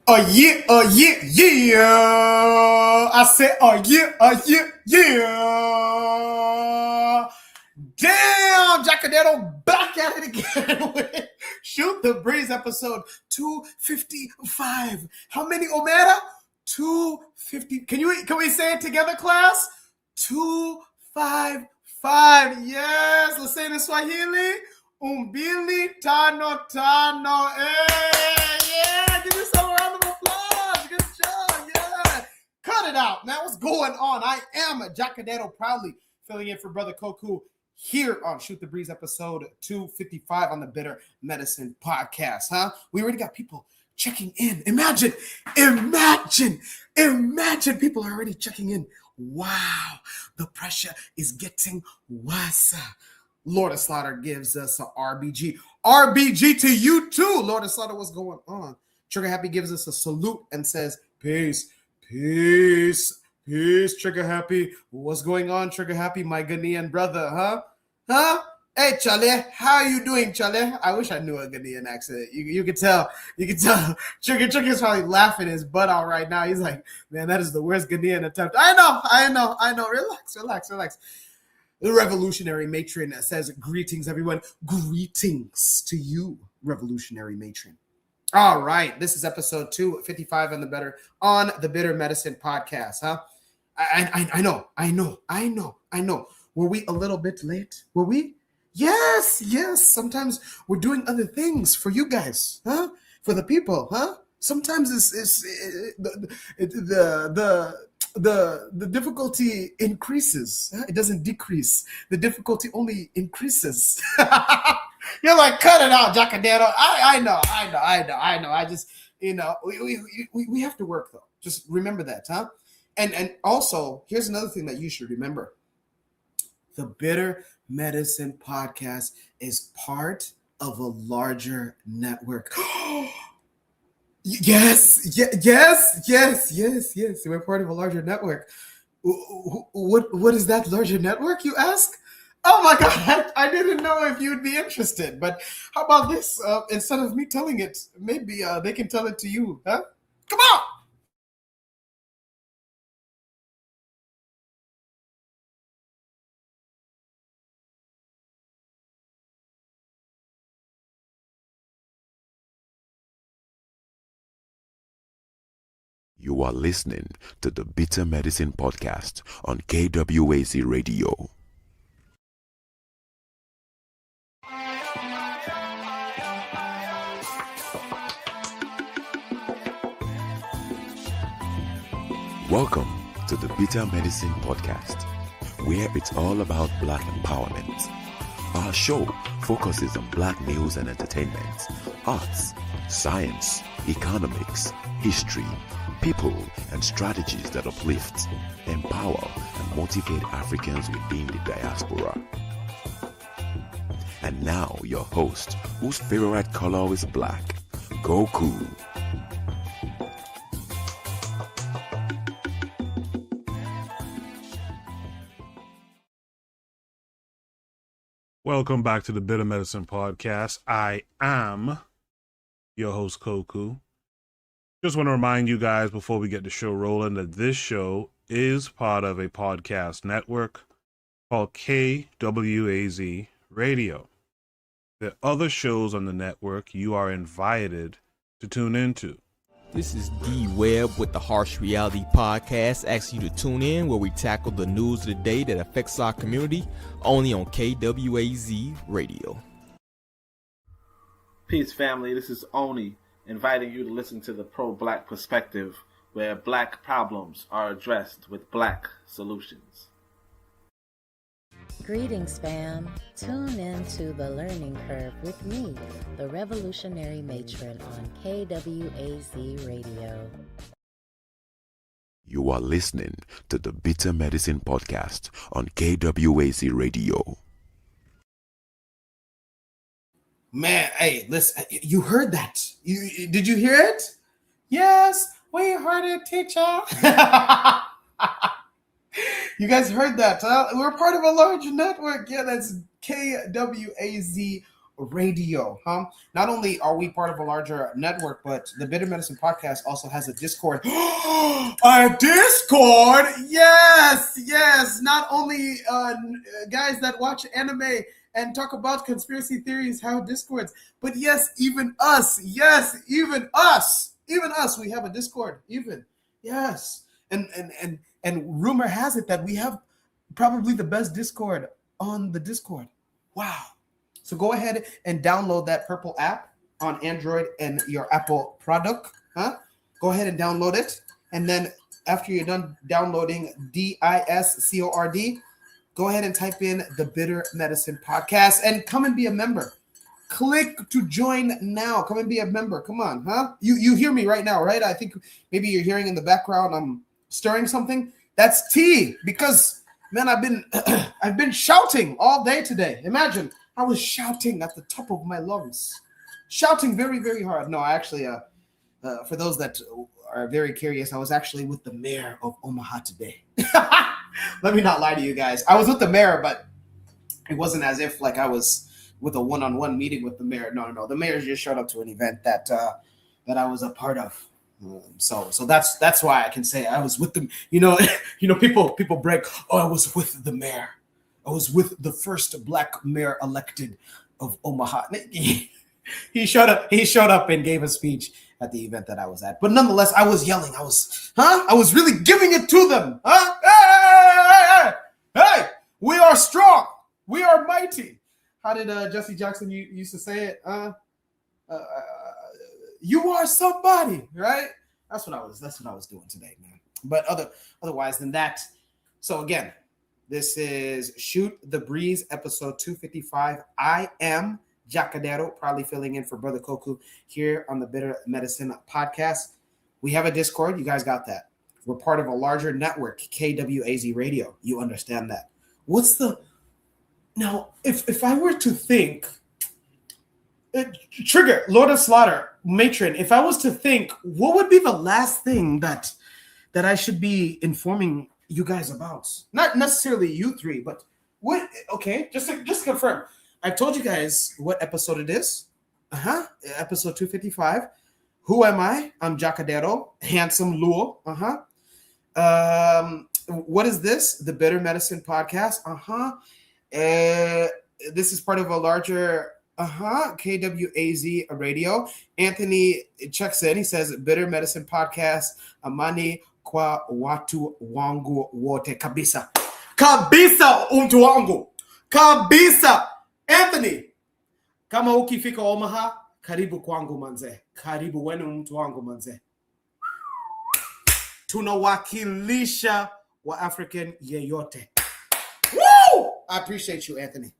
Yeah. I said, yeah. Damn, Jackadetto back at it again with Shoot the Breeze episode 255. How many, Omera? 250. Can we say it together, class? 255. Yes, let's say it in Swahili. Umbili tano tano. Hey, yeah, give me some round of applause. Good job, yeah. Cut it out, man. What's going on? I am Jackadetto, proudly filling in for Brother Koku here on Shoot the Breeze episode 255 on the Bitter Medicine podcast, huh? We already got people checking in. Imagine people are already checking in. Wow, the pressure is getting worse. Lord of Slaughter gives us a RBG. RBG to you too, Lord of Slaughter. What's going on? Trigger Happy gives us a salute and says, peace. Trigger Happy. What's going on, Trigger Happy, my Ghanaian brother, huh? Hey, Charlie, how are you doing, Charlie? I wish I knew a Ghanaian accent. You could tell. Trigger's probably laughing his butt out right now. He's like, man, that is the worst Ghanaian attempt. I know. Relax. The revolutionary matron says, greetings, everyone. Greetings to you, revolutionary matron. All right, this is episode 255 on the Bitter Medicine podcast, huh? I know. Were we a little bit late? Were we? Yes. Sometimes we're doing other things for you guys, huh? For the people, huh? Sometimes the difficulty increases. Huh? It doesn't decrease. The difficulty only increases. You're like, cut it out, Jackadero. I know. I just, we have to work though. Just remember that, huh? And also, here's another thing that you should remember. The Bitter Medicine podcast is part of a larger network. Yes. We're part of a larger network. What is that larger network, you ask? Oh my God, I didn't know if you'd be interested, but how about this? Instead of me telling it, maybe they can tell it to you, huh? Come on! You are listening to the Bitter Medicine podcast on KWAC Radio. Welcome to the Bitter Medicine podcast, where it's all about Black empowerment. Our show focuses on Black news and entertainment, arts, science, economics, history, people, and strategies that uplift, empower, and motivate Africans within the diaspora. And now your host, whose favorite color is black, Goku. Welcome back to the Bitter Medicine podcast. I am your host, Koku. Just want to remind you guys before we get the show rolling that this show is part of a podcast network called KWAZ Radio. There are other shows on the network you are invited to tune into. This is D Webb with the Harsh Reality Podcast, asking you to tune in where we tackle the news of the day that affects our community, only on KWAZ Radio. Peace, family. This is Oni, inviting you to listen to the Pro-Black Perspective, where Black problems are addressed with Black solutions. Greetings, fam. Tune in to The Learning Curve with me, the Revolutionary Matron on KWAZ Radio. You are listening to the Bitter Medicine podcast on KWAC Radio. Man, hey, listen, you heard that? Did you hear it? Yes, we heard it, teacher. You guys heard that, huh? We're part of a large network. Yeah, that's KWAZ Radio, huh? Not only are we part of a larger network, but the Bitter Medicine Podcast also has a Discord. A Discord? Yes. Not only guys that watch anime and talk about conspiracy theories have Discords, but yes, even us. Yes, even us. Even us. We have a Discord. Even. Yes. And rumor has it that we have probably the best Discord on the Discord. Wow. So go ahead and download that purple app on Android and your Apple product. Go ahead and download it. And then after you're done downloading Discord, go ahead and type in the Bitter Medicine Podcast and come and be a member. Click to join now. Come and be a member. Come on, huh? You hear me right now, right? I think maybe you're hearing in the background I'm stirring something. That's tea because, man, I've been shouting all day today. Imagine. I was shouting at the top of my lungs, shouting very, very hard. No, I actually, for those that are very curious, I was actually with the mayor of Omaha today. Let me not lie to you guys. I was with the mayor, but it wasn't as if like I was with a one-on-one meeting with the mayor. No. The mayor just showed up to an event that I was a part of. So that's why I can say I was with them. People brag. Oh, I was with the mayor. I was with the first black mayor elected of Omaha. He showed up and gave a speech at the event that I was at. But nonetheless, I was yelling. I was really giving it to them. Hey, we are strong. We are mighty. How did Jesse Jackson used to say it? You are somebody, right? That's what I was doing today, man. But otherwise than that, so again, this is Shoot the Breeze, episode 255. I am Jacadero, probably filling in for Brother Koku here on the Bitter Medicine Podcast. We have a Discord. You guys got that. We're part of a larger network, KWAZ Radio. You understand that. Now, if I were to think, Trigger, Lord of Slaughter, Matron, if I was to think, what would be the last thing that I should be informing you guys about? Not necessarily you three, but what? Okay, just confirm. I've told you guys what episode it is. Episode 255. Who am I? I'm Jacadero, handsome Luo. What is this? The Bitter Medicine Podcast. This is part of a larger KWAZ Radio. Anthony checks in. He says Bitter Medicine Podcast. Amani kwa watu wangu wote kabisa mtu wangu kabisa. Anthony, kama ukifika Omaha, karibu kwangu manze, karibu wenu mtu wangu manze. Tunawakilisha wa African yeyote. Woo! I appreciate you, Anthony.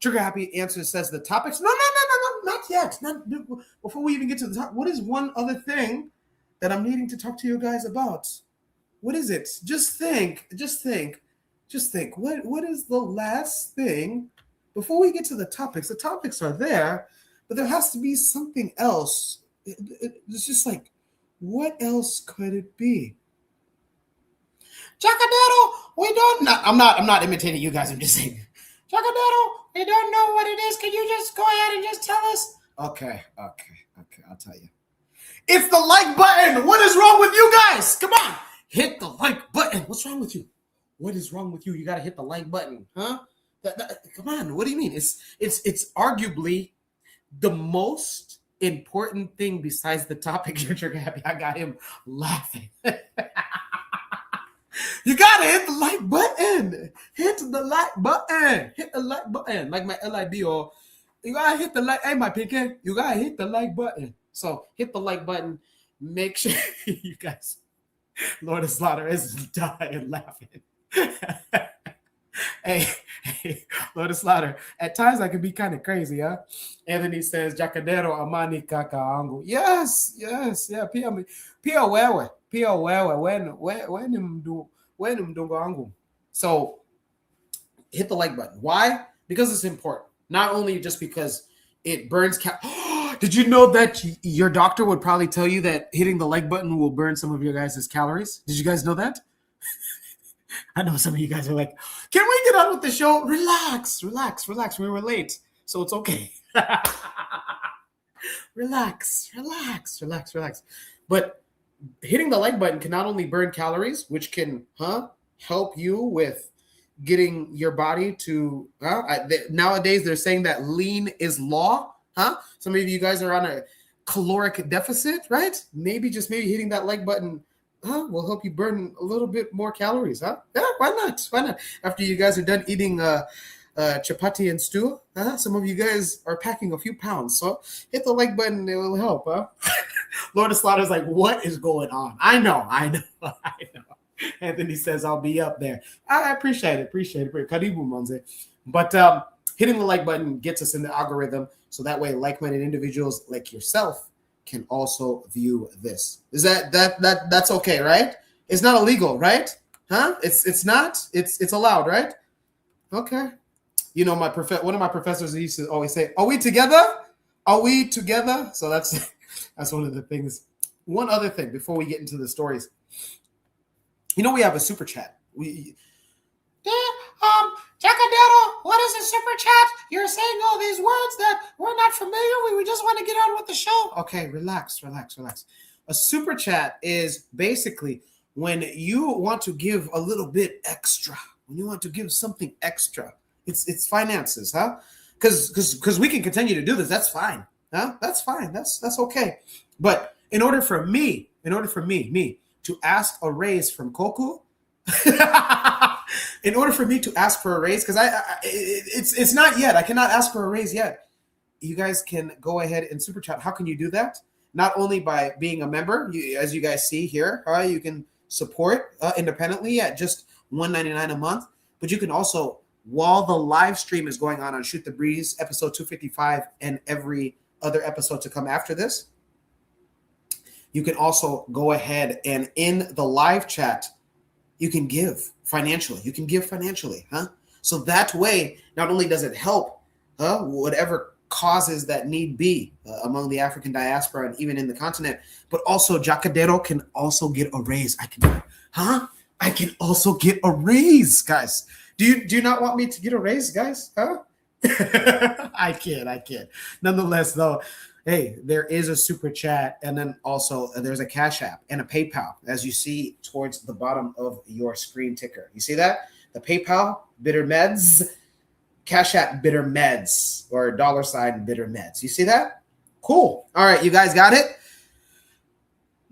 Trigger Happy Answer says the topics. No, not yet. Before we even get to the top, what is one other thing that I'm needing to talk to you guys about? What is it? Just think. What is the last thing before we get to the topics? The topics are there, but there has to be something else. It's just like, what else could it be? Jacadero, we don't know. I'm not imitating you guys. I'm just saying. Jacadero, we don't know what it is. Can you just go ahead and just tell us? Okay. I'll tell you. It's the like button. What is wrong with you guys? Come on. Hit the like button. What's wrong with you? What is wrong with you? You got to hit the like button. Huh? Come on. What do you mean? It's arguably the most important thing besides the topic. You're Trigger Happy. I got him laughing. You got to hit the like button. Hit the like button. Hit the like button. Like my LIB or you got to hit the like. Hey, my pinky. You got to hit the like button. So hit the like button. Make sure you guys, Lord of Slaughter is dying laughing. hey, Lord of Slaughter. At times I can be kind of crazy, huh? Anthony says, Jacadero amani kaka angu. Yes. Yeah. Pia wewe. When mdongo angu. So hit the like button. Why? Because it's important. Not only just because it burns Did you know that your doctor would probably tell you that hitting the like button will burn some of your guys' calories? Did you guys know that? I know some of you guys are like, can we get on with the show? Relax. We were late, so it's okay. Relax, relax, relax, relax. But hitting the like button can not only burn calories, which can help you with getting your body to nowadays they're saying that lean is law. Some of you guys are on a caloric deficit, right? Maybe hitting that like button will help you burn a little bit more calories. Yeah, why not after you guys are done eating chapati and stew, some of you guys are packing a few pounds, so hit the like button, it will help. Lord of Slaughter is like, what is going on? I know. Anthony says I'll be up there. I appreciate it. Karibu Monze. But hitting the like button gets us in the algorithm, so that way like-minded individuals like yourself can also view this. Is that's okay, right? It's not illegal, right? It's not. It's allowed, right? Okay. You know, one of my professors used to always say, "Are we together? Are we together?" So that's one of the things. One other thing before we get into the stories. You know, we have a super chat. Jacadero, what is a super chat? You're saying all these words that we're not familiar with. We just want to get on with the show. Okay, relax. A super chat is basically when you want to give a little bit extra, when you want to give something extra. It's finances, Because we can continue to do this. That's fine. That's fine. That's okay. But in order for me to ask a raise from Koku, in order for me to ask for a raise, because it's not yet. I cannot ask for a raise yet. You guys can go ahead and super chat. How can you do that? Not only by being a member, as you guys see here, you can support independently at just $1.99 a month, but you can also, while the live stream is going on Shoot the Breeze, episode 255, and every other episode to come after this, you can also go ahead and in the live chat, you can give financially. So that way, not only does it help whatever causes that need be among the African diaspora and even in the continent, but also Jacadero can also get a raise. I can also get a raise, guys. Do you not want me to get a raise, guys? I kid. Nonetheless, though, hey, there is a super chat, and then also there's a Cash App and a PayPal, as you see towards the bottom of your screen ticker. You see that? The PayPal, Bitter Meds, Cash App, Bitter Meds, or $ Bitter Meds. You see that? Cool. All right, you guys got it?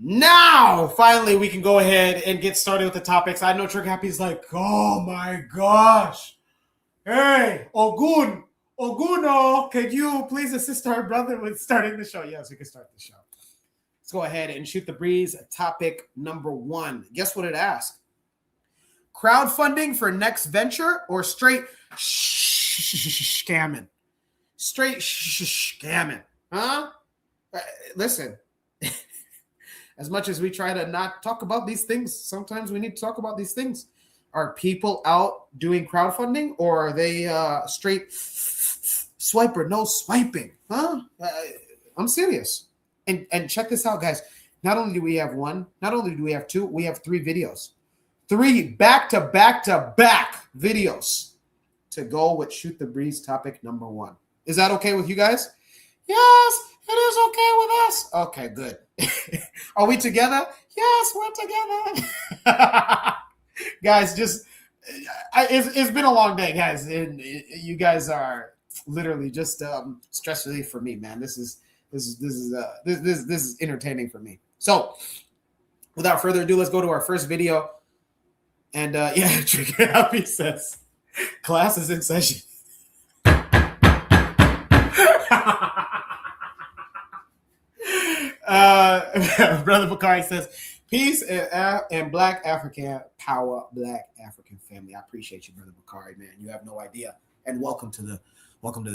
Now, finally, we can go ahead and get started with the topics. I know Trick Happy's like, oh my gosh. Hey, Oguno, can you please assist our brother with starting the show? Yes, we can start the show. Let's go ahead and shoot the breeze. Topic number 1. Guess what it asked? Crowdfunding for next venture or straight scamming? Straight scamming. Listen. As much as we try to not talk about these things, sometimes we need to talk about these things. Are people out doing crowdfunding, or are they straight swiper, no swiping? I'm serious. And check this out, guys. Not only do we have one, not only do we have two, we have 3 videos. 3 back-to-back videos to go with Shoot the Breeze topic number 1. Is that okay with you guys? Yes, it is okay with us. Okay, good. Are we together? Yes, we're together. Guys, it's been a long day, guys. And you guys are literally just stress relief for me, man. This is entertaining for me. So, without further ado, let's go to our first video. And Trigger Happy says, class is in session. Brother Bakari says, peace and Black African power, Black African family. I appreciate you, Brother Bakari, man. You have no idea. And welcome to the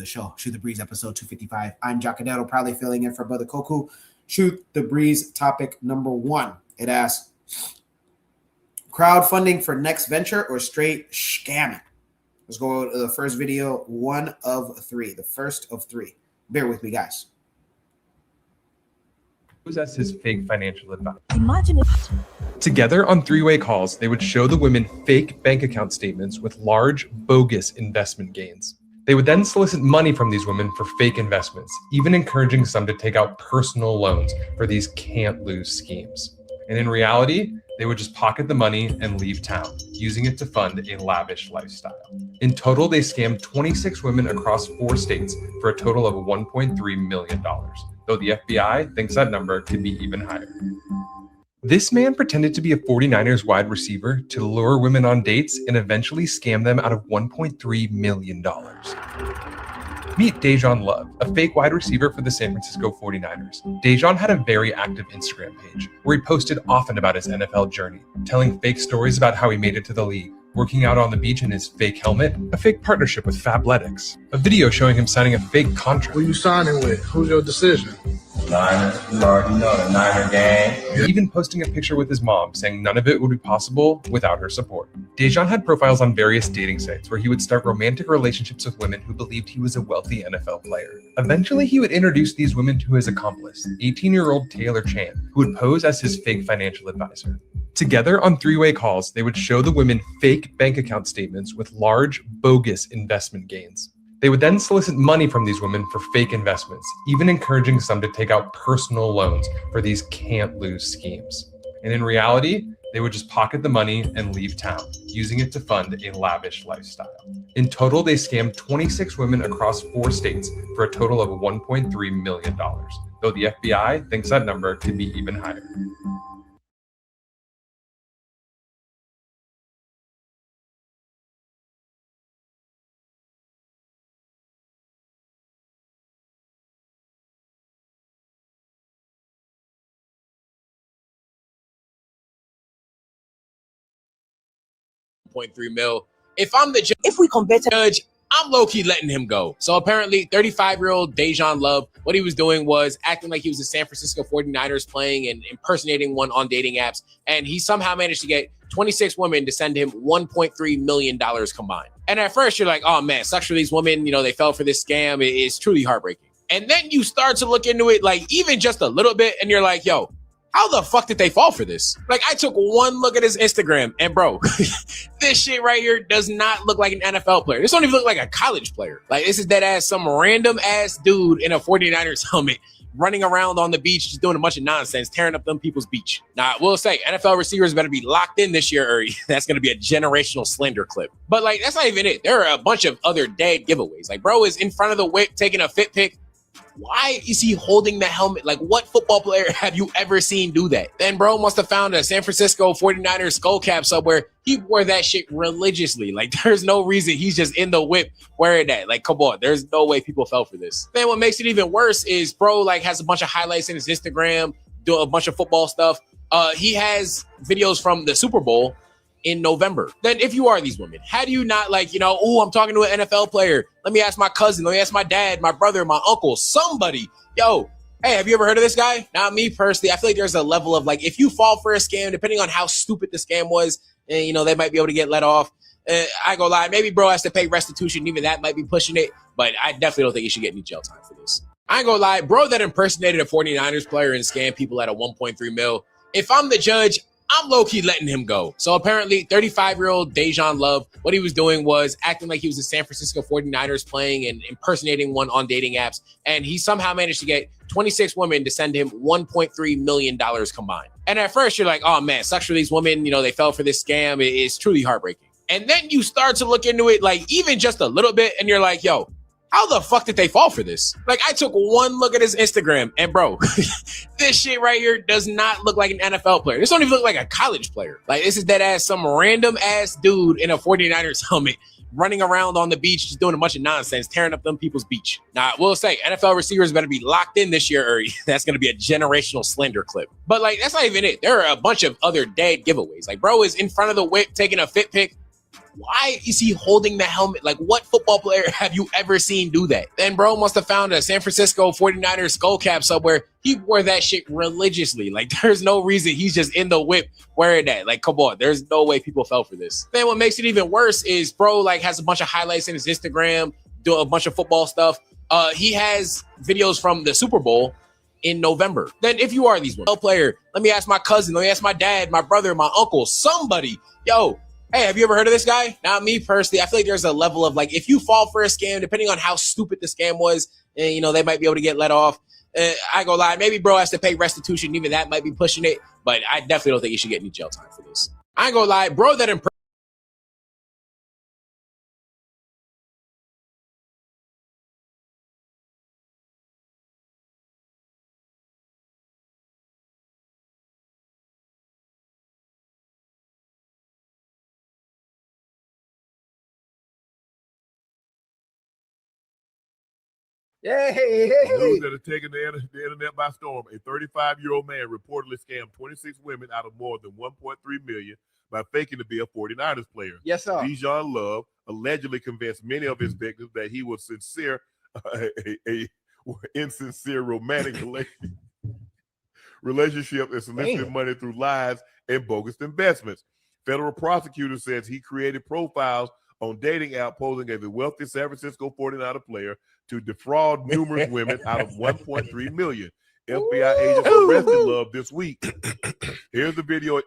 show. Shoot the Breeze, episode 255. I'm Jacadero, proudly filling in for Brother Koku. Shoot the Breeze, topic number 1. It asks, crowdfunding for next venture or straight scamming? Let's go to the first video, 1 of 3. The first of 3. Bear with me, guys. As his fake financial advisor. Imagine it. Together on 3-way calls, they would show the women fake bank account statements with large, bogus investment gains. They would then solicit money from these women for fake investments, even encouraging some to take out personal loans for these can't-lose schemes. And in reality, they would just pocket the money and leave town, using it to fund a lavish lifestyle. In total, they scammed 26 women across 4 states for a total of $1.3 million, though the FBI thinks that number could be even higher. This man pretended to be a 49ers wide receiver to lure women on dates and eventually scam them out of $1.3 million. Meet Dejan Love, a fake wide receiver for the San Francisco 49ers. Dejan had a very active Instagram page where he posted often about his NFL journey, telling fake stories about how he made it to the league, working out on the beach in his fake helmet, a fake partnership with Fabletics, a video showing him signing a fake contract. Who you signing with? Who's your decision? Niner, you already know the Niner gang. Even posting a picture with his mom, saying none of it would be possible without her support. Dejan had profiles on various dating sites where he would start romantic relationships with women who believed he was a wealthy NFL player. Eventually, he would introduce these women to his accomplice, 18-year-old Taylor Chan, who would pose as his fake financial advisor. Together on 3-way calls, they would show the women fake bank account statements with large, bogus investment gains. They would then solicit money from these women for fake investments, even encouraging some to take out personal loans for these can't-lose schemes. And in reality, they would just pocket the money and leave town, using it to fund a lavish lifestyle. In total, they scammed 26 women across 4 states for a total of $1.3 million, though the FBI thinks that number could be even higher. $1.3 million. If we convert judge, I'm low-key letting him go. So apparently 35-year-old Dejan Love, what he was doing was acting like he was the San Francisco 49ers playing and impersonating one on dating apps. And he somehow managed to get 26 women to send him $1.3 million combined. And at first you're like, oh man, sucks for these women. You know, they fell for this scam. It's truly heartbreaking. And then you start to look into it like even just a little bit and you're like, yo, how the fuck did they fall for this? Like, I took one look at his Instagram and bro, this shit right here does not look like an NFL player. This don't even look like a college player. Like, this is dead ass some random ass dude in a 49ers helmet running around on the beach, just doing a bunch of nonsense, tearing up them people's beach. Now, I will say, NFL receivers better be locked in this year, or that's going to be a generational slender clip. But like, that's not even it. There are a bunch of other dead giveaways. Like, bro is in front of the whip taking a fit pic. Why is he holding the helmet? Like, what football player have you ever seen do that? Then bro must have found a San Francisco 49ers skull cap somewhere. He wore that shit religiously. Like, there's no reason he's just in the whip wearing that. Like, come on, there's no way people fell for this. Then what makes it even worse is bro like has a bunch of highlights in his Instagram, do a bunch of football stuff. He has videos from the Super Bowl in November. Then if you are these women, how do you not like, you know, oh, I'm talking to an NFL player. Let me ask my cousin. Let me ask my dad, my brother, my uncle, somebody. Yo, hey, have you ever heard of this guy? Not me personally. I feel like there's a level of like, if you fall for a scam, depending on how stupid the scam was, and you know, they might be able to get let off. I ain't gonna lie, maybe bro has to pay restitution. Even that might be pushing it, but I definitely don't think he should get any jail time for this. I ain't gonna lie, bro that impersonated a 49ers player and scammed people at a $1.3 million. If I'm the judge, I'm low-key letting him go. So apparently 35-year-old Dejan Love, what he was doing was acting like he was the San Francisco 49ers playing and impersonating one on dating apps. And he somehow managed to get 26 women to send him $1.3 million combined. And at first you're like, oh man, sucks for these women. You know, they fell for this scam. It's truly heartbreaking. And then you start to look into it like even just a little bit and you're like, yo, how the fuck did they fall for this? Like, I took one look at his Instagram and bro, this shit right here does not look like an NFL player. This don't even look like a college player. Like, this is dead ass some random ass dude in a 49ers helmet running around on the beach, just doing a bunch of nonsense, tearing up them people's beach. Now, I will say, NFL receivers better be locked in this year, or that's going to be a generational slender clip. But like, that's not even it. There are a bunch of other dead giveaways. Like, bro is in front of the whip taking a fit pic. Why is he holding the helmet? Like, what football player have you ever seen do that? Then bro must have found a San Francisco 49ers skull cap somewhere. He wore that shit religiously. Like, there's no reason he's just in the whip wearing that. Like, come on, there's no way people fell for this. Then what makes it even worse is bro like has a bunch of highlights in his Instagram, do a bunch of football stuff. He has videos from the Super Bowl in November. Then if you are these women, player, let me ask my cousin, let me ask my dad, my brother, my uncle, somebody. Yo, Hey, have you ever heard of this guy? Not me personally. I feel like there's a level of like, if you fall for a scam, depending on how stupid the scam was, you know, they might be able to get let off. I ain't gonna lie, maybe bro has to pay restitution. Even that might be pushing it, but I definitely don't think you should get any jail time for this. I ain't gonna lie, bro, that News that has taken the internet by storm. A 35-year-old man reportedly scammed 26 women out of more than $1.3 million by faking to be a 49ers player. Yes, sir. Dijon Love allegedly convinced many of his victims that he was sincere, a insincere romantic relationship and solicited money through lies and bogus investments. Federal prosecutor says he created profiles on dating app posing as a wealthy San Francisco 49er player to defraud numerous women out of $1.3 million. FBI agents arrested Love this week. Here's the video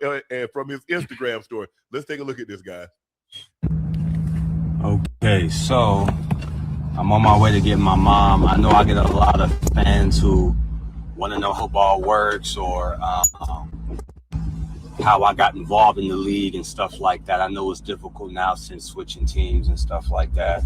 from his Instagram story. Let's take a look at this, guys. Okay, so I'm on my way to get my mom. I know I get a lot of fans who want to know how football works or how I got involved in the league and stuff like that. I know it's difficult now since switching teams and stuff like that.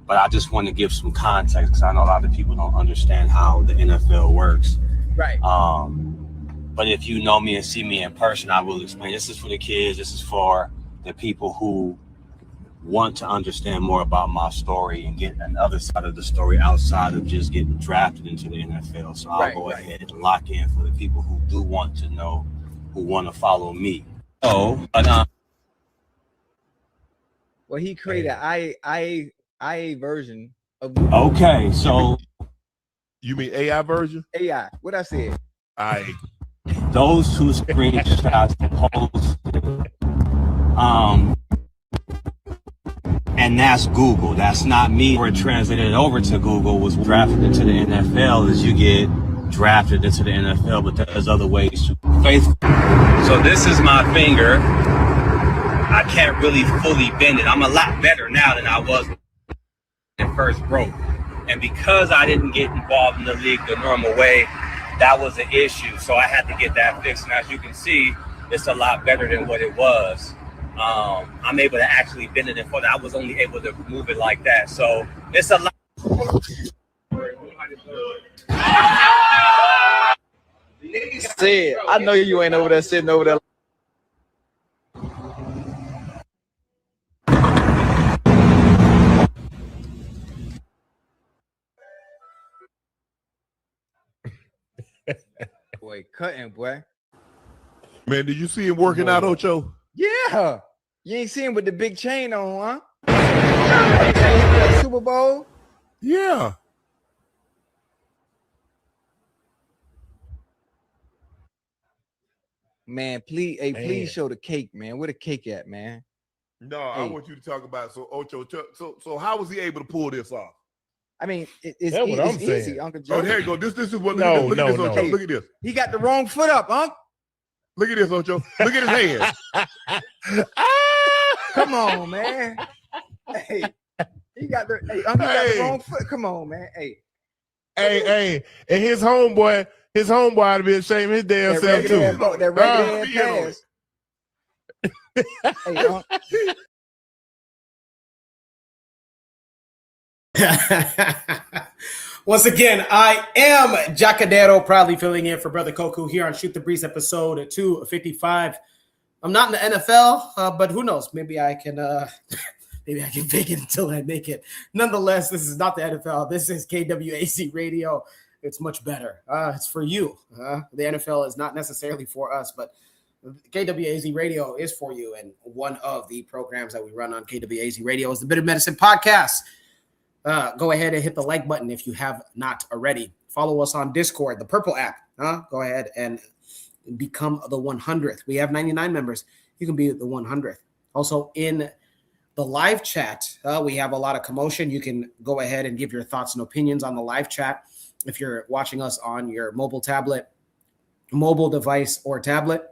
But I just want to give some context because I know a lot of people don't understand how the NFL works. Right. But if you know me and see me in person, I will explain. This is for the kids. This is for the people who want to understand more about my story and get another side of the story outside of just getting drafted into the NFL. So I'll go ahead and lock in for the people who do want to know, who want to follow me. So, but well, he created IA version of. Okay, so you mean AI version? AI. What I said. Those two screenshots posted. And that's Google. That's not me. Or translated over to Google was drafted into the NFL as you get drafted into the NFL, but there's other ways to faithful. So this is my finger. I can't really fully bend it. I'm a lot better now than I was when it first broke. And because I didn't get involved in the league the normal way, that was an issue. So I had to get that fixed. And as you can see, it's a lot better than what it was. I'm able to actually bend it in front. I was only able to move it like that. So it's a lot. Said, I know you ain't over there sitting over there. Boy, cutting, boy. Man, did you see him working out, Ocho? Yeah. You ain't seen him with the big chain on, huh? Super Bowl? Yeah. Man, please, hey, please show the cake, man. Where the cake at, man? No, I want you to talk about Ocho. So how was he able to pull this off? I mean, it's easy, Uncle Joe. Oh, there you go. This is what. Look at this, Ocho. Hey, look at this. He got the wrong foot up, Unc. Look at this, Ocho. Look at his hands. Come on, man. Hey, he got the got the wrong foot. Come on, man. Hey, and his homeboy ought to be ashamed of his damn self too. That regular pass. Once again, I am Jacadero, proudly filling in for Brother Koku here on Shoot the Breeze episode 255. I'm not in the NFL, but who knows? Maybe I can fake it until I make it. Nonetheless, this is not the NFL. This is KWAC Radio. It's much better. It's for you. The NFL is not necessarily for us, but KWAZ Radio is for you. And one of the programs that we run on KWAZ Radio is the Bit of Medicine Podcast. Go ahead and hit the like button if you have not already. Follow us on Discord, the purple app. Go ahead and become the 100th. We have 99 members. You can be the 100th. Also in the live chat, we have a lot of commotion. You can go ahead and give your thoughts and opinions on the live chat. If you're watching us on your mobile device or tablet.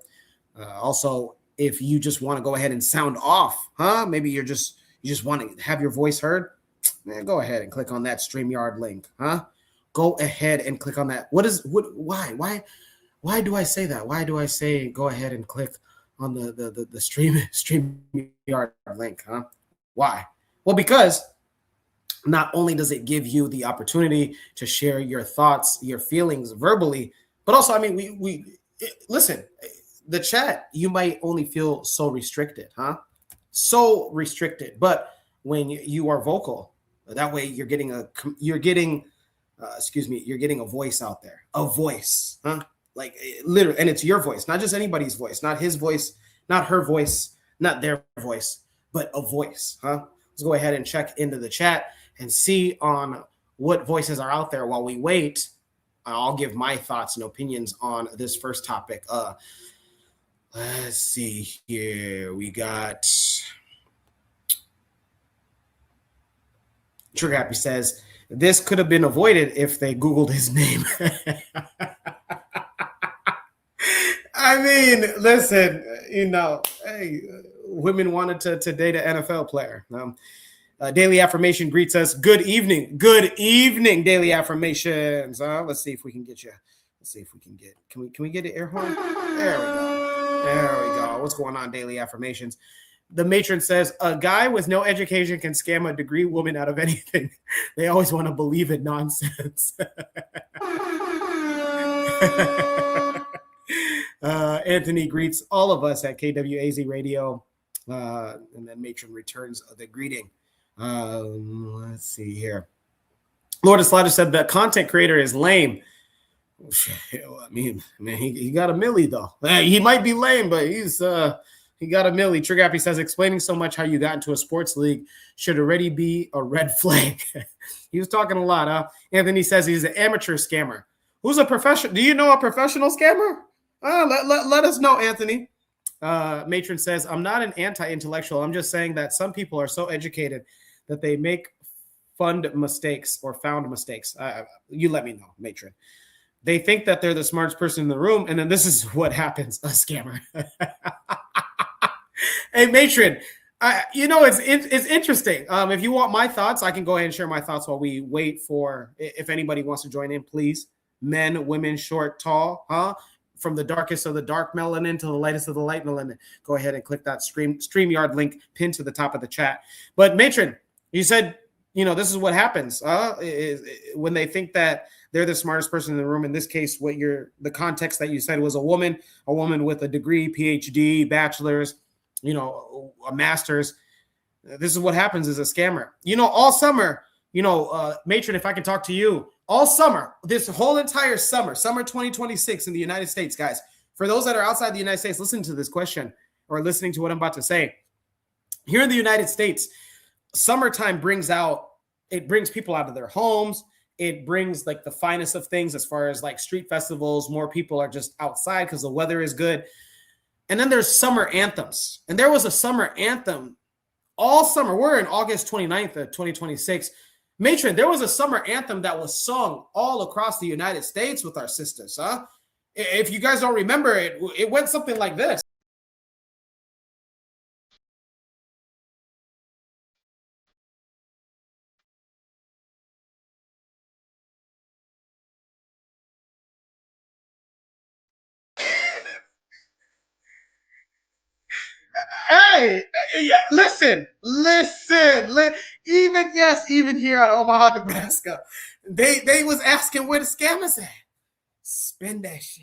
Also if you just want to go ahead and sound off, huh? Maybe you just want to have your voice heard. Man, go ahead and click on that StreamYard link, huh? Go ahead and click on that. Why do I say that? Why do I say go ahead and click on the StreamYard link, huh? Why? Well, because not only does it give you the opportunity to share your thoughts, your feelings verbally, but also, I mean, listen, the chat, you might only feel so restricted, huh? So restricted. But when you are vocal, that way you're getting a voice out there, a voice, huh? Like literally, and it's your voice, not just anybody's voice, not his voice, not her voice, not their voice, but a voice, huh? Let's go ahead and check into the chat and see on what voices are out there while we wait. I'll give my thoughts and opinions on this first topic. Let's see here. We got Trigger Happy says, this could have been avoided if they Googled his name. I mean, listen, hey, women wanted to date an NFL player. Daily Affirmation greets us. Good evening. Good evening, Daily Affirmations. Let's see if we can get you. Let's see if we can get. Can we get an air horn? There we go. There we go. What's going on, Daily Affirmations? The matron says, a guy with no education can scam a degree woman out of anything. They always want to believe in nonsense. Anthony greets all of us at KWAZ Radio. And then matron returns the greeting. Let's see here. Lord of Slaughter said the content creator is lame. I mean, man, he got a milli though. He might be lame, but he got a milli. Trigger Happy says explaining so much how you got into a sports league should already be a red flag. He was talking a lot, huh? Anthony says he's an amateur scammer. Who's a professional? Do you know a professional scammer? Let us know, Anthony. Matron says, I'm not an anti-intellectual. I'm just saying that some people are so educated that they make found mistakes. You let me know, Matron. They think that they're the smartest person in the room, and then this is what happens, a scammer. Hey, Matron, it's interesting. If you want my thoughts, I can go ahead and share my thoughts while we wait for, if anybody wants to join in, please. Men, women, short, tall, huh? From the darkest of the dark melanin to the lightest of the light melanin. Go ahead and click that StreamYard link pinned to the top of the chat. But Matron, you said, this is what happens when they think that they're the smartest person in the room. In this case, the context that you said was a woman with a degree, PhD, bachelor's, a master's. This is what happens as a scammer. All summer, Matron, if I can talk to you, all summer, this whole entire summer 2026 in the United States, guys, for those that are outside the United States, listen to this question or listening to what I'm about to say. Here in the United States, summertime brings people out of their homes. It brings like the finest of things as far as like street festivals. More people are just outside because the weather is good. And then there's summer anthems. And there was a summer anthem all summer. We're in August 29th of 2026. Matron, there was a summer anthem that was sung all across the United States with our sisters, huh? If you guys don't remember it, it went something like this. Hey, yeah, listen. Even here at Omaha, Nebraska, they was asking where the scammers at. Spend that shit.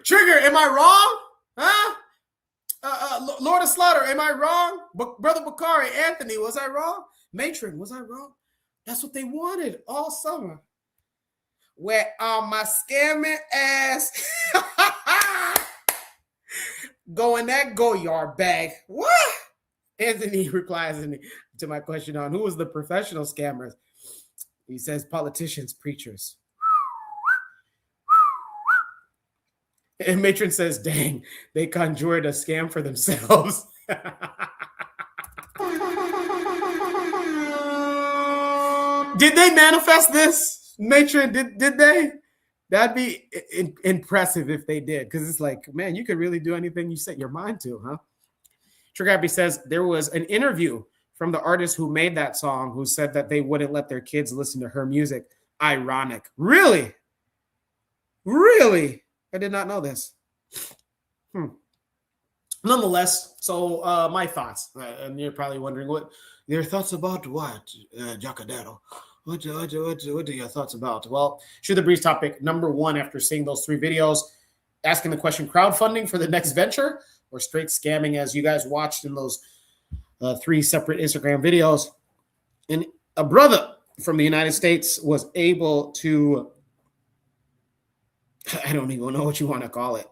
Trigger, am I wrong? Huh? Lord of Slaughter, am I wrong? Brother Bakari, Anthony, was I wrong? Matron, was I wrong? That's what they wanted all summer. Where are my scamming ass? Go in that go-yard bag. What? Anthony replies to my question on who was the professional scammers. He says politicians, preachers. And Matron says, dang, they conjured a scam for themselves. Did they manifest this? Matron, did they? That'd be impressive if they did, because it's like, man, you could really do anything you set your mind to, huh? Trigger Happy says there was an interview from the artist who made that song who said that they wouldn't let their kids listen to her music. Ironic. Really? Really? I did not know this. Nonetheless, so my thoughts, and you're probably wondering what your thoughts about what, Jacadero? What are your thoughts about? Well, Shoot the Breeze topic number one after seeing those 3 videos, asking the question, crowdfunding for the next venture or straight scamming, as you guys watched in those 3 separate Instagram videos. And a brother from the United States was able to, I don't even know what you want to call it,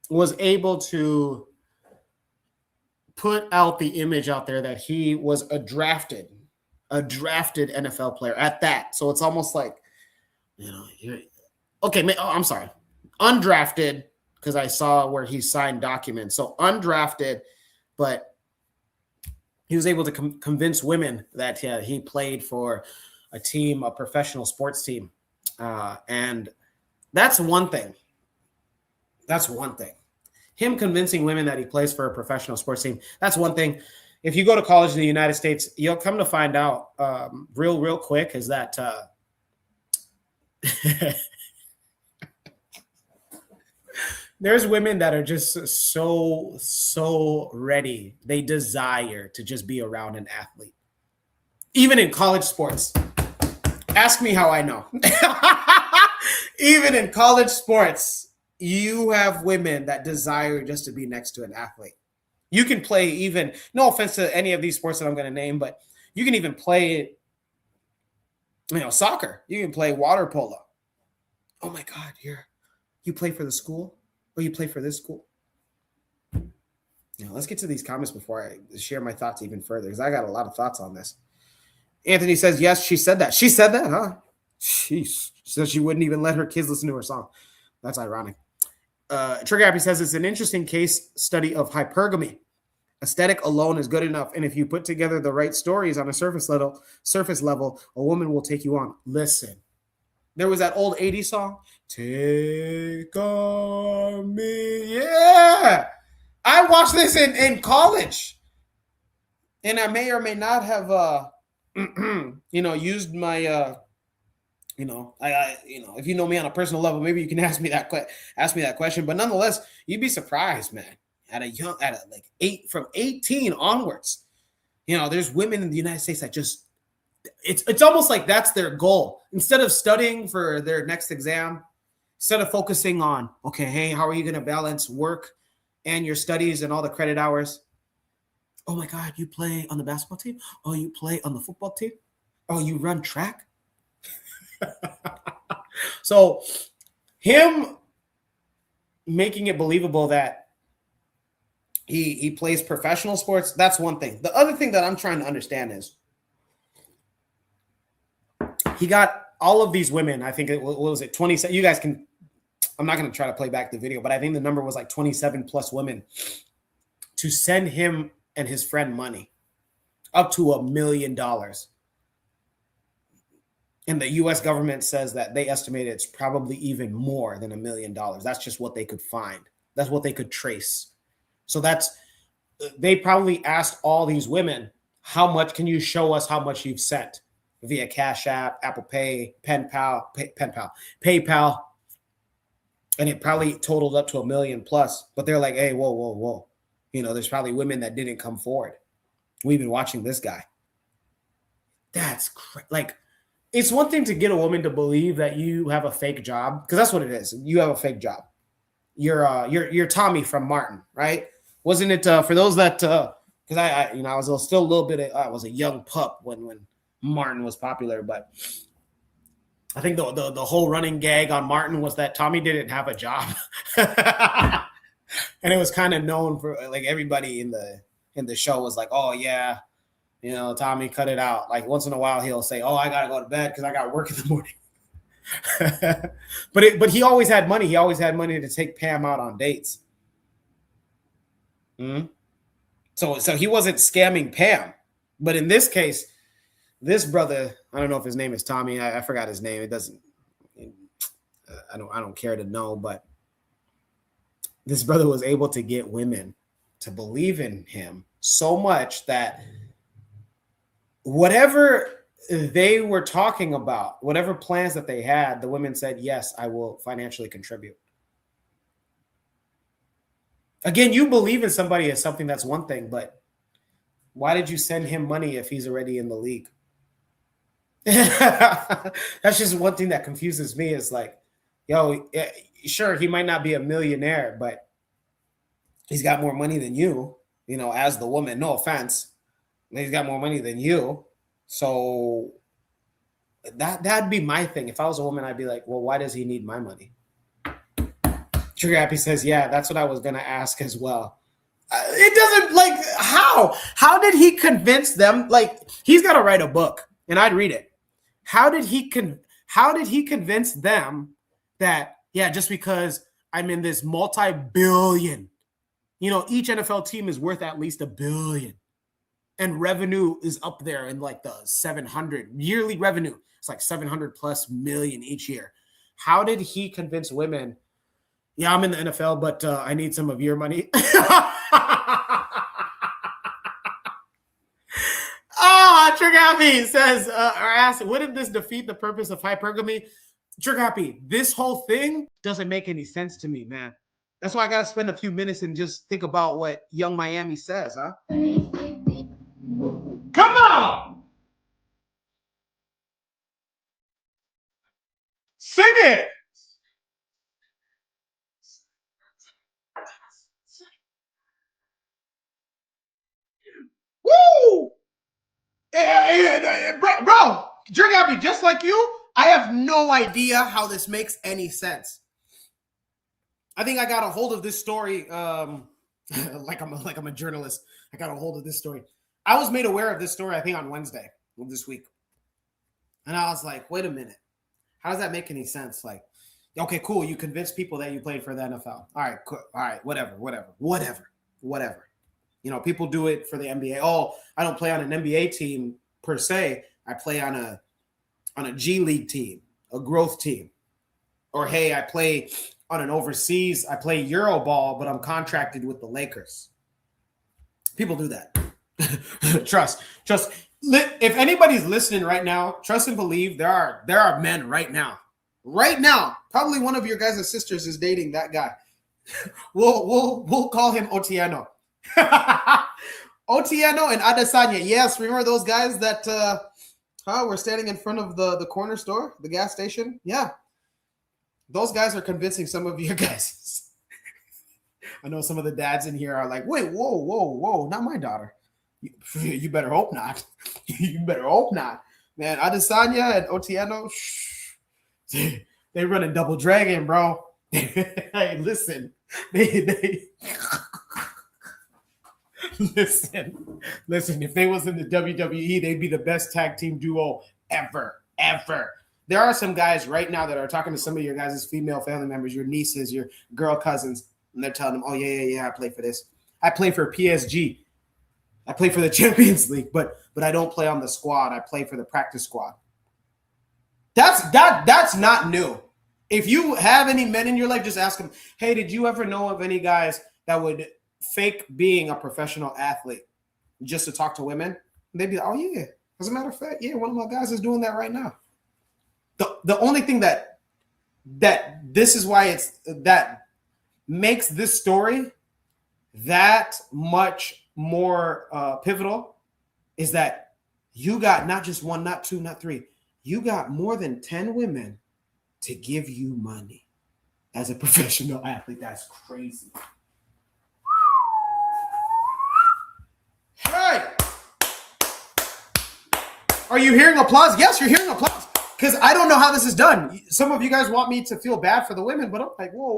was able to put out the image out there that he was a drafted NFL player at that. So it's almost like, you're okay. I'm sorry, undrafted, because I saw where he signed documents. So undrafted, but he was able to convince women that he played for a team, a professional sports team, and that's one thing. That's one thing. Him convincing women that he plays for a professional sports team, that's one thing. If you go to college in the United States, you'll come to find out real quick is that there's women that are just so ready. They desire to just be around an athlete. Even in college sports. Ask me how I know. Even in college sports, you have women that desire just to be next to an athlete. You can play even, no offense to any of these sports that I'm going to name, but you can even play, soccer. You can play water polo. Oh my God, you play for the school? Or you play for this school? Let's get to these comments before I share my thoughts even further, because I got a lot of thoughts on this. Anthony says, yes, she said that. She said that, huh? She said she wouldn't even let her kids listen to her song. That's ironic. Trigger Happy says it's an interesting case study of hypergamy. Aesthetic alone is good enough, and if you put together the right stories on a surface level, a woman will take you on. Listen, there was that old 80s song, Take On Me. Yeah, I watched this in college, and I may or may not have, used my. If you know me on a personal level, maybe you can ask me that question. But nonetheless, you'd be surprised, man. From 18 onwards, there's women in the United States that just, it's almost like that's their goal. Instead of studying for their next exam, instead of focusing on, okay, hey, how are you going to balance work and your studies and all the credit hours? Oh my God, you play on the basketball team? Oh, you play on the football team? Oh, you run track? So him making it believable that he plays professional sports, that's one thing. The other thing that I'm trying to understand is he got all of these women, I think what was it, 27, you guys can, I'm not going to try to play back the video, but I think the number was like 27 plus women to send him and his friend money up to $1 million. And the U.S. government says that they estimate it's probably even more than $1 million. That's just what they could find. That's what they could trace. So they probably asked all these women, how much can you show us how much you've sent via Cash App, Apple Pay, PayPal. And it probably totaled up to $1 million plus. But they're like, hey, whoa. There's probably women that didn't come forward. We've been watching this guy. That's like, it's one thing to get a woman to believe that you have a fake job, because that's what it is. You have a fake job. You're Tommy from Martin, right? Wasn't it for those that because I was still a little bit I was a young pup when Martin was popular, but I think the whole running gag on Martin was that Tommy didn't have a job. And it was kind of known for, like, everybody in the show was like, oh yeah, Tommy, cut it out. Like, once in a while he'll say, oh, I gotta go to bed because I got work in the morning. but he always had money. He always had money to take Pam out on dates. So he wasn't scamming Pam. But in this case, this brother, I don't know if his name is Tommy. I forgot his name. It I don't care to know, but this brother was able to get women to believe in him so much that whatever they were talking about, whatever plans that they had, the women said, yes, I will financially contribute. Again, you believe in somebody as something, that's one thing, but why did you send him money if he's already in the league? That's just one thing that confuses me, is like, yo, sure, he might not be a millionaire, but he's got more money than you, as the woman, no offense. He's got more money than you. So that'd be my thing. If I was a woman, I'd be like, well, why does he need my money? Trigger Happy says, yeah, that's what I was going to ask as well. It doesn't, like, how did he convince them? Like, he's got to write a book and I'd read it. How did he convince them that, yeah, just because I'm in this multi-billion, each NFL team is worth at least $1 billion, and revenue is up there in like the 700 yearly revenue. It's like 700 plus million each year. How did he convince women? Yeah, I'm in the NFL, but I need some of your money. Trigger Happy says, or asks, wouldn't this defeat the purpose of hypergamy? Trigger Happy, this whole thing doesn't make any sense to me, man. That's why I got to spend a few minutes and just think about what Young Miami says, huh? Come on! Sing it! Woo! Bro, Trigger Happy, just like you, I have no idea how this makes any sense. I think I got a hold of this story, like I'm a journalist. I got a hold of this story. I was made aware of this story, I think, on Wednesday of this week. And I was like, wait a minute. How does that make any sense? Like, okay, cool. You convinced people that you played for the NFL. All right, cool. All right, whatever. People do it for the NBA. Oh, I don't play on an NBA team per se. I play on a G League team, a growth team. Or, hey, I play on an overseas. I play Euro ball, but I'm contracted with the Lakers. People do that. Trust. If anybody's listening right now, trust and believe there are men right now. Probably one of your guys' sisters is dating that guy. We'll call him Otieno. Otieno and Adesanya. Yes, remember those guys that were standing in front of the corner store, the gas station? Yeah. Those guys are convincing some of you guys. I know some of the dads in here are like, wait, whoa, not my daughter. You better hope not. You better hope not. Man, Adesanya and Otieno, they running double dragon, bro. Hey, listen. They Listen, if they was in the WWE, they'd be the best tag team duo ever. There are some guys right now that are talking to some of your guys' female family members, your nieces, your girl cousins, and they're telling them, oh, yeah, I play for this. I play for PSG. I play for the Champions League, but I don't play on the squad. I play for the practice squad. That's not new. If you have any men in your life, just ask them, hey, did you ever know of any guys that would fake being a professional athlete just to talk to women? And they'd be like, oh, yeah. As a matter of fact, yeah, one of my guys is doing that right now. The only thing that this is why that makes this story that much more pivotal is that you got not just one, not two, not three. You got more than 10 women to give you money as a professional athlete. That's crazy. Hey! Are you hearing applause? Yes, you're hearing applause. Because I don't know how this is done. Some of you guys want me to feel bad for the women, but I'm like, whoa.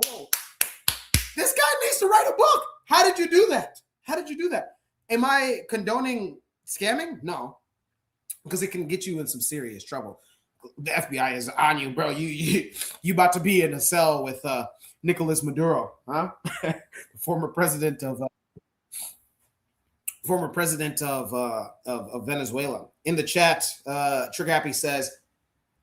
This guy needs to write a book. How did you do that? Am I condoning scamming? No. Because it can get you in some serious trouble. The FBI is on you, bro. You about to be in a cell with Nicolas Maduro, huh? former president of Venezuela. In the chat, Trick Happy says,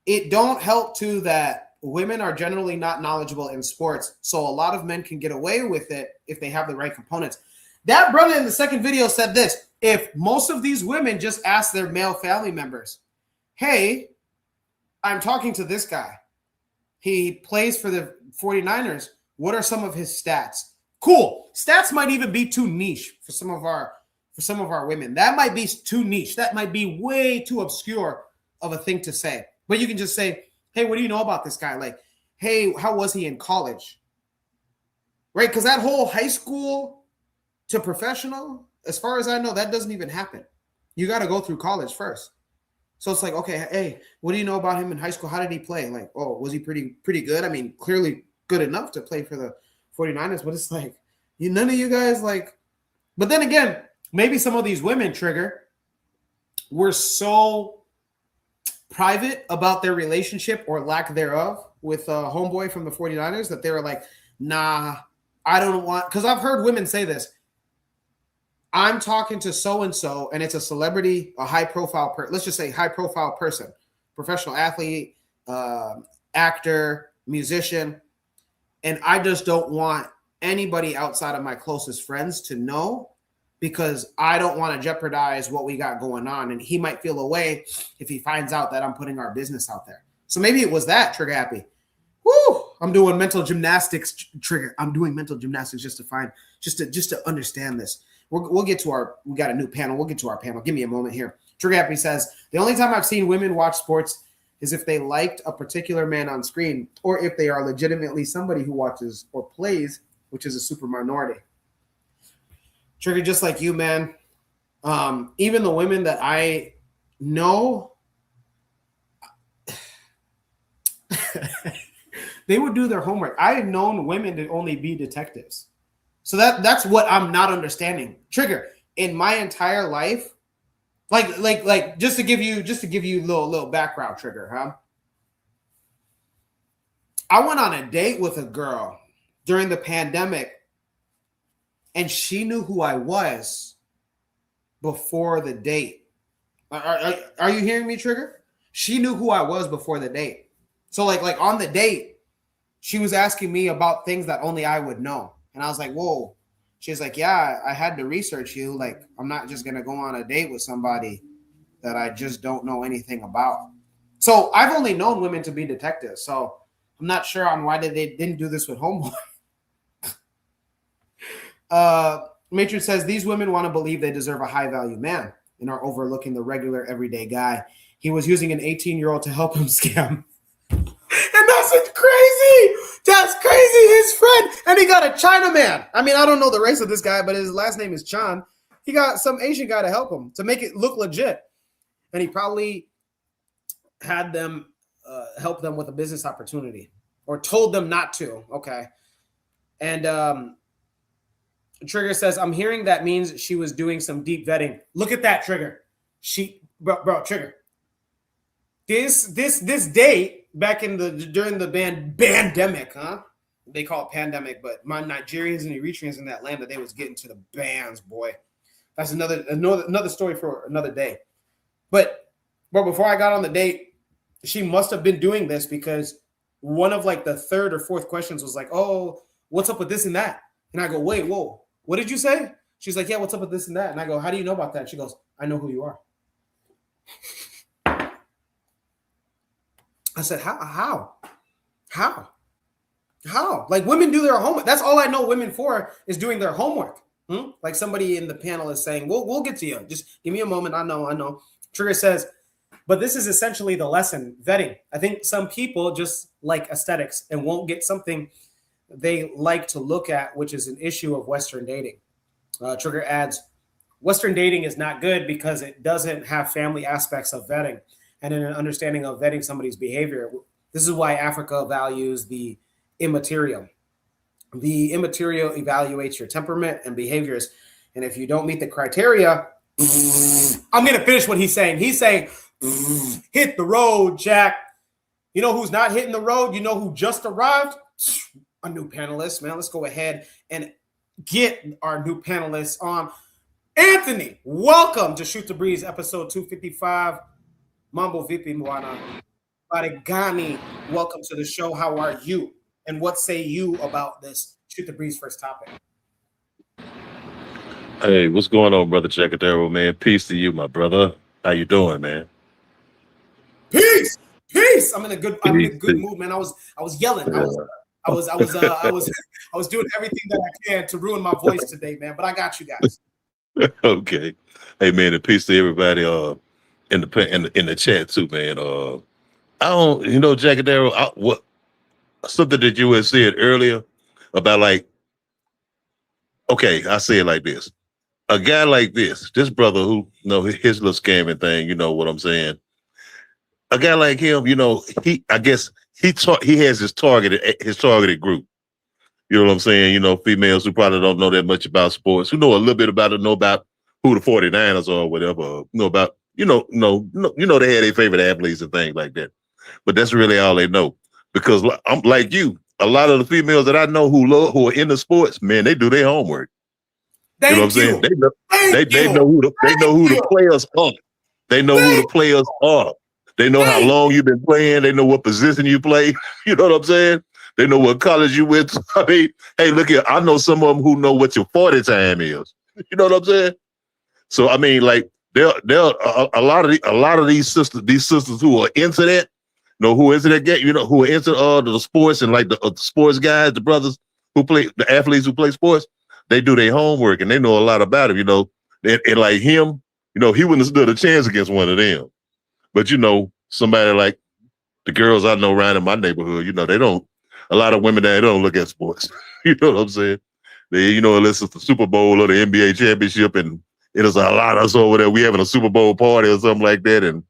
it don't help too that women are generally not knowledgeable in sports, so a lot of men can get away with it if they have the right components. That brother in the second video said this: if most of these women just ask their male family members, hey, I'm talking to this guy. He plays for the 49ers. What are some of his stats? Cool. Stats might even be too niche for some of our women. That might be too niche. That might be way too obscure of a thing to say. But you can just say, hey, what do you know about this guy? Like, hey, how was he in college? Right? Because that whole high school to professional, as far as I know, that doesn't even happen. You got to go through college first. So it's like, okay, hey, what do you know about him in high school? How did he play? Like, oh, was he pretty good? I mean, clearly good enough to play for the 49ers, but it's like, none of you guys like, but then again, maybe some of these women, Trigger, were so private about their relationship or lack thereof with a homeboy from the 49ers that they were like, nah, I don't want, because I've heard women say this. I'm talking to so-and-so, and it's a celebrity, a high-profile person. Let's just say high-profile person, professional athlete, actor, musician, and I just don't want anybody outside of my closest friends to know because I don't want to jeopardize what we got going on, and he might feel away if he finds out that I'm putting our business out there. So maybe it was that, Trigger Happy. Woo! I'm doing mental gymnastics, Trigger. I'm doing mental gymnastics just to understand this. We'll get to we got a new panel. We'll get to our panel. Give me a moment here. Trigger Happy says, the only time I've seen women watch sports is if they liked a particular man on screen or if they are legitimately somebody who watches or plays, which is a super minority. Trigger, just like you, man. Even the women that I know, they would do their homework. I have known women to only be detectives. So that's what I'm not understanding. Trigger, in my entire life, like just to give you a little background, Trigger, huh? I went on a date with a girl during the pandemic, and she knew who I was before the date. Are you hearing me, Trigger? She knew who I was before the date. So like on the date, she was asking me about things that only I would know. And I was like, whoa. She's like, yeah, I had to research you. Like, I'm not just going to go on a date with somebody that I just don't know anything about. So I've only known women to be detectives. So I'm not sure on why they didn't do this with Homeboy. Matron says, these women want to believe they deserve a high-value man and are overlooking the regular, everyday guy. He was using an 18-year-old to help him scam. And that's crazy. That's crazy. His friend. And he got a Chinaman. I mean, I don't know the race of this guy, but his last name is Chan. He got some Asian guy to help him to make it look legit. And he probably had them help them with a business opportunity or told them not to. Okay. And Trigger says, I'm hearing that means she was doing some deep vetting. Look at that, Trigger. Bro, Trigger. This date back during the pandemic, huh? They call it pandemic, but my Nigerians and Eritreans in that land that they was getting to the bands, boy. That's another story for another day. But before I got on the date, she must have been doing this because one of like the third or fourth questions was like, oh, what's up with this and that? And I go, wait, whoa, what did you say? She's like, yeah, what's up with this and that? And I go, how do you know about that? She goes, I know who you are. I said, how? Like women do their homework. That's all I know women for is doing their homework. Like somebody in the panel is saying, we'll get to you. Just give me a moment. I know. Trigger says, but this is essentially the lesson, vetting. I think some people just like aesthetics and won't get something they like to look at, which is an issue of Western dating. Trigger adds, Western dating is not good because it doesn't have family aspects of vetting and an understanding of vetting somebody's behavior. This is why Africa values the immaterial. The immaterial evaluates your temperament and behaviors. And if you don't meet the criteria, I'm going to finish what he's saying. He's saying, hit the road, Jack. You know who's not hitting the road? You know who just arrived? A new panelist, man. Let's go ahead and get our new panelists on. Anthony, welcome to Shoot the Breeze, episode 255. Mambo Vipi Mwana. Barigani, welcome to the show. How are you? And what say you about this Shoot the Breeze first topic? Hey, what's going on, brother Checadero, man? Peace to you, my brother. How you doing, man? Peace, peace. I'm in a good mood, man. I was yelling. I was doing everything that I can to ruin my voice today, man. But I got you guys. Okay. Hey, man, and peace to everybody in the chat too, man. I don't, Jackadero, what something that you had said earlier about okay, I say it like this. A guy like this brother who, his little scamming thing, you know what I'm saying? A guy like him, he has his targeted group. You know what I'm saying? Females who probably don't know that much about sports, who know a little bit about it, know about who the 49ers are or whatever, know about, they had their favorite athletes and things like that. But that's really all they know. Because I'm like you, a lot of the females that I know who are into sports, man, they do their homework. You know what I'm saying? They know who the players are. They know who the players are. They know how long you've been playing. They know what position you play. You know what I'm saying? They know what college you went to. I mean, hey, look here. I know some of them who know what your 40 time is. You know what I'm saying? So I mean, like there are a lot of these sisters who are into that. Who into that game? Who are into the sports and like the sports guys, the brothers who play, the athletes who play sports. They do their homework and they know a lot about it. And like him, he wouldn't have stood a chance against one of them. But somebody like the girls I know around in my neighborhood, they don't. A lot of women that don't look at sports. You know what I'm saying? They, unless it's the Super Bowl or the NBA championship, and it is a lot of us over there. We having a Super Bowl party or something like that, and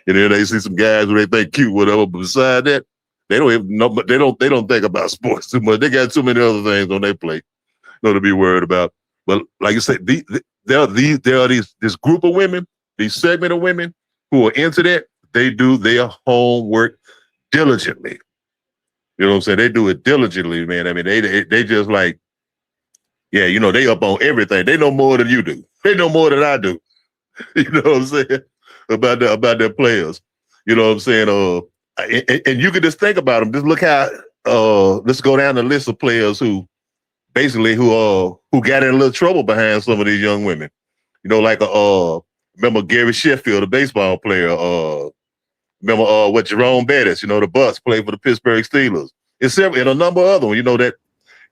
they see some guys who they think cute, whatever. But beside that, they don't even know. But they don't think about sports too much. They got too many other things on their plate, to be worried about. But like you said, there are this group of women, these segment of women who are into that. They do their homework diligently. You know what I'm saying? They do it diligently, man. I mean, they just like, yeah, they up on everything. They know more than you do. They know more than I do. You know what I'm saying? About their players. You know what I'm saying? And you can just think about them. Just look how let's go down the list of players who basically who got in a little trouble behind some of these young women. Like remember Gary Sheffield, the baseball player, remember Jerome Bettis, the Bucks played for the Pittsburgh Steelers. It's several and a number of other ones, that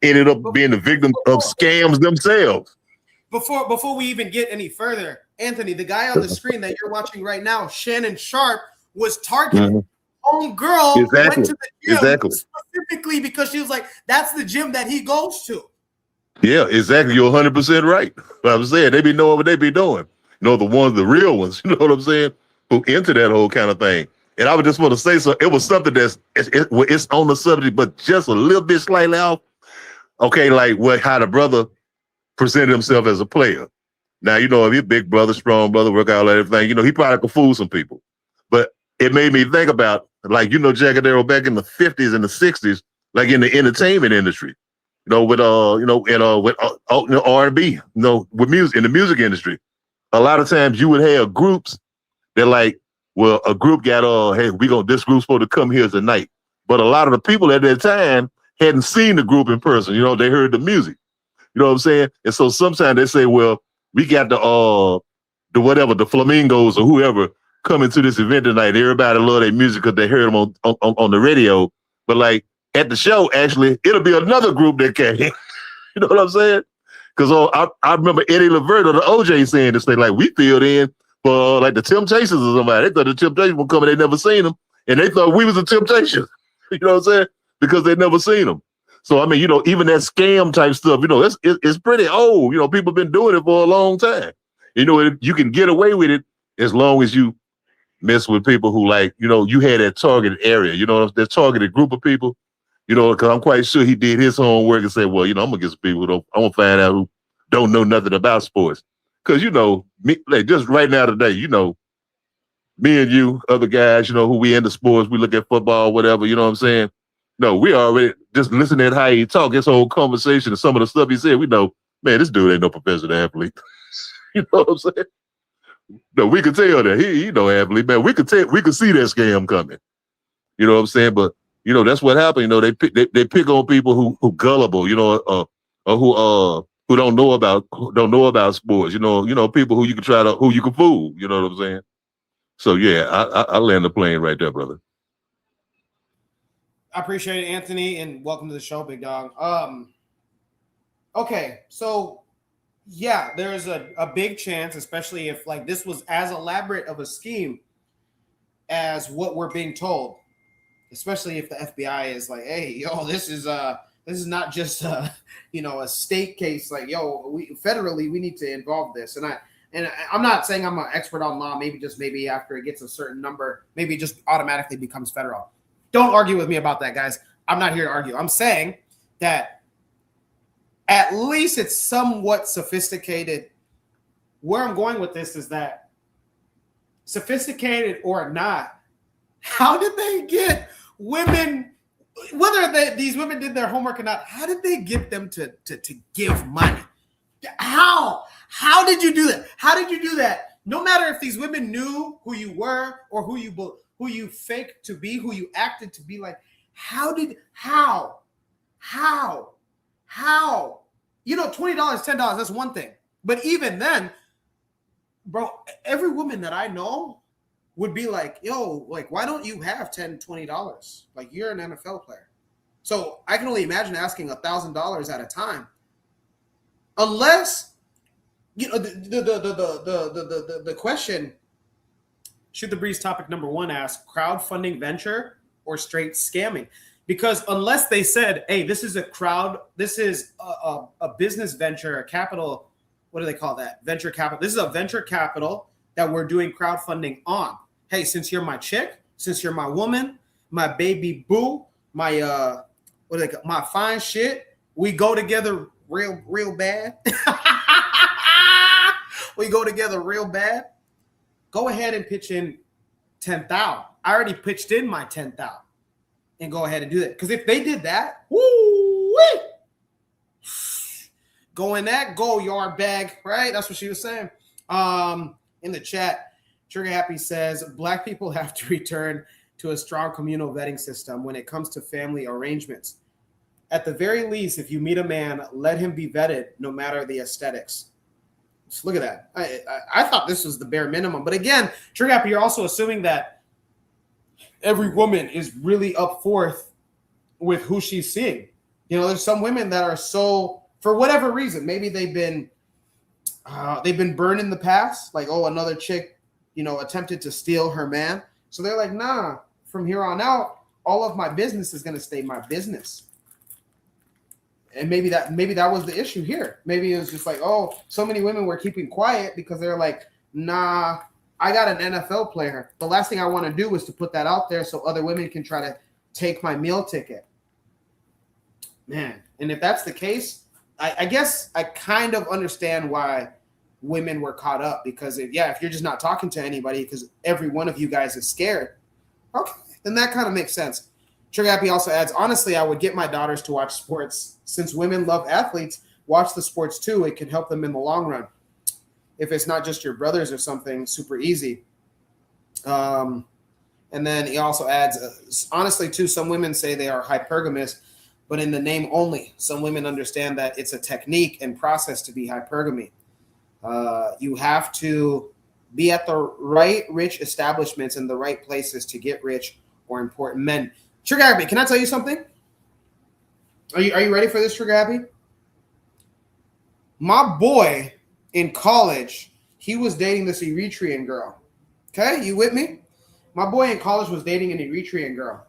ended up being the victims of scams themselves. Before we even get any further, Anthony, the guy on the screen that you're watching right now, Shannon Sharp, was targeted. Homegirl went to the gym specifically because she was like, that's the gym that he goes to. Yeah, exactly. You're 100% right. But I'm saying they be knowing what they be doing. The real ones, you know what I'm saying? Who into that whole kind of thing. And I would just want to say so. It was something it's on the subject, but just a little bit slightly off. Okay, like how the brother presented himself as a player. Now, if you're big brother, strong brother, work out everything, he probably could fool some people. But it made me think about, like, Jackadero back in the 50s and the 60s, like in the entertainment industry, with R&B, with music, in the music industry. A lot of times you would have groups that like, well, a group got, hey, this group's supposed to come here tonight. But a lot of the people at that time hadn't seen the group in person. They heard the music. You know what I'm saying? And so sometimes they say, well, we got the Flamingos or whoever coming to this event tonight. Everybody love their music because they heard them on the radio. But like at the show, actually, it'll be another group that came. You know what I'm saying? Because I remember Eddie Levert or the OJ saying this thing, like, we filled in for like the Temptations or somebody. They thought the Temptations were coming, they never seen them. And they thought we was the Temptations. You know what I'm saying? Because they never seen them. So, I mean, even that scam type stuff, it's pretty old. People been doing it for a long time. You can get away with it as long as you mess with people who like, you had that targeted area, that targeted group of people, because I'm quite sure he did his homework and said, well, I'm going to get some people I'm going to find out who don't know nothing about sports. Because, me, like just right now today, me and you, other guys, who we into sports, we look at football, whatever, you know what I'm saying? No, we already just listening at how he talk, his whole conversation and some of the stuff he said, we know, man, this dude ain't no professional athlete. You know what I'm saying? No, we could tell that he no athlete, man. We could see that scam coming. You know what I'm saying? But that's what happened. They pick on people who gullible, or who don't know about sports. People who you can fool. You know what I'm saying? So yeah, I land the plane right there, brother. I appreciate it, Anthony, and welcome to the show, big dog. Okay, so yeah, there's a big chance, especially if like this was as elaborate of a scheme as what we're being told, especially if the FBI is like, hey, yo, this is not just a state case. Like, yo, federally we need to involve this. And I'm not saying I'm an expert on law. Maybe after it gets a certain number, maybe it just automatically becomes federal. Don't argue with me about that, guys. I'm not here to argue. I'm saying that at least it's somewhat sophisticated. Where I'm going with this is that, sophisticated or not, how did they get women, whether these women did their homework or not, how did they get them to give money? How did you do that? How did you do that? No matter if these women knew who you were or who you faked to be, who you acted to be, like, how? $20, $10, that's one thing. But even then, bro, every woman that I know would be like, yo, like, why don't you have $10, $20? Like, you're an NFL player. So I can only imagine asking $1,000 at a time. Unless, the question, Shoot the Breeze topic number 1 asks, crowdfunding venture or straight scamming? Because unless they said, hey, this is a business venture, a capital, what do they call that? Venture capital. This is a venture capital that we're doing crowdfunding on. Hey, since you're my chick, since you're my woman, my baby boo, my my fine shit, we go together real bad. We go together real bad. Go ahead and pitch in 10,000. I already pitched in my 10,000. And go ahead and do that. Because if they did that, woo-wee, go in that go-yard bag, right? That's what she was saying. In the chat, Trigger Happy says, Black people have to return to a strong communal vetting system when it comes to family arrangements. At the very least, if you meet a man, let him be vetted no matter the aesthetics. Just look at that. I thought this was the bare minimum. But again, Trigger Happy, you're also assuming that every woman is really up forth with who she's seeing. There's some women that are so, for whatever reason, maybe they've been burned in the past. Like, oh, another chick, attempted to steal her man. So they're like, nah, from here on out, all of my business is going to stay my business. And maybe that was the issue here. Maybe it was just like, oh, so many women were keeping quiet because they're like, nah, I got an NFL player. The last thing I want to do is to put that out there so other women can try to take my meal ticket. Man, and if that's the case, I guess I kind of understand why women were caught up, because if you're just not talking to anybody because every one of you guys is scared, okay, then that kind of makes sense. Trigger Happy also adds, honestly, I would get my daughters to watch sports. Since women love athletes, watch the sports too. It can help them in the long run. If it's not just your brothers or something, super easy. And then he also adds, honestly, too, some women say they are hypergamous, but in the name only. Some women understand that it's a technique and process to be hypergamy. You have to be at the right rich establishments in the right places to get rich or important men. Trigger Happy, can I tell you something? Are you ready for this, Trigger Happy? My boy in college, he was dating this Eritrean girl. Okay, you with me? My boy in college was dating an Eritrean girl.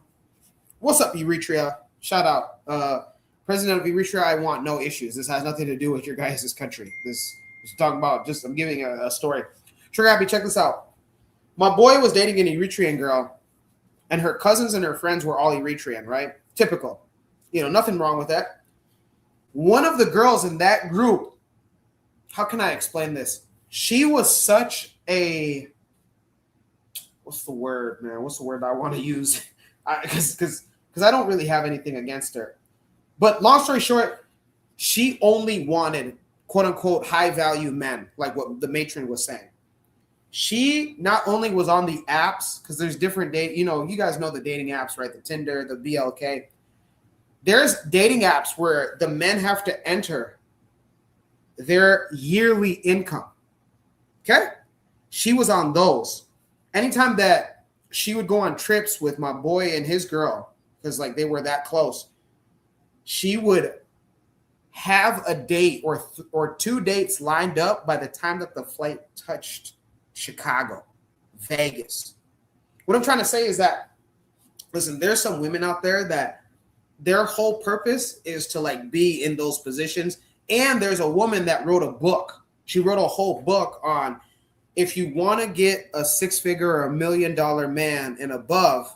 What's up, Eritrea? Shout out. President of Eritrea, I want no issues. This has nothing to do with your guys' country. This is talking about I'm giving a story. Trigger Happy, check this out. My boy was dating an Eritrean girl, and her cousins and her friends were all Eritrean, right? Typical. Nothing wrong with that. One of the girls in that group, how can I explain this? She was such a, what's the word, man? What's the word I want to use? Because I don't really have anything against her. But long story short, she only wanted, quote unquote, high value men, like what the matron was saying. She not only was on the apps, because there's different you guys know the dating apps, right? The Tinder, the BLK. There's dating apps where the men have to enter their yearly income. Okay? She was on those. Anytime that she would go on trips with my boy and his girl, because like they were that close, she would have a date or 2 dates lined up by the time that the flight touched Chicago, Vegas. What I'm trying to say is that, listen, there's some women out there that their whole purpose is to like be in those positions. And there's a woman that wrote a book. She wrote a whole book on if you want to get a 6-figure or $1 million man and above,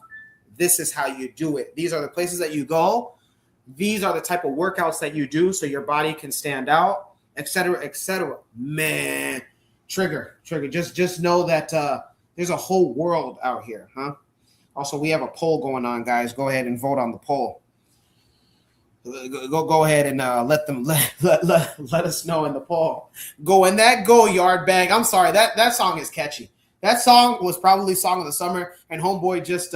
this is how you do it. These are the places that you go. These are the type of workouts that you do so your body can stand out, etc., etc. Man, Trigger. Just know that there's a whole world out here, huh? Also, we have a poll going on, guys. Go ahead and vote on the poll. Go ahead and let us know in the poll. Go in that go yard bag. I'm sorry, that song is catchy. That song was probably song of the summer, and Homeboy just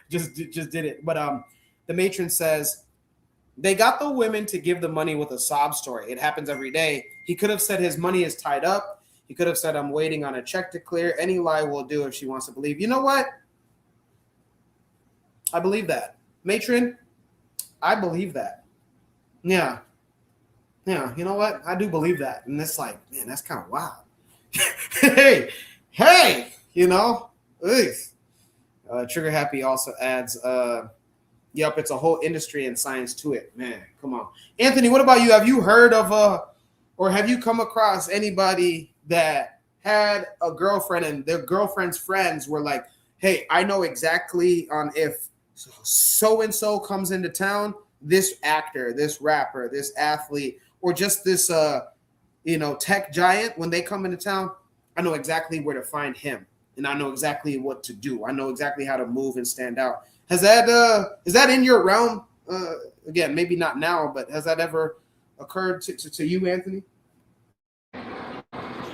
did it. But the matron says they got the women to give the money with a sob story. It happens every day. He could have said his money is tied up. He could have said I'm waiting on a check to clear. Any lie will do if she wants to believe. You know what? I believe that. Matron, I believe that. Yeah. You know what? I do believe that. And it's like, man, that's kind of wild. hey, you know. Trigger Happy also adds, yep, it's a whole industry and science to it. Man, come on. Anthony, what about you? Have you heard of or have you come across anybody that had a girlfriend and their girlfriend's friends were like, hey, I know exactly on if so-and-so comes into town, this actor, this rapper, this athlete, or just this, tech giant, when they come into town, I know exactly where to find him. And I know exactly what to do. I know exactly how to move and stand out. Is that in your realm? Again, maybe not now, but has that ever occurred to you, Anthony?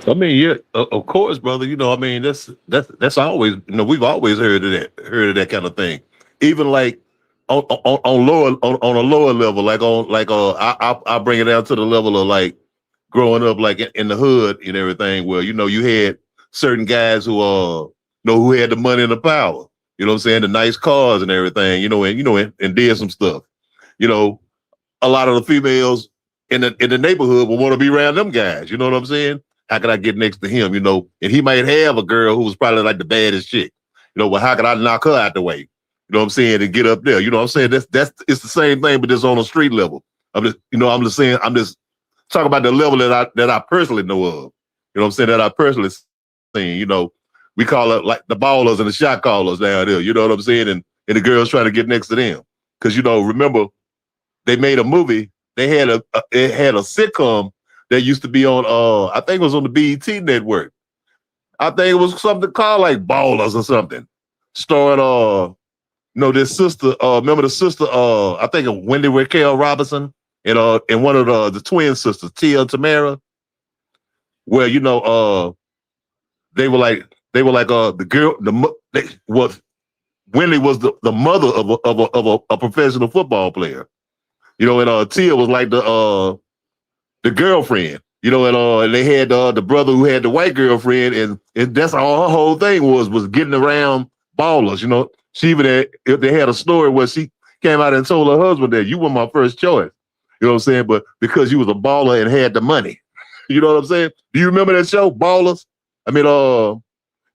I mean, yeah, of course, brother. I mean, that's always, we've always heard of that kind of thing. Even like on a lower level, I'll bring it down to the level of like growing up, like in the hood and everything, where you had certain guys who who had the money and the power. You know what I'm saying? The nice cars and everything. And did some stuff. A lot of the females in the neighborhood will want to be around them guys. You know what I'm saying? How could I get next to him? And he might have a girl who was probably like the baddest chick. Well, how could I knock her out the way? You know what I'm saying? And get up there. You know what I'm saying? It's the same thing, but just on a street level. I'm just talking about the level that I personally know of. You know what I'm saying? That I personally seen. We call it like the ballers and the shot callers down there. You know what I'm saying? And the girls trying to get next to them. Because remember, they made a movie. They had a sitcom that used to be on I think it was on the BET network. I think it was something called like Ballers or something. Starring this sister, remember the sister, I think of Wendy Raquel Robinson and one of the twin sisters, Tia and Tamara, where they were like the girl, Wendy was the mother of a professional football player, and Tia was like the girlfriend, and they had the brother who had the white girlfriend, and that's all her whole thing was getting around ballers. She even they had a story where she came out and told her husband that you were my first choice. You know what I'm saying? But because you was a baller and had the money, you know what I'm saying? Do you remember that show, Ballers? I mean,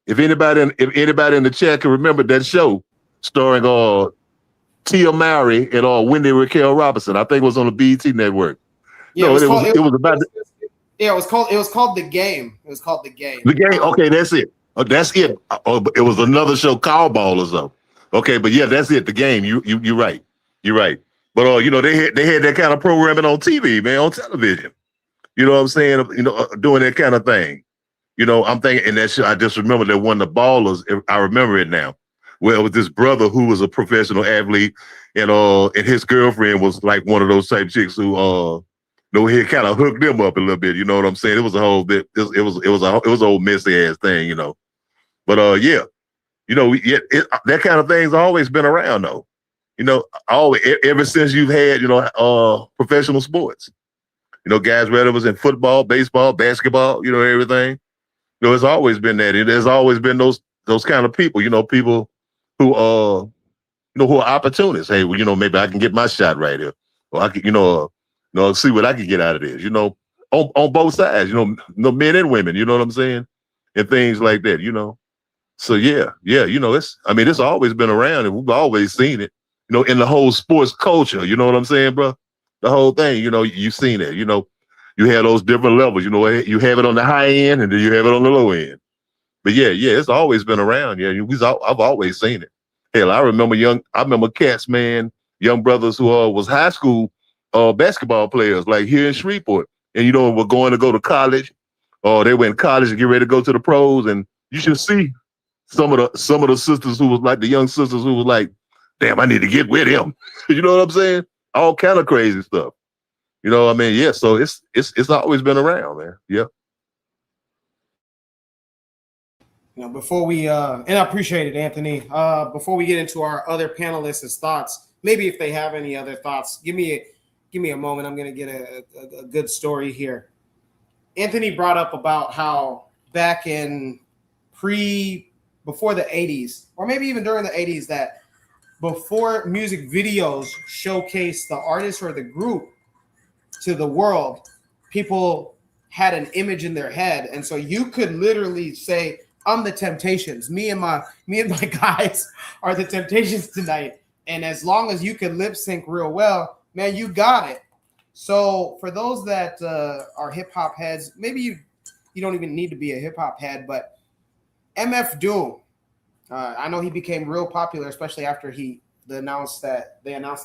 if anybody in the chat can remember that show, starring Tia Mowry and Wendy Raquel Robinson, I think it was on the BET network. Yeah, no, it was called The Game. It was called The Game. The Game. Okay, that's it. That's it. It was another show called Ballers though. Okay, but yeah, that's it. The Game. You're right. You're right. But they had that kind of programming on TV, man, on television. You know what I'm saying? Doing that kind of thing. I'm thinking, and that show, I just remember that one of the Ballers. I remember it now. Well, with this brother who was a professional athlete, and his girlfriend was like one of those type chicks who he kind of hooked them up a little bit. You know what I'm saying? It was a whole bit. It was a whole messy ass thing, you know. But yeah, you know, that kind of thing's always been around though. You know, always ever since you've had, you know, professional sports. You know, guys, whether it was in football, baseball, basketball, you know, everything. You know, it's always been that. There's always been those kind of people. You know, people who you know, who are opportunists. Hey, well, you know, maybe I can get my shot right here, or I can, you know, see what I can get out of this. You know, on both sides. You know, men and women. You know what I'm saying, and things like that. You know, so yeah. You know, it's always been around, and we've always seen it. You know, in the whole sports culture. You know what I'm saying, bro? The whole thing. You know, you've seen it. You know, you have those different levels. You know, you have it on the high end, and then you have it on the low end. But yeah, it's always been around. Yeah, I've always seen it. Hell, I remember cats, man, young brothers who was high school basketball players, like here in Shreveport, and you know, were going to go to college, or they went to college and get ready to go to the pros, and you should see some of the sisters who was like the young sisters who was like, damn, I need to get with him. You know what I'm saying? All kind of crazy stuff. You know what I mean? Yeah, so it's always been around, man. Yeah. You know, before we and I appreciate it, Anthony. Before we get into our other panelists' thoughts, maybe if they have any other thoughts, give me a moment. I'm gonna get a good story here. Anthony brought up about how back in before the 80s, or maybe even during the 80s, that before music videos showcased the artist or the group to the world, people had an image in their head, and so you could literally say, I'm the Temptations. Me and my guys are the Temptations tonight. And as long as you can lip sync real well, man, you got it. So for those that are hip hop heads, maybe you don't even need to be a hip hop head, but MF Doom, I know he became real popular, especially after they announced that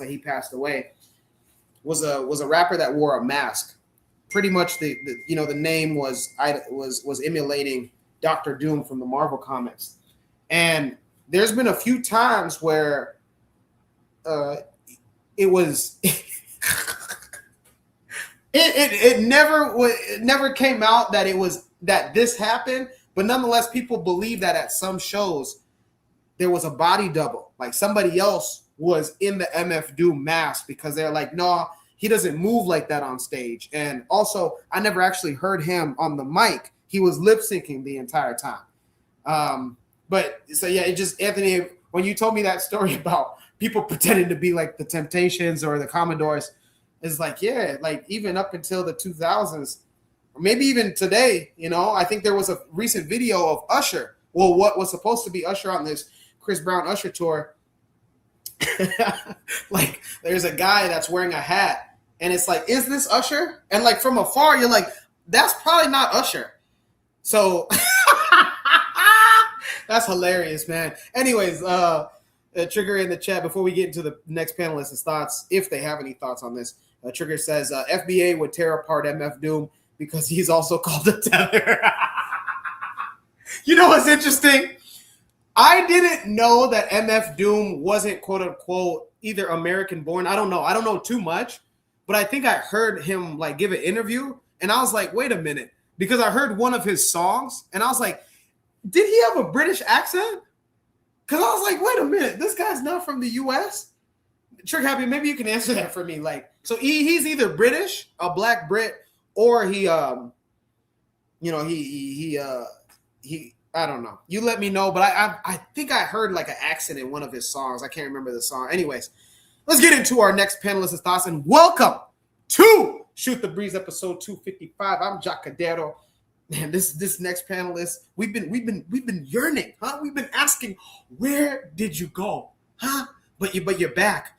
he passed away. Was a rapper that wore a mask. Pretty much the name was emulating Dr. Doom from the Marvel comics. And there's been a few times where it was it never came out that this happened, but nonetheless people believe that at some shows there was a body double, like somebody else was in the MF Doom mask, because they're like, no, he doesn't move like that on stage. And also, I never actually heard him on the mic. He was lip syncing the entire time. But so yeah, it just, Anthony, when you told me that story about people pretending to be like the Temptations or the Commodores, it's like, yeah, like even up until the 2000s, or maybe even today, you know, I think there was a recent video of Usher. Well, what was supposed to be Usher on this Chris Brown Usher tour. Like there's a guy that's wearing a hat and it's like, is this Usher? And like from afar, you're like, that's probably not Usher. So that's hilarious, man. Anyways, Trigger in the chat, before we get into the next panelist's thoughts, if they have any thoughts on this, Trigger says FBA would tear apart MF Doom because he's also called the Tether. You know what's interesting? I didn't know that MF Doom wasn't quote unquote either American born. I don't know too much, but I think I heard him like give an interview and I was like, wait a minute, because I heard one of his songs and I was like, did he have a British accent? Because I was like, wait a minute, this guy's not from the US? Trick Happy, maybe you can answer that for me. Like, so he's either British, a black Brit, or he I don't know. You let me know, but I think I heard like an accent in one of his songs. I can't remember the song. Anyways, let's get into our next panelist's thoughts and welcome to Shoot the Breeze episode 255. I'm Jack Cadero. Man, this next panelist, we've been yearning, huh? We've been asking, where did you go, huh? But you're back.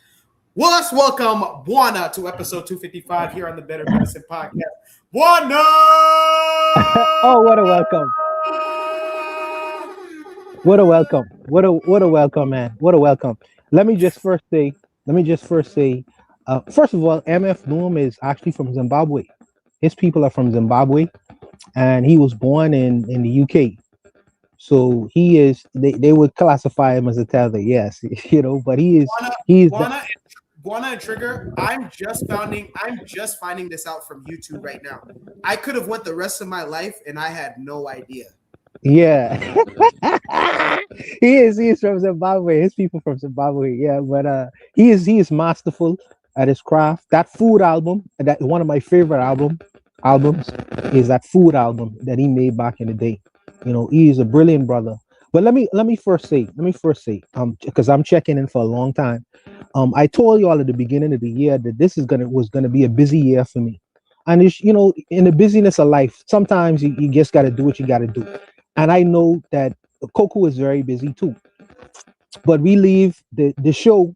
Well, let's welcome Buana to episode 255 here on the Better Medicine Podcast. Buana! Oh, what a welcome! What a welcome! What a welcome, man! What a welcome! Let me just first say, first of all, MF Doom is actually from Zimbabwe. His people are from Zimbabwe. And he was born in the UK, so he is. They would classify him as a tether, yes, you know. But he's. Buana and Trigger, I'm just finding this out from YouTube right now. I could have went the rest of my life and I had no idea. Yeah. He is from Zimbabwe. His people from Zimbabwe. Yeah, but he is masterful at his craft. That food album, that one of my favorite albums is that food album that he made back in the day. You know, he is a brilliant brother. But let me first say, because I'm checking in for a long time. I told you all at the beginning of the year that this was gonna be a busy year for me. And it's, you know, in the busyness of life, sometimes you just gotta do what you gotta do. And I know that Coco is very busy too. But we leave the show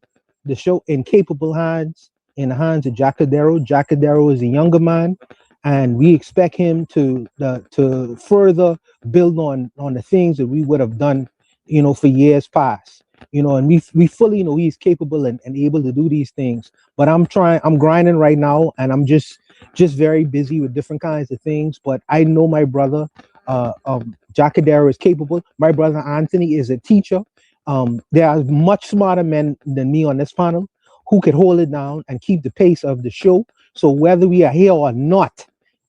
in capable hands, in the hands of Jacadero. Jacadero is a younger man, and we expect him to further build on the things that we would have done, you know, for years past. You know, and we fully know he's capable and able to do these things. But I'm grinding right now, and I'm just very busy with different kinds of things. But I know my brother, Jacadero, is capable. My brother Anthony is a teacher. There are much smarter men than me on this panel who could hold it down and keep the pace of the show. So whether we are here or not,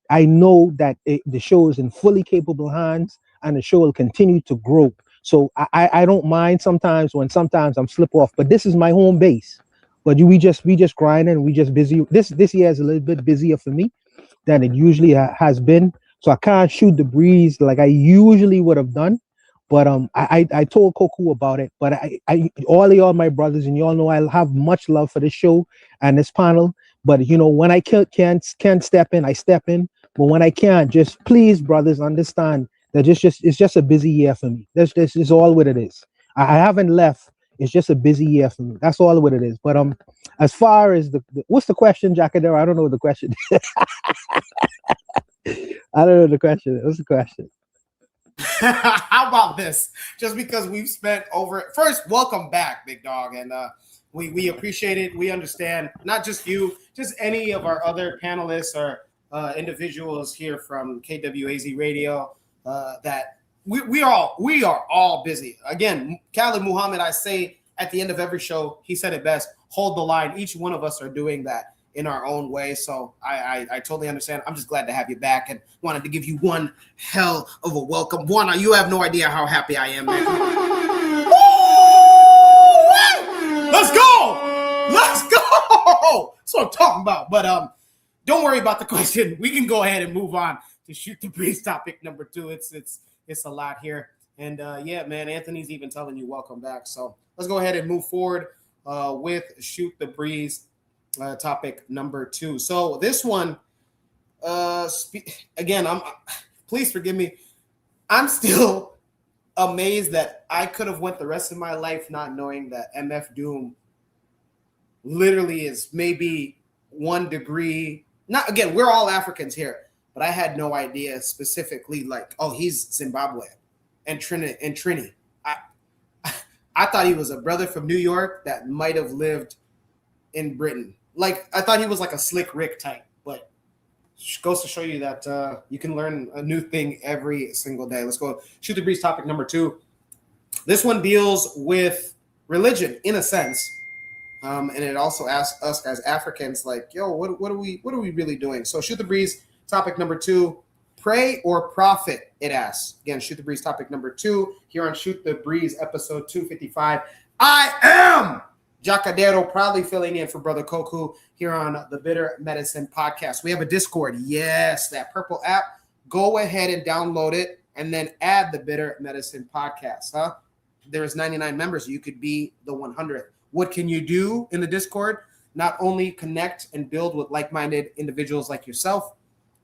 I know that the show is in fully capable hands, and the show will continue to grow. So I don't mind sometimes I'm slip off, but this is my home base. But we just grinding, we just busy. This year is a little bit busier for me than it usually has been. So I can't shoot the breeze like I usually would have done. But I told Koku about it. But I all of y'all my brothers, and y'all know I have much love for this show and this panel. But you know, when I can't step in, I step in. But when I can't, just please, brothers, understand that it's just a busy year for me. This is all what it is. I haven't left. It's just a busy year for me. That's all what it is. But as far as the what's the question, Jacadero? I don't know what the question is. I don't know the question. What's the question? How about this? Just because we've spent first, welcome back, big dog, and we appreciate it. We understand, not just you, just any of our other panelists or individuals here from KWAZ Radio. That we are all busy. Again, Khalid Muhammad, I say at the end of every show, he said it best: hold the line. Each one of us are doing that in our own way. So I totally understand. I'm just glad to have you back, and wanted to give you one hell of a welcome. One, you have no idea how happy I am, man. Let's go. That's what I'm talking about. But don't worry about the question. We can go ahead and move on to shoot the breeze topic number 2. It's a lot here. And yeah, man, Anthony's even telling you welcome back. So let's go ahead and move forward with shoot the breeze topic number 2. So this one, again, please forgive me. I'm still amazed that I could have went the rest of my life not knowing that MF Doom literally is maybe 1 degree. Not again, we're all Africans here, but I had no idea specifically, like, oh, he's Zimbabwean and Trini. I thought he was a brother from New York that might have lived in Britain. Like, I thought he was like a Slick Rick type, but goes to show you that you can learn a new thing every single day. Let's go shoot the breeze topic number 2. This one deals with religion in a sense. And it also asks us as Africans, like, yo, what are we really doing? So shoot the breeze topic number 2, pray or profit, it asks. Again, shoot the breeze topic number 2 here on Shoot the Breeze episode 255. I am Jacadero, proudly filling in for Brother Koku here on the Bitter Medicine Podcast. We have a Discord. Yes, that purple app. Go ahead and download it and then add the Bitter Medicine Podcast. There's 99 members. You could be the 100th. What can you do in the Discord? Not only connect and build with like-minded individuals like yourself,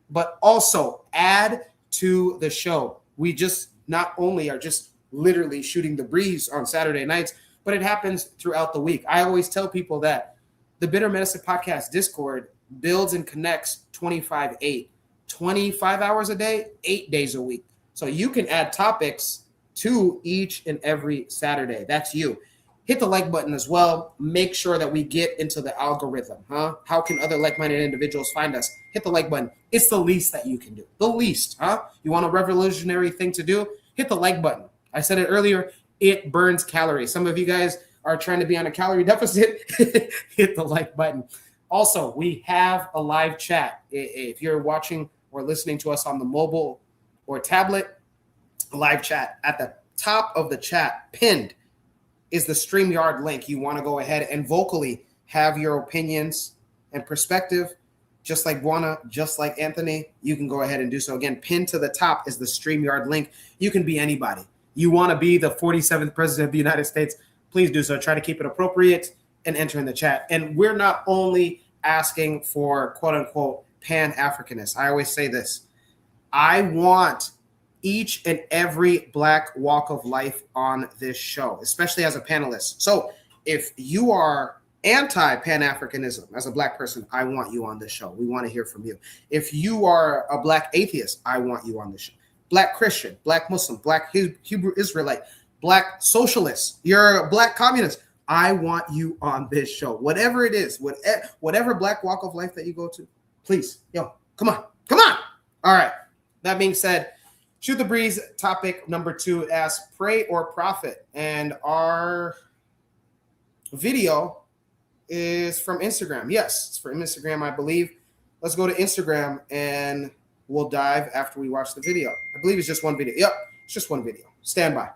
but also add to the show. We just not only are just literally shooting the breeze on Saturday nights, but it happens throughout the week. I always tell people that the Bitter Medicine Podcast Discord builds and connects 25/8, 25 hours a day, 8 days a week. So you can add topics to each and every Saturday. That's you. Hit the like button as well. Make sure that we get into the algorithm. How can other like-minded individuals find us? Hit the like button. It's the least that you can do. The least. You want a revolutionary thing to do? Hit the like button. I said it earlier. It burns calories. Some of you guys are trying to be on a calorie deficit, hit the like button. Also, we have a live chat. If you're watching or listening to us on the mobile or tablet, live chat at the top of the chat, pinned, is the StreamYard link. You want to go ahead and vocally have your opinions and perspective, just like Buana, just like Anthony. You can go ahead and do so. Again, pinned to the top is the StreamYard link. You can be anybody. You want to be the 47th president of the United States, please do so. Try to keep it appropriate and enter in the chat. And we're not only asking for quote unquote Pan-Africanists. I always say this. I want each and every Black walk of life on this show, especially as a panelist. So if you are anti-Pan-Africanism as a Black person, I want you on this show. We want to hear from you. If you are a Black atheist, I want you on this show. Black Christian, Black Muslim, Black Hebrew Israelite, Black socialist, you're a Black communist, I want you on this show. Whatever it is, whatever Black walk of life that you go to, please, come on. All right. That being said, Shoot the Breeze topic number 2 asks, pray or profit? And our video is from Instagram. Yes, it's from Instagram, I believe. Let's go to Instagram and we'll dive after we watch the video. I believe it's just one video. Yep, it's just one video. Stand by.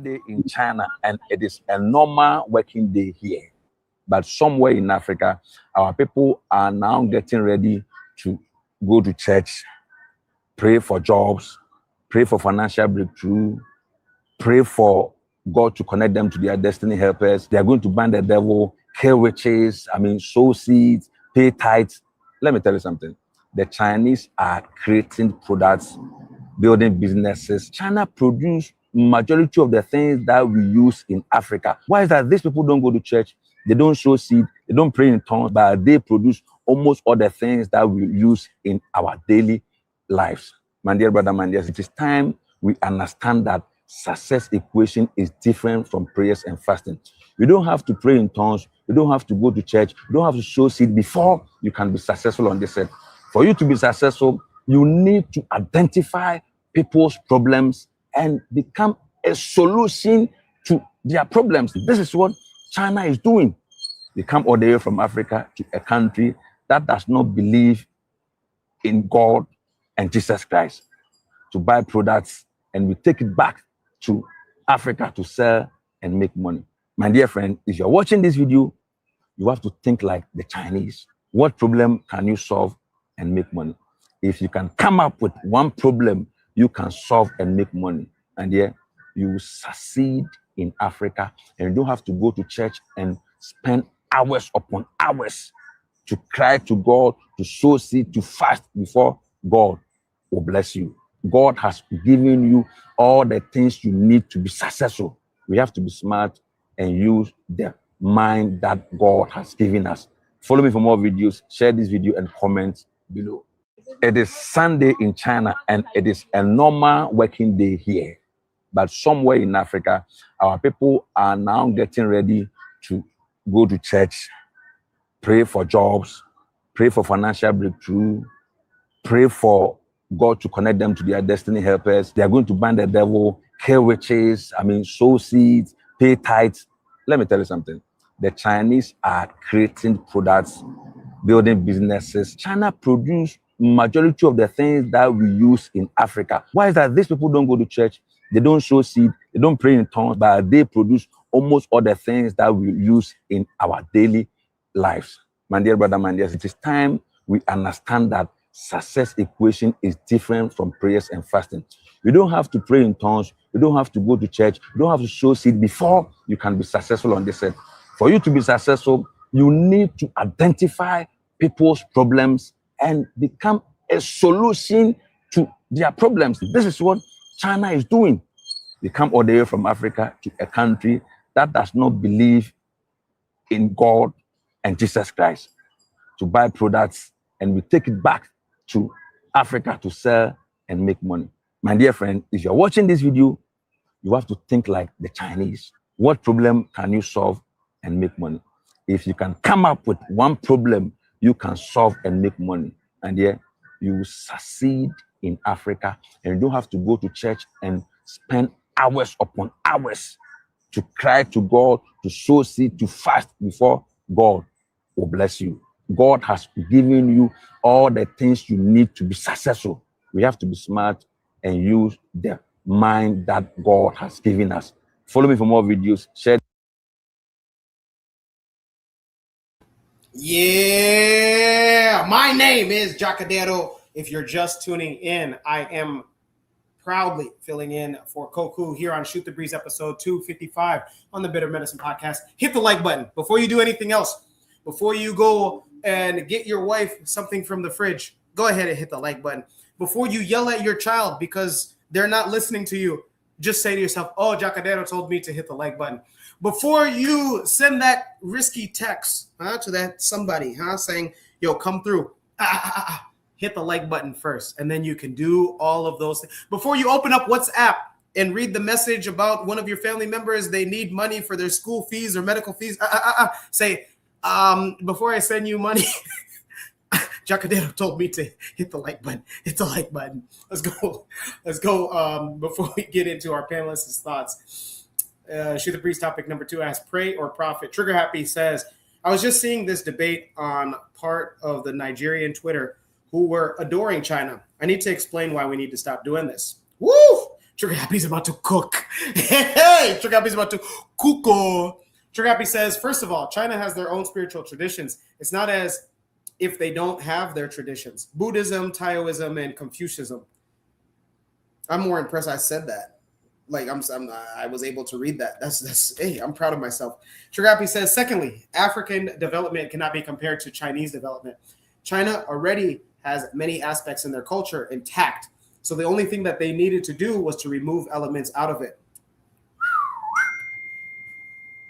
Day in China and it is a normal working day here, but somewhere in Africa our people are now getting ready to go to church, pray for jobs, pray for financial breakthrough, pray for God to connect them to their destiny helpers. They are going to ban the devil, kill witches, sow seeds, pay tithes. Let me tell you something. The Chinese are creating products, building businesses. China produce majority of the things that we use in Africa. Why is that? These people don't go to church, they don't sow seed, they don't pray in tongues, but they produce almost all the things that we use in our daily lives. My dear brother, my dear, it is time we understand that success equation is different from prayers and fasting. You don't have to pray in tongues, you don't have to go to church, you don't have to sow seed before you can be successful on this earth. For you to be successful, you need to identify people's problems and become a solution to their problems. This is what China is doing. They come all the way from Africa to a country that does not believe in God and Jesus Christ to buy products, and we take it back to Africa to sell and make money. My dear friend, if you're watching this video, you have to think like the Chinese. What problem can you solve and make money? If you can come up with one problem you can solve and make money, and yeah, you will succeed in Africa, and you don't have to go to church and spend hours upon hours to cry to God, to sow seed, to fast before God will bless you. God has given you all the things you need to be successful. We have to be smart and use the mind that God has given us. Follow me for more videos, share this video and comment below. It is Sunday in China and it is a normal working day here. But somewhere in Africa, our people are now getting ready to go to church, pray for jobs, pray for financial breakthrough, pray for God to connect them to their destiny helpers. They are going to ban the devil, kill witches, sow seeds, pay tithes. Let me tell you something. The Chinese are creating products, building businesses. China produce majority of the things that we use in Africa. Why is that? These people don't go to church, they don't sow seed, they don't pray in tongues, but they produce almost all the things that we use in our daily lives. My dear brother, my dear, it is time we understand that success equation is different from prayers and fasting. You don't have to pray in tongues, you don't have to go to church, you don't have to sow seed before you can be successful on this earth. For you to be successful, you need to identify people's problems and become a solution to their problems. This is what China is doing. They come all the way from Africa to a country that does not believe in God and Jesus Christ to buy products, and we take it back to Africa to sell and make money. My dear friend, if you're watching this video, You have to think like the Chinese. What problem can you solve and make money? If you can come up with one problem you can solve and make money, and yeah, you will succeed in Africa, and you don't have to go to church and spend hours upon hours to cry to God, to sow seed, to fast before God will bless you. God has given you all the things you need to be successful. We have to be smart and use the mind that God has given us. Follow me for more videos. Share. Yeah, my name is Jacadero. If you're just tuning in, I am proudly filling in for Koku here on Shoot the Breeze episode 255 on the Bitter Medicine Podcast. Hit the like button before you do anything else. Before you go and get your wife something from the fridge, go ahead and hit the like button. Before you yell at your child because they're not listening to you, just say to yourself, oh, Jacadero told me to hit the like button. Before you send that risky text to that somebody saying, yo, come through, hit the like button first, and then you can do all of those things. Before you open up WhatsApp and read the message about one of your family members, they need money for their school fees or medical fees, say, before I send you money, Jacadero told me to hit the like button. Hit the like button. Let's go. Before we get into our panelists' thoughts. Shoot the Breeze topic number 2 asks, pray or profit? Trigger Happy says, I was just seeing this debate on part of the Nigerian Twitter who were adoring China. I need to explain why we need to stop doing this. Woo! Trigger Happy's about to cook. Hey! Trigger Happy's about to cook. Trigger Happy says, first of all, China has their own spiritual traditions. It's not as if they don't have their traditions. Buddhism, Taoism, and Confucianism. I'm more impressed I said that. Like I was able to read that. That's hey, I'm proud of myself. Trigger says, secondly, African development cannot be compared to Chinese development. China already has many aspects in their culture intact. So the only thing that they needed to do was to remove elements out of it.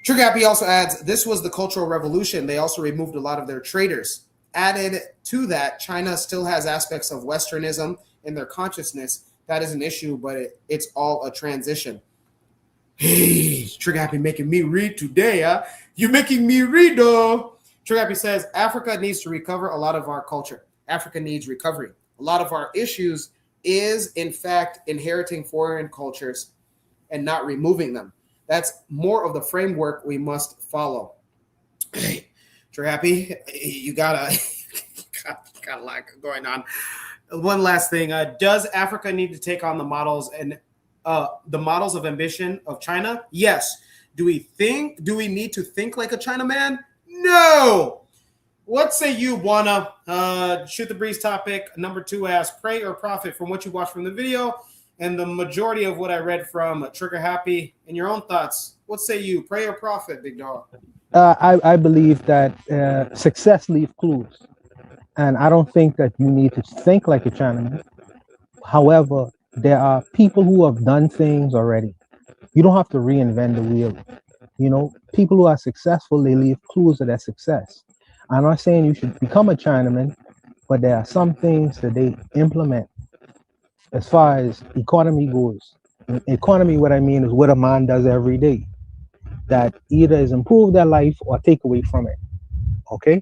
Trigger also adds, this was the Cultural Revolution. They also removed a lot of their traders. Added to that, China still has aspects of Westernism in their consciousness. That is an issue, but it's all a transition. Hey, Trigger Happy making me read today, huh? You're making me read, though. Trigger Happy says, Africa needs to recover a lot of our culture. Africa needs recovery. A lot of our issues is, in fact, inheriting foreign cultures and not removing them. That's more of the framework we must follow. Hey, Trigger Happy, you got a lot going on. One last thing. Does Africa need to take on the models of ambition of China? Yes. Do we need to think like a Chinaman? No. What say you, Buana? Shoot the Breeze topic number 2 asks, pray or profit from what you watched from the video and the majority of what I read from Trigger Happy and your own thoughts. What say you, pray or profit, big dog? I believe that success leaves clues. And I don't think that you need to think like a Chinaman. However, there are people who have done things already. You don't have to reinvent the wheel. You know, people who are successful, they leave clues of their success. I'm not saying you should become a Chinaman, but there are some things that they implement as far as economy goes. Economy, what I mean is what a man does every day that either is improve their life or take away from it. Okay?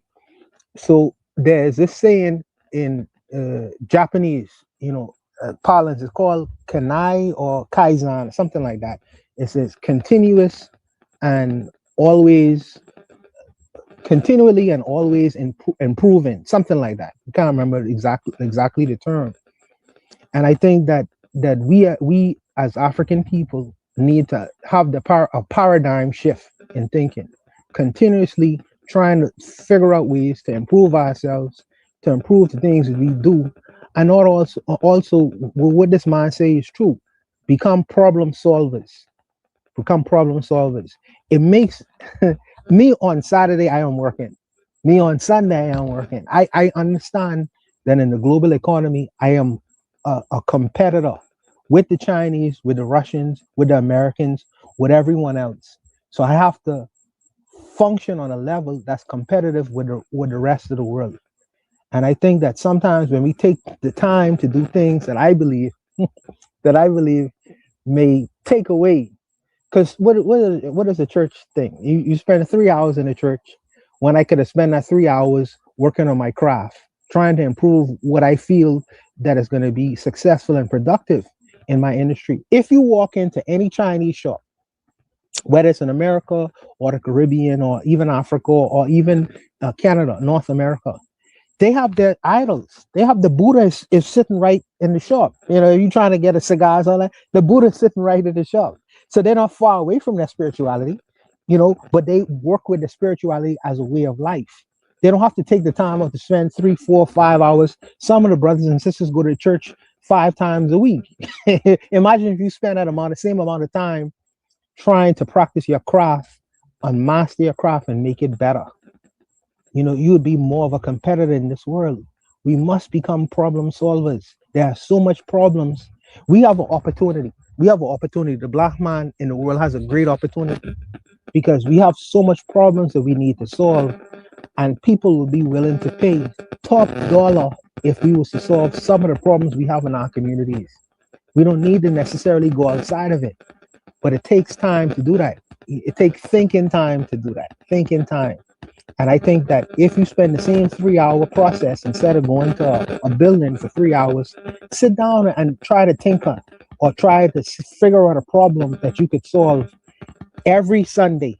So there's this saying in Japanese, parlance, it's called kanai or kaizen, something like that. It says continually and always improving, something like that. I can't remember exactly the term. And I think that we as African people need to have a paradigm shift in thinking, continuously trying to figure out ways to improve ourselves, to improve the things that we do, and not also what this man say is true. Become problem solvers. It makes me on Saturday I am working. Me on Sunday I am working. I understand that in the global economy I am a competitor with the Chinese, with the Russians, with the Americans, with everyone else. So I have to function on a level that's competitive with the rest of the world. And I think that sometimes when we take the time to do things that I believe may take away. Because what is a church thing? You spend 3 hours in a church when I could have spent that 3 hours working on my craft, trying to improve what I feel that is going to be successful and productive in my industry. If you walk into any Chinese shop, whether it's in America or the Caribbean or even Africa or even Canada, North America, they have their idols. They have the Buddha is sitting right in the shop. You know, you trying to get a cigars, all that, the Buddha is sitting right in the shop. So they're not far away from their spirituality, you know, but they work with the spirituality as a way of life. They don't have to take the time out to spend 3, 4, 5 hours. Some of the brothers and sisters go to church 5 times a week. Imagine if you spend that same amount of time trying to practice your craft and master your craft and make it better. You know, you would be more of a competitor in this world. We must become problem solvers. There are so much problems. We have an opportunity. The black man in the world has a great opportunity because we have so much problems that we need to solve, and people will be willing to pay top dollar if we was to solve some of the problems we have in our communities. We don't need to necessarily go outside of it, but it takes time to do that. It takes thinking time to do that. Thinking time. And I think that if you spend the same 3-hour process, instead of going to a building for 3 hours, sit down and try to tinker or try to figure out a problem that you could solve every Sunday,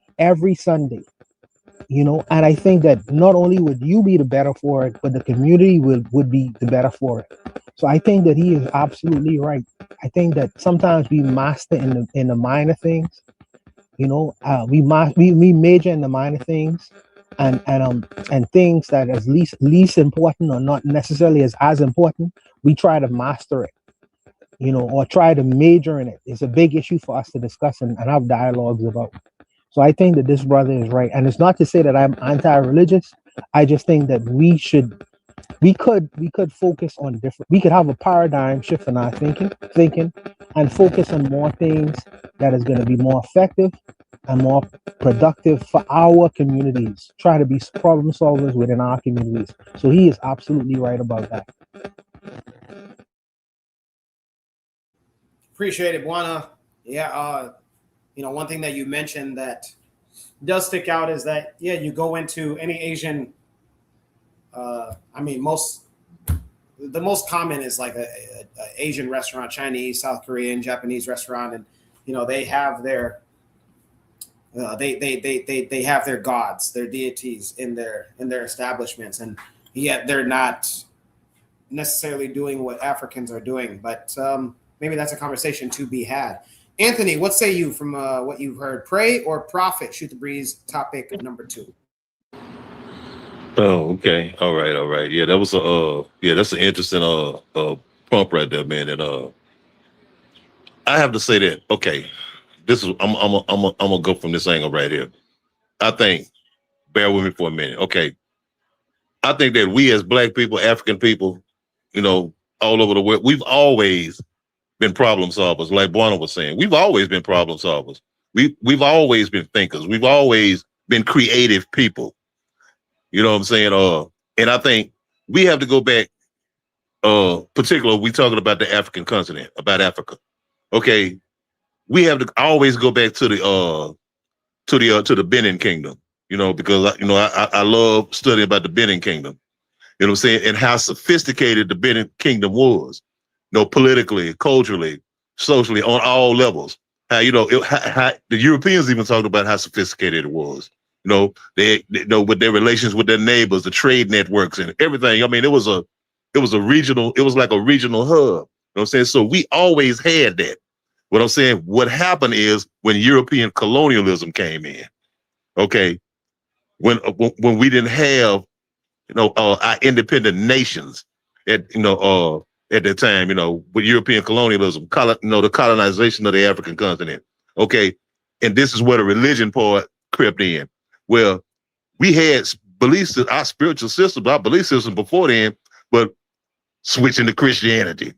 you know. And I think that not only would you be the better for it, but the community would be the better for it. So I think that he is absolutely right. I think that sometimes we master in the minor things, you know. We major in the minor things, and things that is least important or not necessarily as important, we try to master it, you know, or try to major in it. It's a big issue for us to discuss and have dialogues about. So I think that this brother is right, and it's not to say that I'm anti-religious. I just think that we could focus on different. We could have a paradigm shift in our thinking, and focus on more things that is going to be more effective and more productive for our communities. Try to be problem solvers within our communities. So he is absolutely right about that. Appreciate it, Buana. Yeah, you know, one thing that you mentioned that does stick out is that, yeah, you go into any Asian, I mean, the most common is like a Asian restaurant, Chinese, South Korean, Japanese restaurant, and you know they have their they have their gods, their deities in their establishments, and yet they're not necessarily doing what Africans are doing. But maybe that's a conversation to be had. Anthony, what say you from what you've heard? Pray or profit? Shoot the breeze. Topic number 2. Oh, okay. All right. Yeah, that was that's an interesting prompt right there, man. And I have to say that, okay, this is I'm gonna go from this angle right here. I think, bear with me for a minute. Okay. I think that we as black people, African people, you know, all over the world, we've always been problem solvers, like Buana was saying. We've always been problem solvers. We've always been thinkers. We've always been creative people. You know what I'm saying? And I think we have to go back, particularly we talking about the African continent, about Africa. Okay, we have to always go back to the Benin Kingdom, you know, because you know I love studying about the Benin Kingdom. You know what I'm saying? And how sophisticated the Benin Kingdom was, you know, politically, culturally, socially, on all levels. How, you know, how the Europeans even talked about how sophisticated it was. You know, they know with their relations with their neighbors, the trade networks and everything. I mean, it was like a regional hub. You know what I'm saying? So we always had that. What I'm saying, what happened is when European colonialism came in, okay, when we didn't have, you know, our independent nations at that time, you know, with European colonialism, the colonization of the African continent. Okay. And this is where the religion part crept in. Well, we had beliefs, our spiritual system, our belief system before then, but switching to Christianity,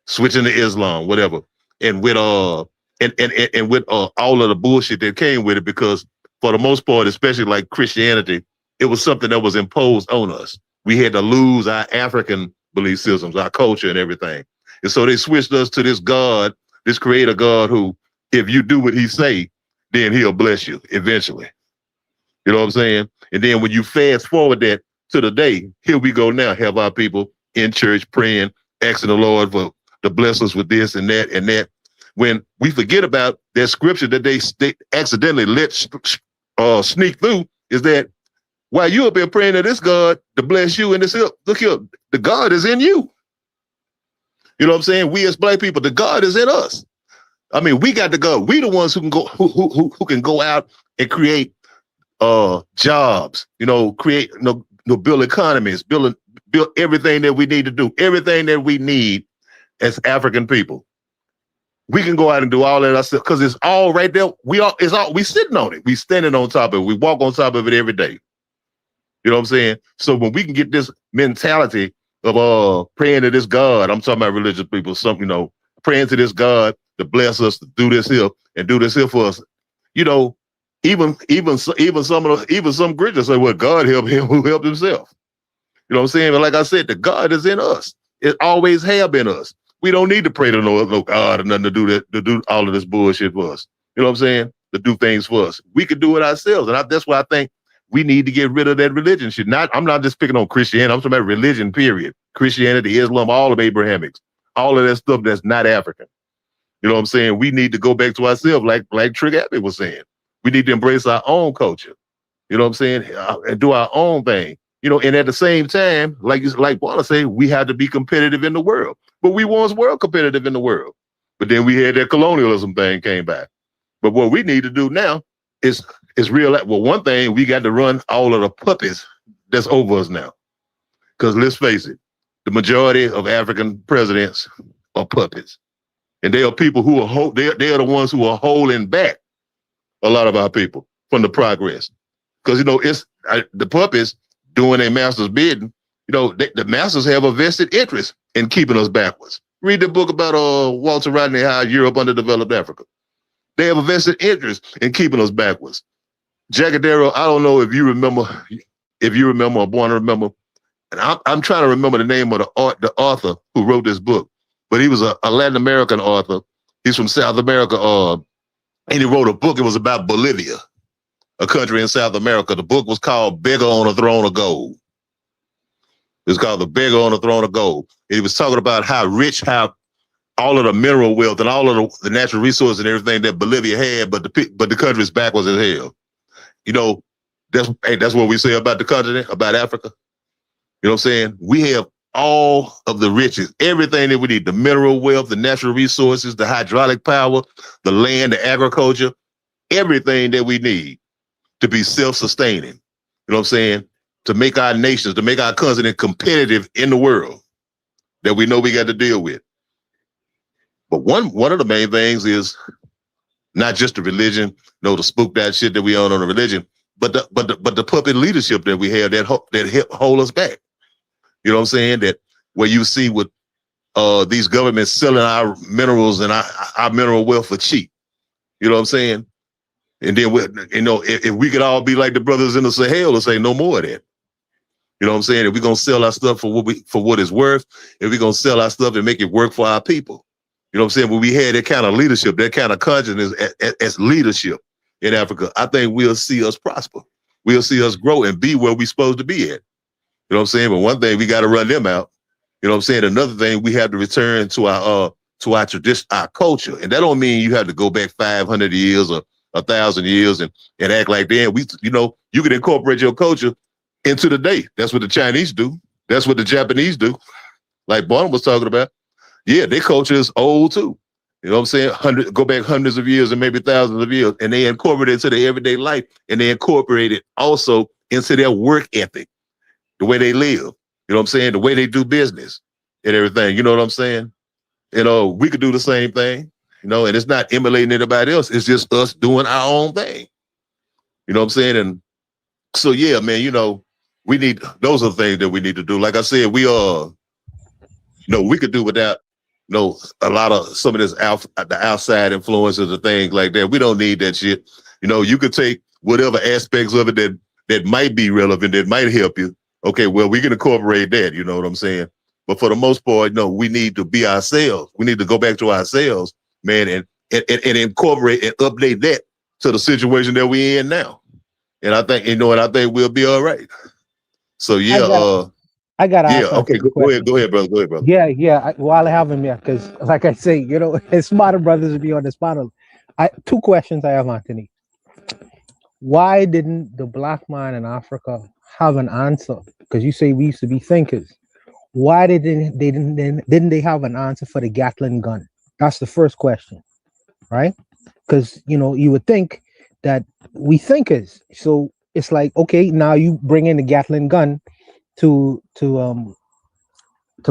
switching to Islam, whatever. And with with all of the bullshit that came with it, because for the most part, especially like Christianity, it was something that was imposed on us. We had to lose our African belief systems, our culture and everything. And so they switched us to this God, this creator God who if you do what he say, then he'll bless you eventually. You know what I'm saying? And then when you fast forward that to the day, here we go now, have our people in church praying, asking the Lord for to bless us with this and that and that. When we forget about that scripture that they accidentally let sneak through, is that while you up there praying to this God to bless you and this, look here, the God is in you. You know what I'm saying? We as black people, the God is in us. I mean, we got the God. We the ones who can go who can go out and create jobs, create build economies, build everything that we need to do, everything that we need as African people. We can go out and do all that ourselves because it's all right there. We sitting on it. We standing on top of it. We walk on top of it every day. You know what I'm saying? So when we can get this mentality of praying to this God, I'm talking about religious people, praying to this God to bless us, to do this here and do this here for us. Even some Christians say, well, God helped him who helped himself. You know what I'm saying? But like I said, the God is in us. It always have been us. We don't need to pray to no God or nothing to do that, to do all of this bullshit for us. You know what I'm saying? To do things for us. We could do it ourselves. And that's why I think we need to get rid of that religion shit. I'm not just picking on Christianity. I'm talking about religion, period. Christianity, Islam, all of Abrahamics, all of that stuff that's not African. You know what I'm saying? We need to go back to ourselves, like Trick Happy was saying. We need to embrace our own culture. You know what I'm saying? And do our own thing. And at the same time, like Walla say, we have to be competitive in the world. But we once were competitive in the world. But then we had that colonialism thing came back. But what we need to do now is realize, well, one thing, we got to run all of the puppets that's over us now. Because let's face it, the majority of African presidents are puppets. And they are people who are they are the ones who are holding back a lot of our people from the progress. Because, it's the puppets doing a master's bidding. The masters have a vested interest in keeping us backwards. Read the book about Walter Rodney, how Europe underdeveloped Africa. They have a vested interest in keeping us backwards. Jagadero, I don't know if you remember or born to remember, and I'm trying to remember the name of the author who wrote this book, but he was a Latin American author. He's from South America, and he wrote a book. It was about Bolivia, a country in South America. The book was called Beggar on a Throne of Gold. It's called The Beggar on a Throne of Gold. And he was talking about how all of the mineral wealth and all of the natural resources and everything that Bolivia had, but the country's backwards as hell. That's what we say about the continent, about Africa. You know what I'm saying? We have all of the riches, everything that we need, the mineral wealth, the natural resources, the hydraulic power, the land, the agriculture, everything that we need to be self-sustaining. You know what I'm saying? To make our nations, to make our continent competitive in the world that we know we got to deal with. But one of the main things is not just the religion, the spook that shit that we own on the religion, but the puppet leadership that we have that hold us back. You know what I'm saying? That where you see with these governments selling our minerals and our mineral wealth for cheap. You know what I'm saying? And then if we could all be like the brothers in the Sahel and say no more of that. You know what I'm saying? If we're gonna sell our stuff for what it's worth, if we're gonna sell our stuff and make it work for our people. You know what I'm saying? When we had that kind of leadership, that kind of consciousness as leadership in Africa, I think we'll see us prosper. We'll see us grow and be where we're supposed to be at. You know what I'm saying? But one thing, we got to run them out. You know what I'm saying? Another thing, we have to return to our tradition, our culture. And that don't mean you have to go back 500 years or 1,000 years and act like that. You can incorporate your culture into the day. That's what the Chinese do. That's what the Japanese do. Like Barnum was talking about. Yeah, their culture is old too. You know what I'm saying? Go back hundreds of years and maybe thousands of years, and they incorporate it into their everyday life, and they incorporate it also into their work ethic, the way they live. You know what I'm saying? The way they do business and everything. You know what I'm saying? We could do the same thing. And it's not emulating anybody else. It's just us doing our own thing. You know what I'm saying? And so yeah, man. Those are the things that we need to do. Like I said, we could do without. A lot of some of this the outside influences and things like that. We don't need that shit. You could take whatever aspects of it that might be relevant, that might help you. Okay, well, we can incorporate that. You know what I'm saying? But for the most part, we need to be ourselves. We need to go back to ourselves, man, and incorporate and update that to the situation that we're in now. And I think, I think we'll be all right. So yeah, I gotta ask okay, go ahead, brother. Yeah. While I have him here, because like I say, his smarter brothers will be on this panel. Two questions I have, Anthony. Why didn't the black man in Africa have an answer? Because you say we used to be thinkers. Why didn't they have an answer for the Gatling gun? That's the first question, right? Because you would think that we thinkers. So it's like, okay, now you bring in the Gatling gun to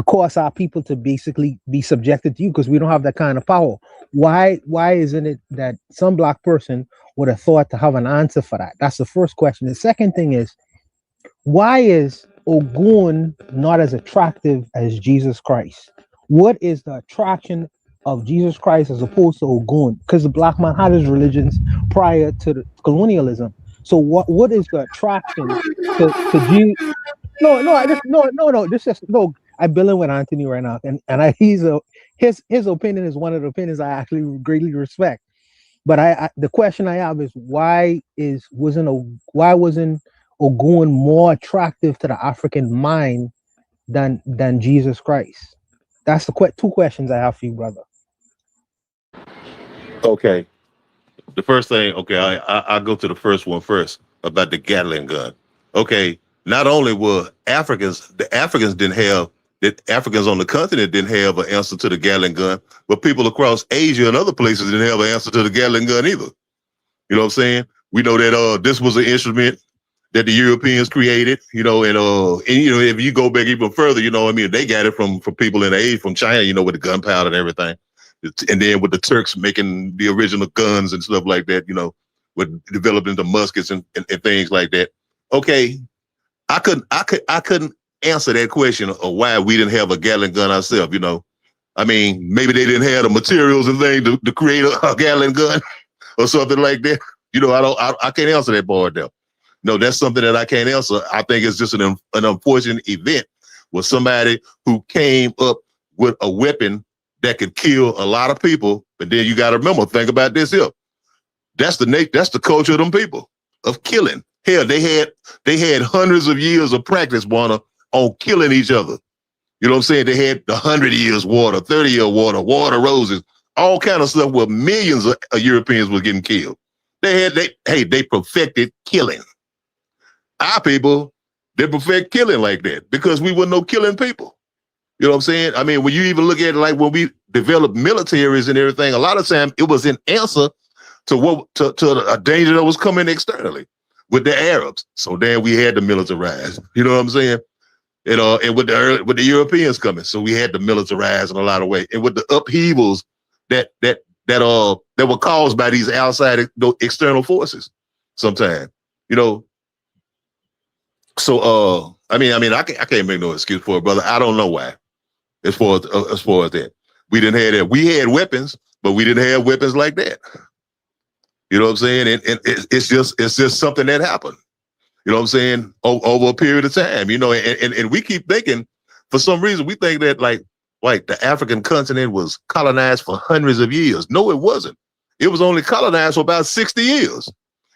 cause our people to basically be subjected to you because we don't have that kind of power. Why isn't it that some black person would have thought to have an answer for that? That's the first question. The second thing is, why is Ogun not as attractive as Jesus Christ? What is the attraction of Jesus Christ as opposed to Ogun? Because the black man had his religions prior to the colonialism. So what is the attraction to Jesus? No. I'm building with Anthony right now, and his opinion is one of the opinions I actually greatly respect. But the question I have is why wasn't Ogun more attractive to the African mind than Jesus Christ? That's the two questions I have for you, brother. Okay. The first thing, okay, I'll go to the first one first about the Gatling gun. Okay, not only were the Africans on the continent didn't have an answer to the Gatling gun, but people across Asia and other places didn't have an answer to the Gatling gun either. You know what I'm saying? We know that this was an instrument that the Europeans created, and if you go back even further, they got it from people in Asia, from China, with the gunpowder and everything. And then with the Turks making the original guns and stuff like that, with developing the muskets and things like that. Okay, I couldn't answer that question of why we didn't have a Gatling gun ourselves. I mean, maybe they didn't have the materials and things to create a Gatling gun or something like that. I can't answer that part there. No, that's something that I can't answer. I think it's just an unfortunate event with somebody who came up with a weapon that could kill a lot of people. But then you got to remember, think about this here. That's the culture of them people, of killing. Hell, they had hundreds of years of practice, Warner, on killing each other. You know what I'm saying? They had the 100 years water, 30-year water roses, all kind of stuff where millions of Europeans were getting killed. They perfected killing. Our people, they perfect killing like that because we were no killing people. You know what I'm saying? I mean, when you even look at it, like when we developed militaries and everything, a lot of times it was in answer to a danger that was coming externally with the Arabs. So then we had to militarize. You know what I'm saying? And with the Europeans coming, so we had to militarize in a lot of ways. And with the upheavals that were caused by these outside external forces, sometimes, So I can't make no excuse for it, brother. I don't know why. As far as that, we didn't have that. We had weapons, but we didn't have weapons like that. You know what I'm saying? And it's just something that happened. You know what I'm saying? Over a period of time. And we keep thinking, for some reason, we think that like the African continent was colonized for hundreds of years. No, it wasn't. It was only colonized for about 60 years.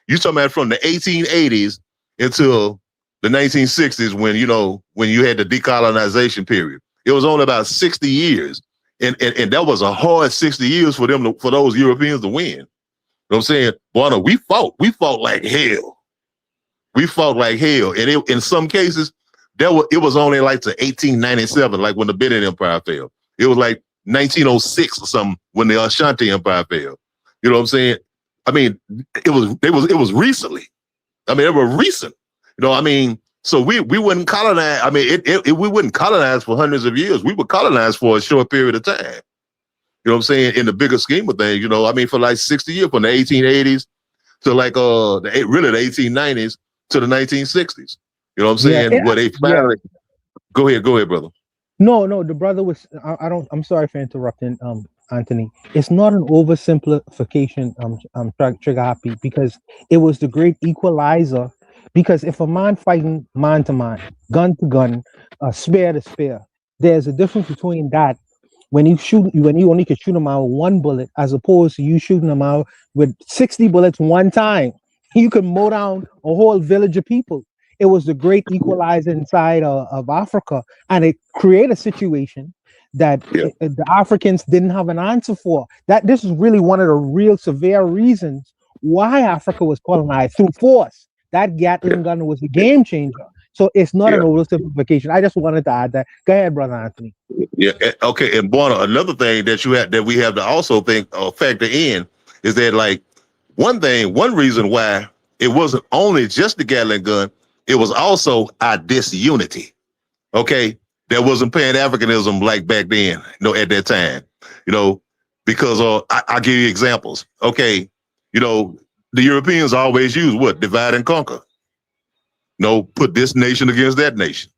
You're talking about from the 1880s until the 1960s, when you had the decolonization period. It was only about 60 years. And that was a hard 60 years for those Europeans to win. You know what I'm saying? Boy, we fought like hell. We fought like hell. And in some cases, it was only like to 1897, like when the Benin Empire fell. It was like 1906 or something when the Ashanti Empire fell. You know what I'm saying? I mean, it was recently. I mean, it was recent. So we wouldn't colonize. I mean, we wouldn't colonize for hundreds of years. We would colonize for a short period of time. You know what I'm saying? In the bigger scheme of things, for like 60 years, from the 1880s to like the 1890s to the 1960s. You know what I'm saying? Yeah, Where they finally go ahead, brother. No, the brother was. I'm sorry for interrupting, Anthony. It's not an oversimplification, Trigger Happy, because it was the great equalizer. Because if a man fighting man to man, gun to gun, spear to spear, there's a difference between that when you only could shoot them out with one bullet, as opposed to you shooting them out with 60 bullets one time. You could mow down a whole village of people. It was the great equalizer inside of Africa, and it created a situation that the Africans didn't have an answer for. That this is really one of the real severe reasons why Africa was colonized through force. That Gatling gun was a game changer. So it's not an oversimplification. I just wanted to add that. Go ahead, Brother Anthony. Yeah. Okay. And Buona, another thing that we have to also factor in is that, like, one reason why it wasn't only just the Gatling gun, it was also our disunity. Okay. There wasn't Pan-Africanism like back then, at that time, because I'll give you examples. Okay. The Europeans always use what? Divide and conquer. Put this nation against that nation,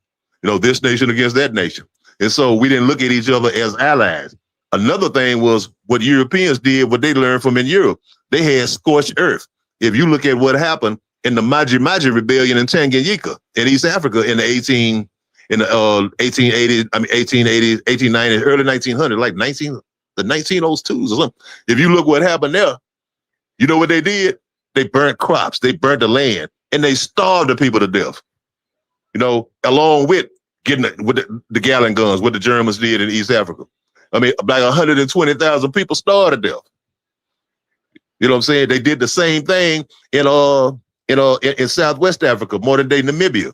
this nation against that nation. And so we didn't look at each other as allies. Another thing was what Europeans did, what they learned from in Europe. They had scorched earth. If you look at what happened in the Maji Maji rebellion in Tanganyika in East Africa in the 1880s, 1890s, early 1900s, like the 1902s or something. If you look what happened there, you know what they did? They burnt crops, they burnt the land, and they starved the people to death. Along with getting the Gatling guns, what the Germans did in East Africa. I mean, like 120,000 people starved to death. You know what I'm saying? They did the same thing in Southwest Africa, modern day Namibia,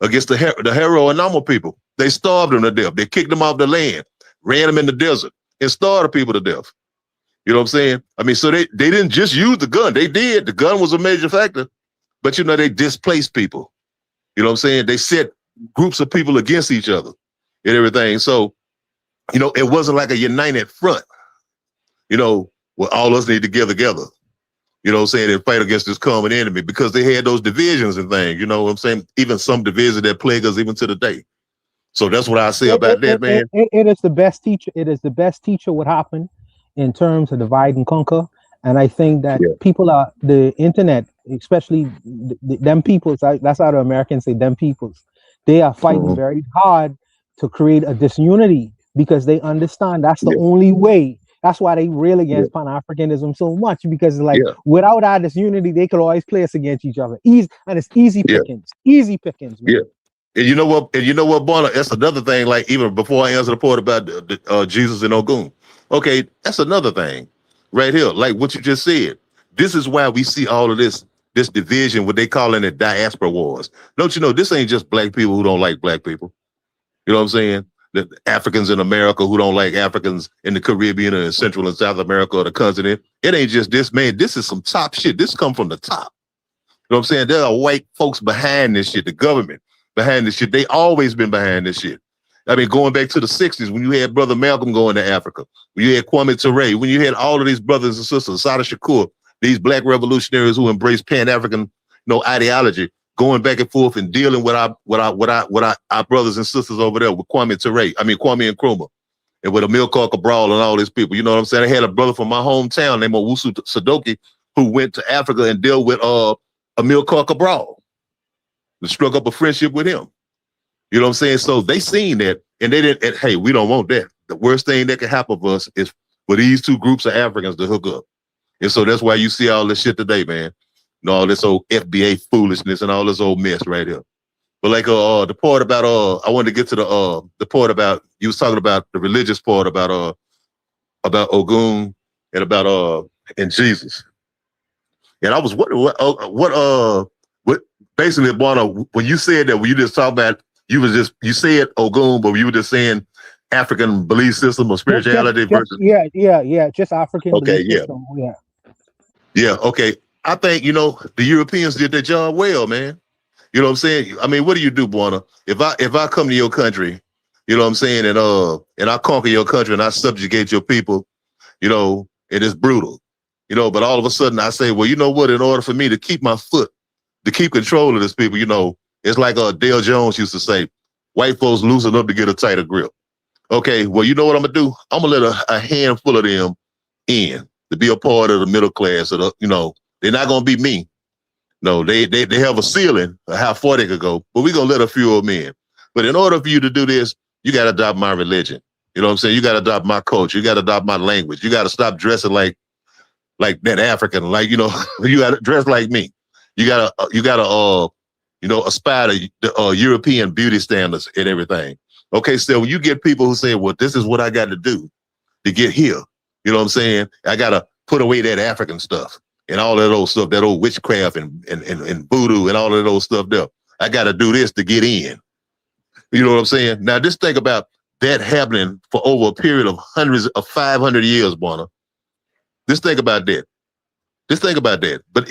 against the Hero and Nama people. They starved them to death. They kicked them off the land, ran them in the desert, and starved the people to death. You know what I'm saying? I mean, so they didn't just use the gun. They did. The gun was a major factor. But, they displaced people. You know what I'm saying? They set groups of people against each other and everything. So, it wasn't like a united front, where all us need to get together, you know what I'm saying, and fight against this common enemy, because they had those divisions and things, you know what I'm saying? Even some divisions that plague us even to the day. So that's what I say about that, man. It is the best teacher. It is the best teacher what happened in terms of divide and conquer. And I think that people are, the internet, especially them peoples, that's how the Americans say them peoples, they are fighting very hard to create a disunity, because they understand that's the only way. That's why they rail against Pan-Africanism so much, because without our disunity, they could always play us against each other. And it's easy pickings. Easy pickings, man. And you know what, Bona, that's another thing, like even before I answer the part about Jesus and Ogun. Okay, that's another thing right here, like what you just said. This is why we see all of this division, what they calling it diaspora wars. Don't you know, this ain't just black people who don't like black people. You know what I'm saying? The Africans in America who don't like Africans in the Caribbean or in Central and South America or the continent. It ain't just this, man. This is some top shit. This come from the top. You know what I'm saying? There are white folks behind this shit, the government behind this shit. They always been behind this shit. I mean, going back to the 60s, when you had Brother Malcolm going to Africa, when you had Kwame Ture, when you had all of these brothers and sisters, Sada Shakur, these black revolutionaries who embraced Pan-African, ideology, going back and forth and dealing with our brothers and sisters over there with Kwame and Nkrumah, and with Amilcar Cabral and all these people. You know what I'm saying? I had a brother from my hometown named Owusu Sadoki who went to Africa and dealt with Amilcar Cabral and struck up a friendship with him. You know what I'm saying? So they seen that, and they didn't. Hey, we don't want that. The worst thing that can happen for us is for these two groups of Africans to hook up. And so that's why you see all this shit today, man. All this old FBA foolishness and all this old mess right here. But like the part about I wanted to get to the part about, you was talking about the religious part about Ogun and about and Jesus. And I was wondering what basically, Bono, when you said that, when you just talk about, you said Ogun, but you were just saying African belief system or spirituality versus just African belief system. Yeah, okay. I think, the Europeans did their job well, man. You know what I'm saying? I mean, what do you do, Buona? If I come to your country, you know what I'm saying, and I conquer your country and I subjugate your people, it is brutal, but all of a sudden I say, well, you know what, in order for me to keep my foot, to keep control of this people, it's like Dale Jones used to say, white folks loosen up to get a tighter grip. Okay, well, you know what I'm gonna do? I'm gonna let a handful of them in to be a part of the middle class, or they're not gonna be me. No, they have a ceiling of how far they could go, but we're gonna let a few of them in. But in order for you to do this, you gotta adopt my religion. You know what I'm saying? You got to adopt my culture. You got to adopt my language. You got to stop dressing like that African. Like, you know, you got to dress like me. You got to aspire to the European beauty standards and everything. Okay, so when you get people who say, well, this is what I got to do to get here. You know what I'm saying? I got to put away that African stuff and all that old stuff, that old witchcraft and voodoo and all of those stuff there. I got to do this to get in. You know what I'm saying? Now, just think about that happening for over a period of 500 years, Bonner. Just think about that. Just think about that. But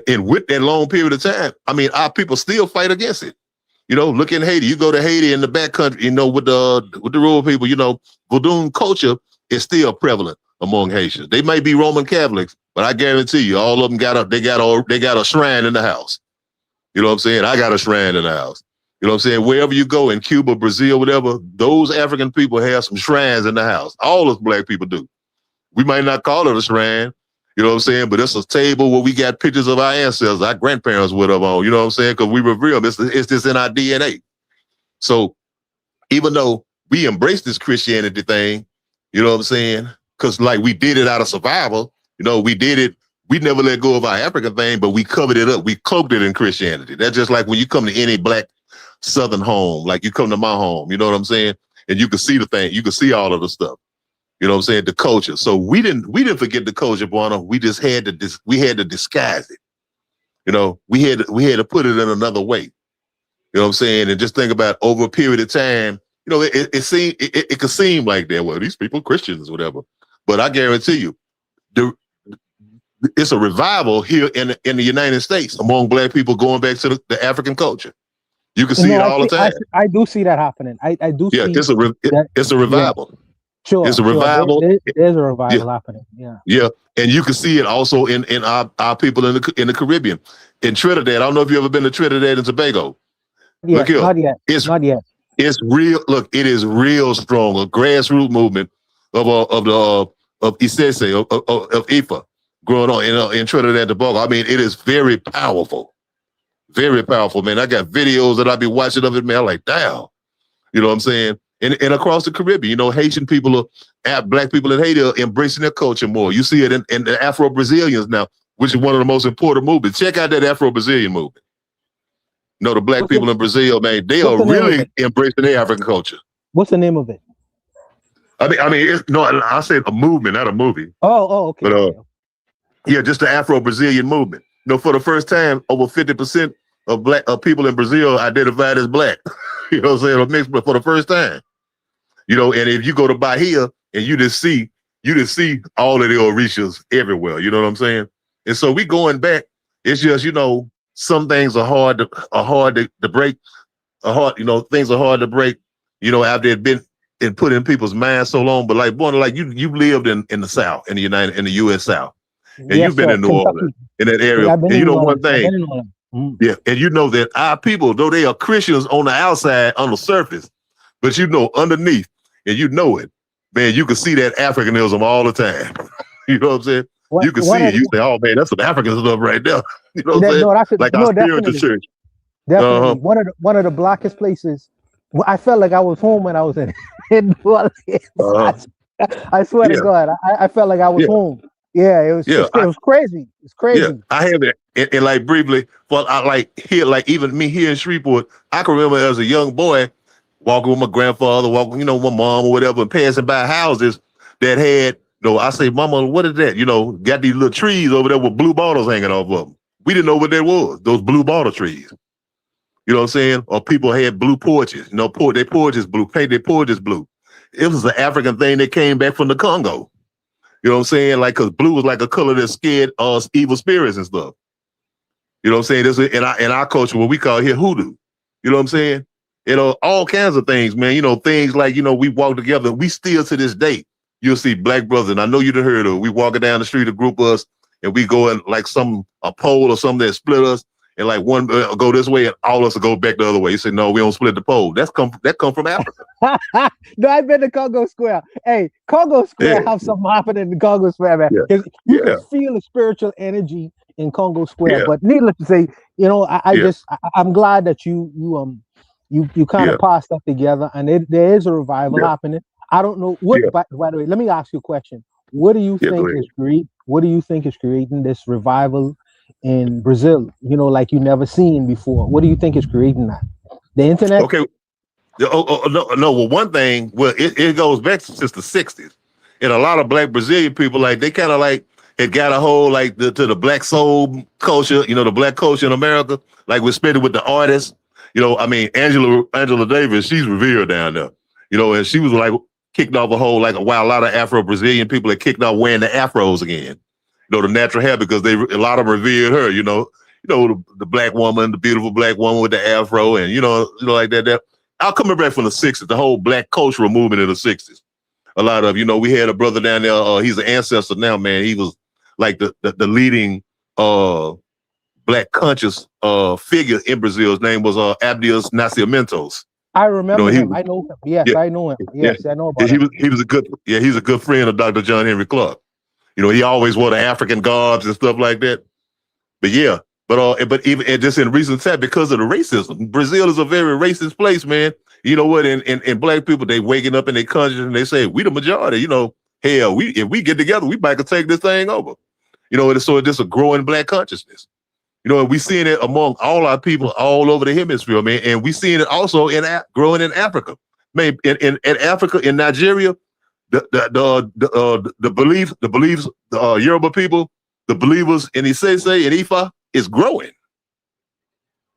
in with that long period of time, I mean, our people still fight against it. You know, look in Haiti. You go to Haiti in the back country, you know, with the rural people, you know, voodoo culture is still prevalent among Haitians. They might be Roman Catholics, but I guarantee you, all of them got a shrine in the house. You know what I'm saying? I got a shrine in the house. You know what I'm saying? Wherever you go in Cuba, Brazil, whatever, those African people have some shrines in the house. All us black people do. We might not call it a shrine, you know what I'm saying? But it's a table where we got pictures of our ancestors, our grandparents with them on, you know what I'm saying? Because we revere them. It's just in our DNA. So even though we embrace this Christianity thing, you know what I'm saying? Because like we did it out of survival, you know, we did it. We never let go of our African thing, but we covered it up. We cloaked it in Christianity. That's just like when you come to any black Southern home, like you come to my home, you know what I'm saying? And you can see the thing, you can see all of the stuff. You know what I'm saying? The culture. So we didn't forget the culture, Buana. We just had to disguise it. You know, we had to put it in another way. You know what I'm saying? And just think about over a period of time, you know, it could seem like that. Well, these people Christians or whatever. But I guarantee you, it's a revival here in the United States among black people going back to the African culture. You can see it all the time. I do see that happening. I do see it's a revival. Yeah. Sure. It's a revival. There's a revival happening. Yeah. Yeah. And you can see it also in our people in the Caribbean. In Trinidad. I don't know if you've ever been to Trinidad and Tobago. Yeah, not yet. Not yet. It's real. Look, it is real strong. A grassroots movement of Isese, of Ifa growing on in Trinidad and Tobago. I mean, it is very powerful. Very powerful, man. I got videos that I be watching of it, man. I'm like, damn. You know what I'm saying? And across the Caribbean, you know, Haitian people black people in Haiti are embracing their culture more. You see it in the Afro-Brazilians now, which is one of the most important movements. Check out that Afro-Brazilian movement. You know, the black people in Brazil, man, they are really embracing their African culture. What's the name of it? I mean, I said a movement, not a movie. Oh, okay. But yeah, just the Afro-Brazilian movement. You know, for the first time, over 50% of people in Brazil identified as black. You know what I'm saying? A mixed, but for the first time. You know, and if you go to Bahia and you just see all of the Orishas everywhere. You know what I'm saying? And so we going back. It's just, you know, some things are hard to break. Things are hard to break. You know, after it been put in people's minds so long. But like, boy, like you lived in the South, in the U.S. South, and you've been in New Orleans, in that area. And you know one thing, yeah, and you know that our people, though they are Christians on the outside, on the surface, but you know underneath, and you know it, man. You can see that Africanism all the time. You know what I'm saying? You can see it. You say, "Oh man, that's some African stuff right there." You know what I'm saying? Like our spiritual church. Definitely, one of the blackest places. I felt like I was home when I was in New Orleans. I swear to God, I felt like I was home. Yeah, it was crazy. It's crazy. Yeah, I have it. And like briefly, but I like here, like even me here in Shreveport, I can remember as a young boy walking with my grandfather, walking, you know, my mom or whatever, and passing by houses that had, you know, I say, Mama, what is that? You know, got these little trees over there with blue bottles hanging off of them. We didn't know what that was, those blue bottle trees. You know what I'm saying? Or people had blue porches, you know, their porches blue, paint their porches blue. It was an African thing that came back from the Congo. You know what I'm saying? Like, cause blue was like a color that scared evil spirits and stuff. You know what I'm saying? This is in our culture, what we call here hoodoo. You know what I'm saying? You know, all kinds of things, man. You know, things like, you know, we walk together. We still to this day, you'll see black brothers. And I know you've heard of. We walking down the street, a group of us, and we go in like a pole or something that split us, and like one go this way, and all of us will go back the other way. You say, no, we don't split the pole. That come from Africa. No, I've been to Congo Square. Hey, Congo Square have something happening in Congo Square, man. You can feel the spiritual energy in Congo Square. But needless to say, you know, I'm glad that you kind of passed that together, and there is a revival happening. I don't know what. By the way, let me ask you a question. What do you think is great? What do you think is creating this revival in Brazil? Like you never seen before. What do you think is creating that? The internet? Okay. No. Well, one thing, it goes back since the 60s. And a lot of black Brazilian people, like, they kind of like it got a hold like to the black soul culture, the black culture in America, like we spent it with the artists. I mean, Angela Davis, she's revered down there, and she was like kicked off a whole, while a lot of Afro-Brazilian people had kicked off wearing the afros again, the natural hair, because a lot of them revered her, the black woman, the beautiful black woman with the afro, and like that. I'll come back from the 60s, the whole black cultural movement in the 60s. A lot of, we had a brother down there, he's an ancestor now, man. He was like the leading black conscious figure in Brazil. His name was Abdias Nascimentos. I remember him. I know him. Yes, I know him. Yes, I know about him. He was he's a good friend of Dr. John Henry Clark. He always wore the African garbs and stuff like that. But yeah, but even just in recent time, because of the racism, Brazil is a very racist place, man. You know what? And black people, they waking up in their conscience and they say, we the majority, hell, if we get together, we might could take this thing over. So it's just a growing black consciousness. And we seeing it among all our people all over the hemisphere, man. And we seeing it also growing in Africa. Man, in Africa, in Nigeria, the beliefs, Yoruba people, the believers in Isese and Ifa is growing.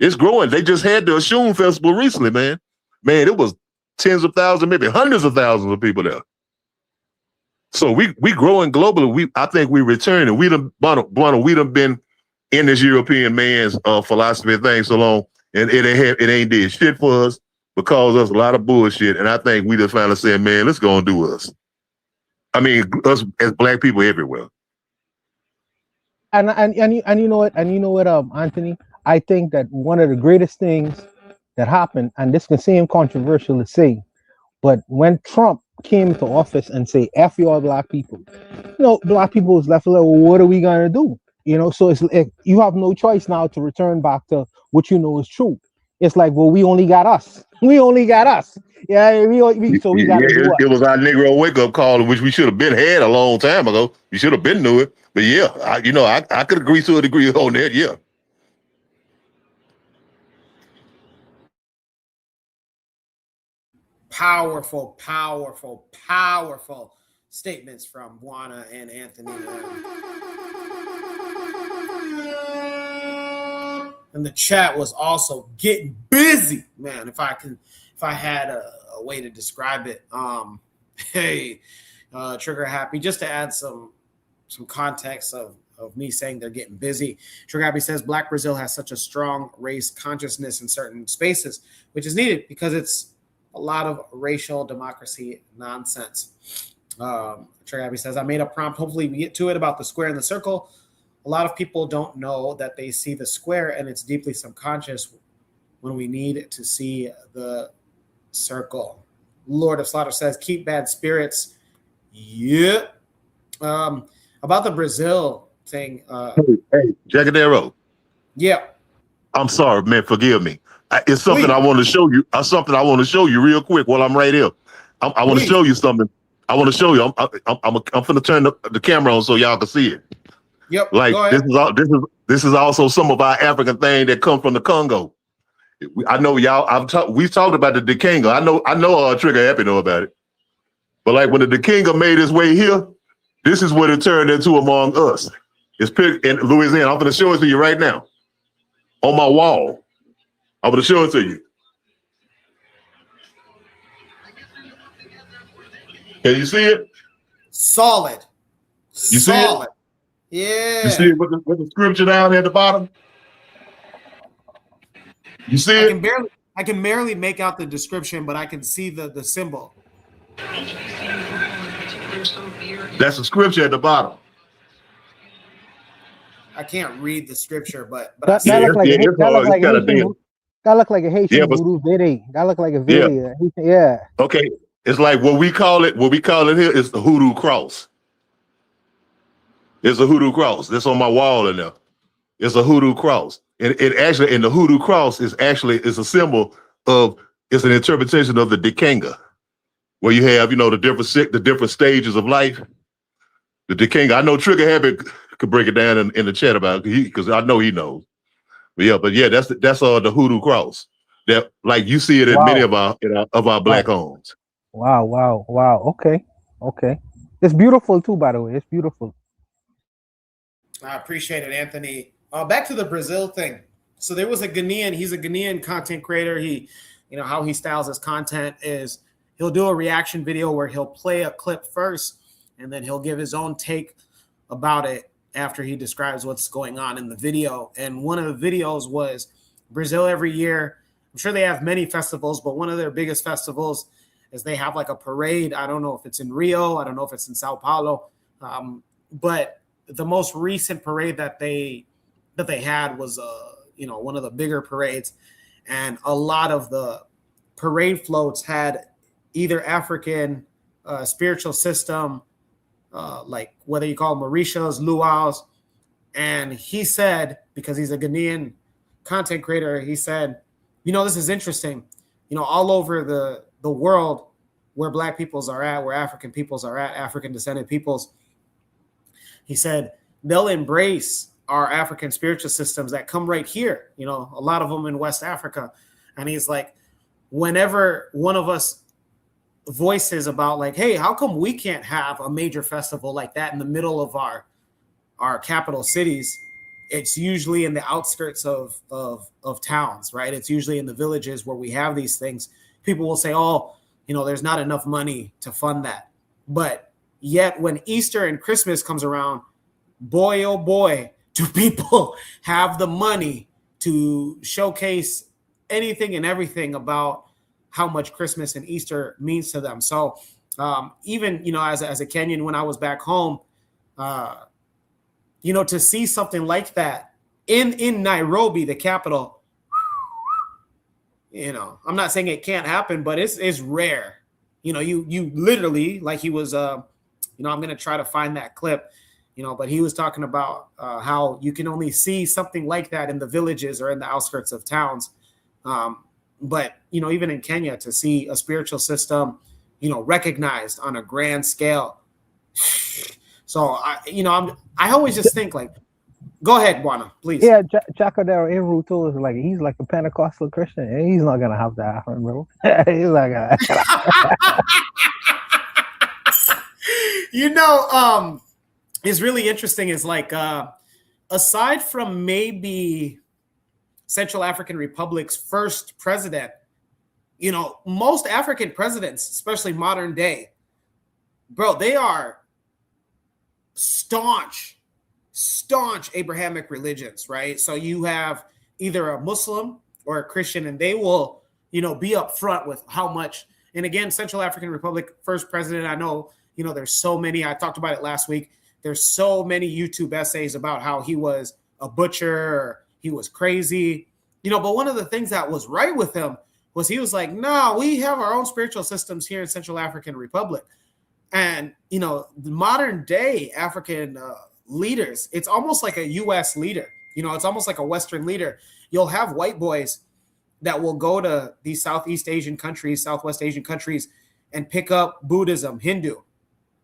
It's growing. They just had the Oshun Festival recently, man. Man, it was tens of thousands, maybe hundreds of thousands of people there. So we growing globally. I think we returning. We done been in this European man's philosophy thing so long, and it ain't did shit for us, but caused us a lot of bullshit. And I think we just finally said, man, let's go and do us. I mean, us as black people everywhere. And you know what? Anthony, I think that one of the greatest things that happened, and this can seem controversial to say, but when Trump came to office and say, F you all black people, black people was left like, well, what are we gonna do? So it's you have no choice now to return back to what is true. It's like, well, we only got us. Yeah, we got to do it was our Negro wake up call, which we should have been had a long time ago. We should have been knew it. But yeah, I could agree to a degree on that. Yeah. Powerful statements from Juana and Anthony. And the chat was also getting busy, man. If I had a way to describe it, hey, Trigger Happy, just to add some context of me saying they're getting busy. Trigger Happy says Black Brazil has such a strong race consciousness in certain spaces, which is needed because it's a lot of racial democracy nonsense. Trigger Happy says I made a prompt. Hopefully we get to it about the square and the circle. A lot of people don't know that they see the square and it's deeply subconscious when we need to see the circle. Lord of Slaughter says, keep bad spirits. Yeah. About the Brazil thing. Hey, Jagadero. Yeah. I'm sorry, man. Forgive me. It's something I want to show you. Something I want to show you real quick while I'm right here. I want to show you something. I want to show you. I'm finna turn the camera on so y'all can see it. Yep. Like this is also some of our African thing that come from the Congo. I know y'all. We've talked about the Dikenga. I know Trigger Happy know about it. But like when the Dikenga made his way here, this is what it turned into among us. It's in Louisiana. I'm going to show it to you right now on my wall. I'm going to show it to you. Can you see it? Solid. You see it? Yeah. You see it with the scripture down at the bottom? You see it? I can barely make out the description, but I can see the symbol. That's the scripture at the bottom. I can't read the scripture, but that looked like a Haitian voodoo Vede. That looked like a Vede. Yeah. Okay. It's like what we call it here is the hoodoo cross. It's a hoodoo cross. That's on my wall in there. It's a hoodoo cross. And it actually, and the hoodoo cross is a symbol of, it's an interpretation of the Dikenga. where you have, the different stages of life. The king, I know Trigger Happy could break it down in the chat about it because I know he knows. But yeah, that's the hoodoo cross. That like you see it in many of our black homes. Wow. Okay. It's beautiful too, by the way. It's beautiful. I appreciate it, Anthony. Back to the Brazil thing. So there was a Ghanaian. He's a Ghanaian content creator. He, how he styles his content is he'll do a reaction video where he'll play a clip first, and then he'll give his own take about it after he describes what's going on in the video. And one of the videos was Brazil every year. I'm sure they have many festivals, but one of their biggest festivals is they have like a parade. I don't know if it's in Rio. I don't know if it's in Sao Paulo. But the most recent parade that they had was one of the bigger parades, and a lot of the parade floats had either African spiritual system, like whether you call them Orishas, Luaus. And he said, because he's a Ghanaian content creator, he said, this is interesting. All over the world where Black peoples are at, where African peoples are at, African descended peoples, he said, they'll embrace our African spiritual systems that come right here, a lot of them in West Africa. And he's like, whenever one of us voices about like, hey, how come we can't have a major festival like that in the middle of our capital cities? It's usually in the outskirts of towns, right? It's usually in the villages where we have these things. People will say, oh, there's not enough money to fund that. But yet when Easter and Christmas comes around, boy, oh boy, do people have the money to showcase anything and everything about how much Christmas and Easter means to them. So even, as a Kenyan, when I was back home, to see something like that in Nairobi, the capital, I'm not saying it can't happen, but it's rare. You literally, like he was, I'm going to try to find that clip, but he was talking about how you can only see something like that in the villages or in the outskirts of towns. But, even in Kenya, to see a spiritual system, recognized on a grand scale. So, I always just think like, go ahead, Juana, please. Yeah, Jacodero Ruto is like, he's like a Pentecostal Christian, and he's not going to have that happen, bro. He's like, it's really interesting is like, aside from maybe Central African Republic's first president, most African presidents, especially modern day, bro, they are staunch Abrahamic religions, right? So you have either a Muslim or a Christian, and they will, be upfront with how much. And again, Central African Republic, first president, I know, there's so many, I talked about it last week. There's so many YouTube essays about how he was a butcher, or he was crazy, but one of the things that was right with him was he was like, no, we have our own spiritual systems here in Central African Republic. And, the modern day African leaders, it's almost like a U.S. leader. It's almost like a Western leader. You'll have white boys that will go to these Southwest Asian countries, and pick up Buddhism, Hindu.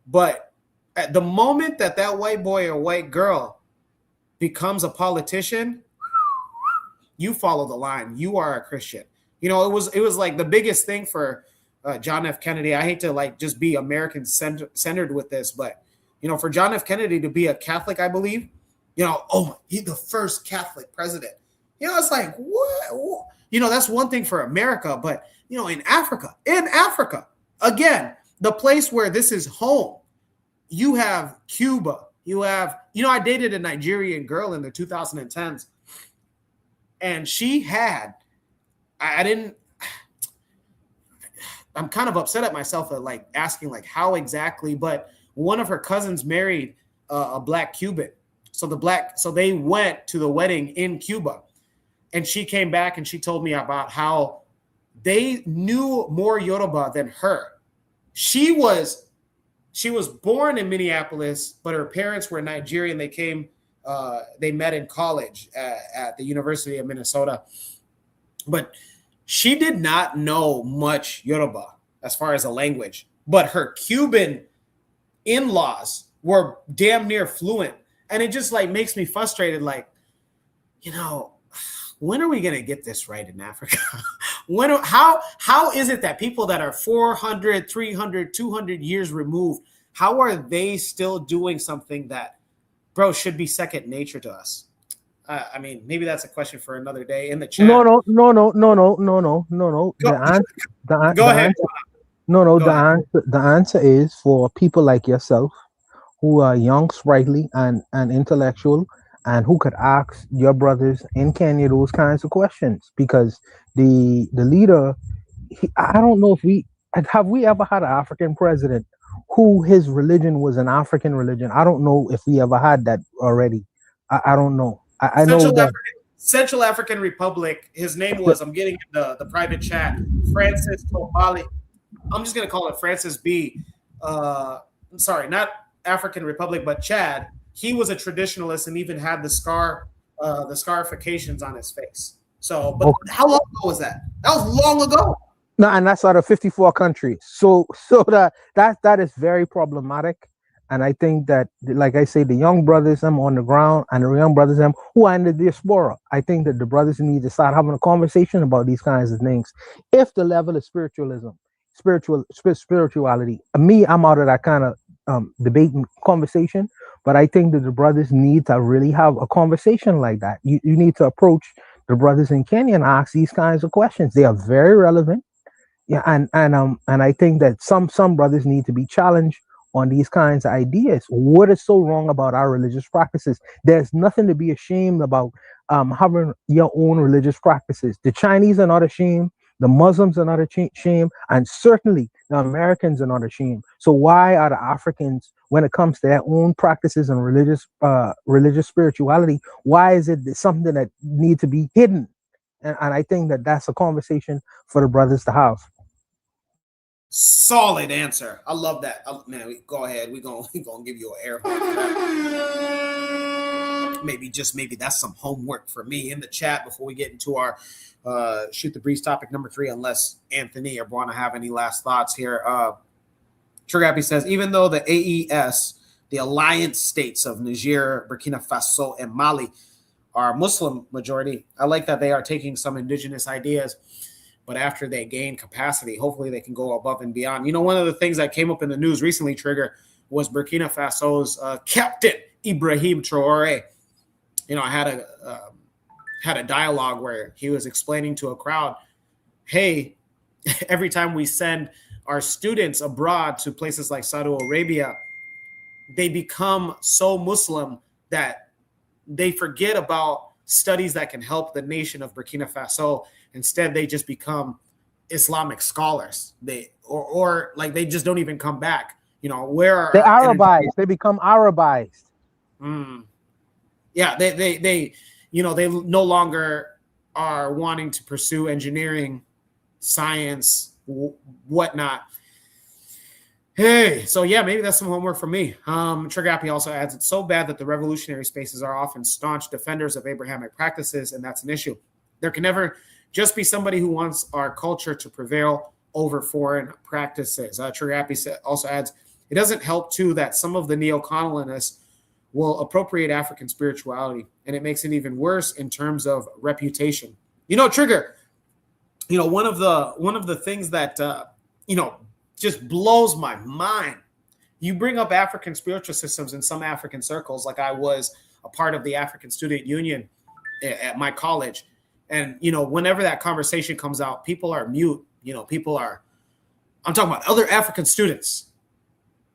But at the moment that white boy or white girl becomes a politician, you follow the line. You are a Christian. It was like the biggest thing for John F. Kennedy. I hate to like just be American centered with this, but for John F. Kennedy to be a Catholic, I believe, he's the first Catholic president. It's like, what? That's one thing for America, but in Africa, again, the place where this is home, you have Cuba, you have, I dated a Nigerian girl in the 2010s, and she had, I'm kind of upset at myself at like asking like how exactly, but one of her cousins married a Black Cuban. So they went to the wedding in Cuba, and she came back and she told me about how they knew more Yoruba than her. She was born in Minneapolis, but her parents were Nigerian. They met in college at the University of Minnesota, but she did not know much Yoruba. as far as a language, but her Cuban in-laws were damn near fluent. And it just like makes me frustrated. Like, you know, when are we going to get this right in Africa? How is it that people that are 400, 300, 200 years removed, how are they still doing something that, bro, should be second nature to us? I mean, maybe that's a question for another day in the chat. No. Go ahead. The answer is for people like yourself who are young, sprightly, and intellectual, and who could ask your brothers in Kenya those kinds of questions. Because the leader, I don't know if we ever had an African president who his religion was an African religion. I don't know if we ever had that already. I don't know. I know that Central African Republic, his name was, I'm getting the private chat, Francis Tobali. I'm just going to call it Francis B. I'm sorry, not African Republic, but Chad. He was a traditionalist and even had the scarifications on his face. So, but how long ago was that? That was long ago. No, and that's out of 54 countries. So that is very problematic. And I think that, like I say, the young brothers them on the ground and the young brothers them who are in the diaspora, I think that the brothers need to start having a conversation about these kinds of things. If the level of spirituality, me, I'm out of that kind of debate and conversation. But I think that the brothers need to really have a conversation like that. You need to approach the brothers in Kenya and ask these kinds of questions. They are very relevant. Yeah, and I think that some brothers need to be challenged on these kinds of ideas. What is so wrong about our religious practices? There's nothing to be ashamed about having your own religious practices. The Chinese are not ashamed. The Muslims are not ashamed. And certainly the Americans are not ashamed. So why are the Africans, when it comes to their own practices and religious spirituality, why is it something that needs to be hidden? And I think that that's a conversation for the brothers to have. Solid answer. I love that. Man, go ahead. We're gonna give you an air horn for that. Maybe that's some homework for me in the chat before we get into our shoot the breeze topic number 3, unless Anthony or Buana have any last thoughts here. Trigger Happy says, even though the AES, the alliance states of Niger, Burkina Faso, and Mali are Muslim majority, I like that they are taking some indigenous ideas, but after they gain capacity, hopefully they can go above and beyond. You know, one of the things that came up in the news recently, Trigger, was Burkina Faso's captain, Ibrahim Traore. You know, I had a dialogue where he was explaining to a crowd, hey, every time we send our students abroad to places like Saudi Arabia, they become so Muslim that they forget about studies that can help the nation of Burkina Faso. Instead, they just become Islamic scholars. They just don't even come back. You know, they're Arabized. They become Arabized. Yeah, they no longer are wanting to pursue engineering, science, whatnot. Hey, so yeah, maybe that's some homework for me. Trigger Happy also adds, it's so bad that the revolutionary spaces are often staunch defenders of Abrahamic practices, and that's an issue. There can never just be somebody who wants our culture to prevail over foreign practices. Trigger Happy also adds, it doesn't help, too, that some of the neo-colonialists will appropriate African spirituality, and it makes it even worse in terms of reputation. You know, Trigger, you know, one of the things that, just blows my mind. You bring up African spiritual systems in some African circles, like I was a part of the African Student Union at my college. And, you know, whenever that conversation comes out, people are mute. You know, I'm talking about other African students.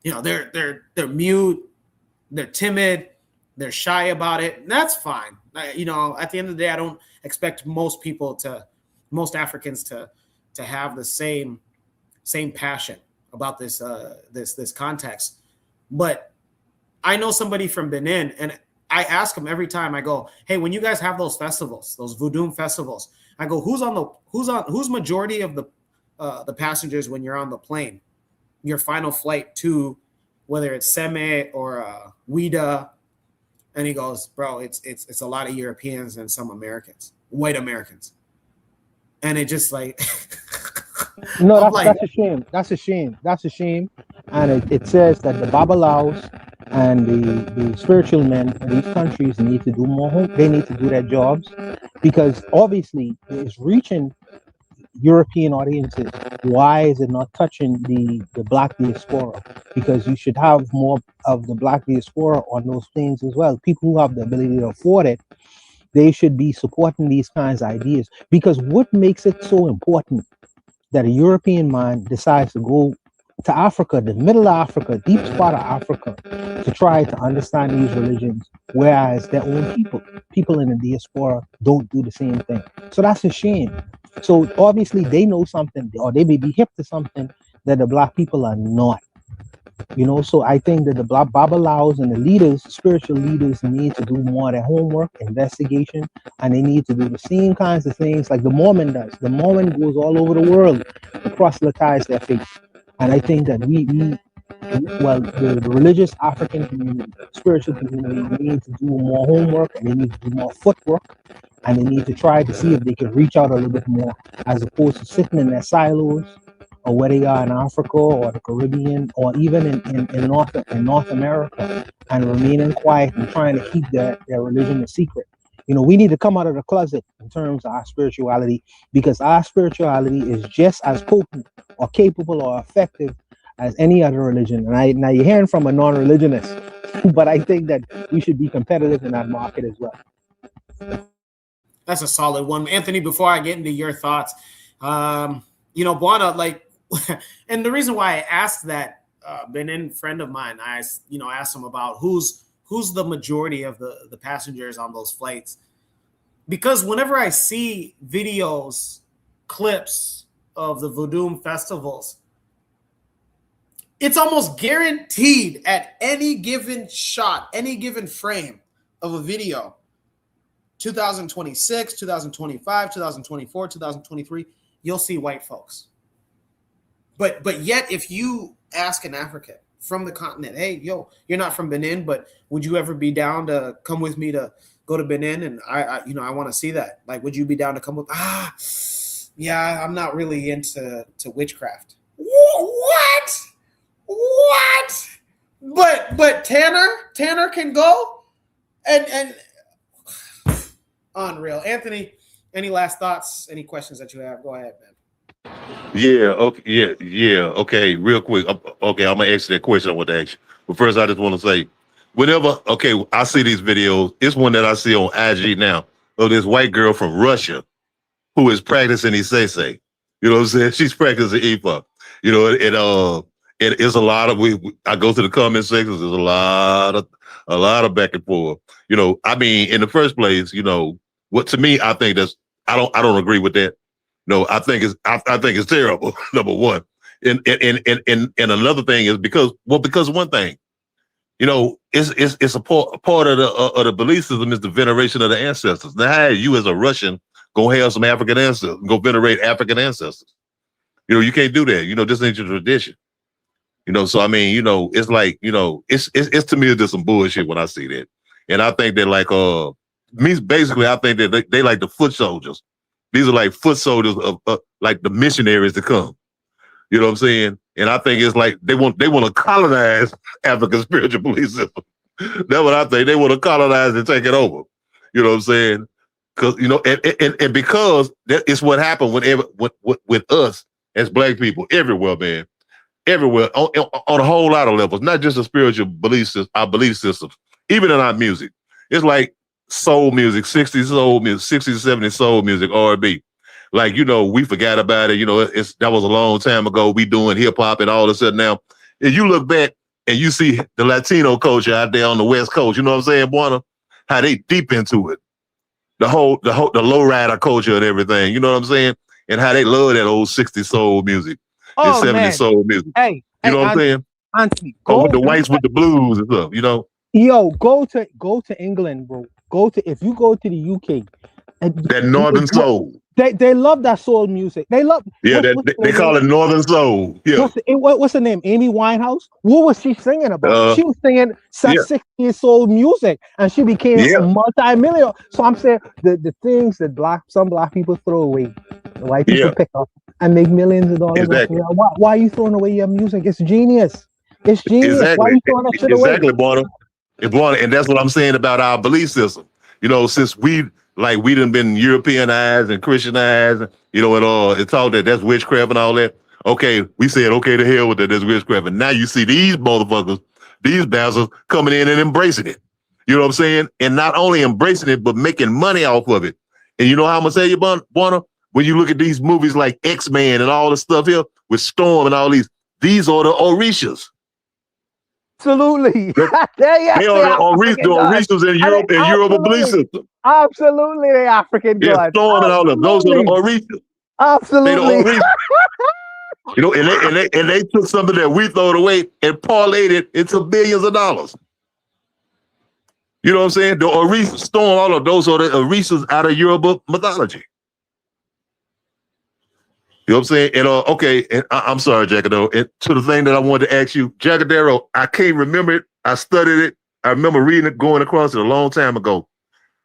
You know, they're mute, they're timid, they're shy about it. And that's fine. You know, at the end of the day, I don't expect most Africans to have the same passion about this context. But I know somebody from Benin, and I ask them every time. I go, hey, when you guys have those festivals, those Voodoo festivals, I go, who's majority of the passengers when you're on the plane, your final flight to whether it's Seme or Ouida? And he goes, bro, it's a lot of Europeans and some Americans, white Americans. And it just like No, I'm like, that's a shame. That's a shame. That's a shame. And it says that the Babalaos and the spiritual men in these countries need to do more home. They need to do their jobs because obviously it's reaching European audiences. Why is it not touching the black diaspora? Because you should have more of the black diaspora on those things as well. People who have the ability to afford it, they should be supporting these kinds of ideas. Because what makes it so important that a European man decides to go to Africa, the middle of Africa, deep spot of Africa, to try to understand these religions, whereas their own people in the diaspora don't do the same thing. So that's a shame. So obviously they know something, or they may be hip to something that the black people are not. You know, so I think that the black Babalaos and the leaders, spiritual leaders, need to do more of their homework, investigation, and they need to do the same kinds of things like the Mormon does. The Mormon goes all over the world to proselytize their faith. And I think that the religious African community, spiritual community, need to do more homework and they need to do more footwork and they need to try to see if they can reach out a little bit more as opposed to sitting in their silos or where they are in Africa or the Caribbean or even in North America and remaining quiet and trying to keep their religion a secret. You know, we need to come out of the closet in terms of our spirituality because our spirituality is just as potent or capable or effective as any other religion. And now you're hearing from a non-religionist, but I think that we should be competitive in that market as well. That's a solid one. Anthony, before I get into your thoughts, you know, Buana, like, and the reason why I asked that, Benin friend of mine, I asked him about who's the majority of the passengers on those flights. Because whenever I see videos, clips of the Voodoo festivals, it's almost guaranteed at any given shot, any given frame of a video, 2026, 2025, 2024, 2023, you'll see white folks. But yet, if you ask an African from the continent, hey, yo, you're not from Benin, but would you ever be down to come with me to go to Benin? And I want to see that. Like, would you be down to come with? Yeah, I'm not really into witchcraft. What? But Tanner can go, and unreal. Anthony, any last thoughts? Any questions that you have? Go ahead, man. Yeah. Okay. Yeah. Okay. Real quick. Okay. I'm gonna ask you that question. I want to ask you. But first, I just want to say, whenever I see these videos, it's one that I see on IG now of this white girl from Russia who is practicing Isese. You know what I'm saying? She's practicing Ifa. You know, it is a lot of I go to the comment sections. There's a lot of back and forth. You know, I mean, in the first place, you know, what to me, I think I don't agree with that. No, I think it's terrible. Number one, and another thing is because one thing, you know, it's a part of the belief system is the veneration of the ancestors. Now, how you as a Russian gonna have some African ancestors, go venerate African ancestors? You know, you can't do that. You know, this ain't your tradition. You know, so I mean, you know, it's like, you know, it's to me it's just some bullshit when I see that, and I think that like basically I think that they like the foot soldiers. These are like foot soldiers of like the missionaries to come. You know what I'm saying? And I think it's like they want to colonize Africa's spiritual belief system. That's what I think. They want to colonize and take it over. You know what I'm saying? Because you know, and because that is what happened with us as black people everywhere, man. Everywhere on a whole lot of levels, not just a spiritual belief system, our belief systems, even in our music. It's like soul music, 60s soul music, 60s, 70s soul music, R&B. Like, you know, we forgot about it. You know, that was a long time ago. We doing hip hop and all of a sudden now, if you look back and you see the Latino culture out there on the West Coast, you know what I'm saying, Buana? How they deep into it. The lowrider culture and everything, you know what I'm saying? And how they love that old 60s soul music. Oh, 70s man. soul music. Hey, you know what I'm saying? Anthony, with the whites with the blues and stuff, you know. Yo, go to England, bro. If you go to the UK, that Northern soul. They love that soul music. They love. Yeah, they call it Northern soul. Yeah. What's her name? Amy Winehouse. What was she singing about? She was singing 60s soul music, and she became a multi-millionaire. So I'm saying the things that some black people throw away, the white people pick up, and make millions of dollars. Exactly. Why are you throwing away your music? It's genius. It's genius. Why are you throwing that shit away? Exactly, Barnum. And that's what I'm saying about our belief system. You know, since we done been Europeanized and Christianized, you know, and all, it's all that's witchcraft and all that. Okay, we said, okay, to hell with that, that's witchcraft. And now you see these motherfuckers, these bastards coming in and embracing it. You know what I'm saying? And not only embracing it, but making money off of it. And you know how I'm gonna tell you, Barnum? When you look at these movies like X-Men and all the stuff here with Storm and all these are the Orishas. Absolutely. They are the Orishas in Europe and Europe belief system. Absolutely, the African gods. Storm and all of them. Those are the Orishas. Absolutely. They the Orishas. You know, and they took something that we throw away and parlayed it into billions of dollars. You know what I'm saying? The Orishas, Storm, all of those are the Orishas out of Yoruba mythology. You know what I'm saying? And okay, and I'm sorry, Jacadero. And to the thing that I wanted to ask you, Jacadero, I can't remember it. I studied it. I remember reading it, going across it a long time ago.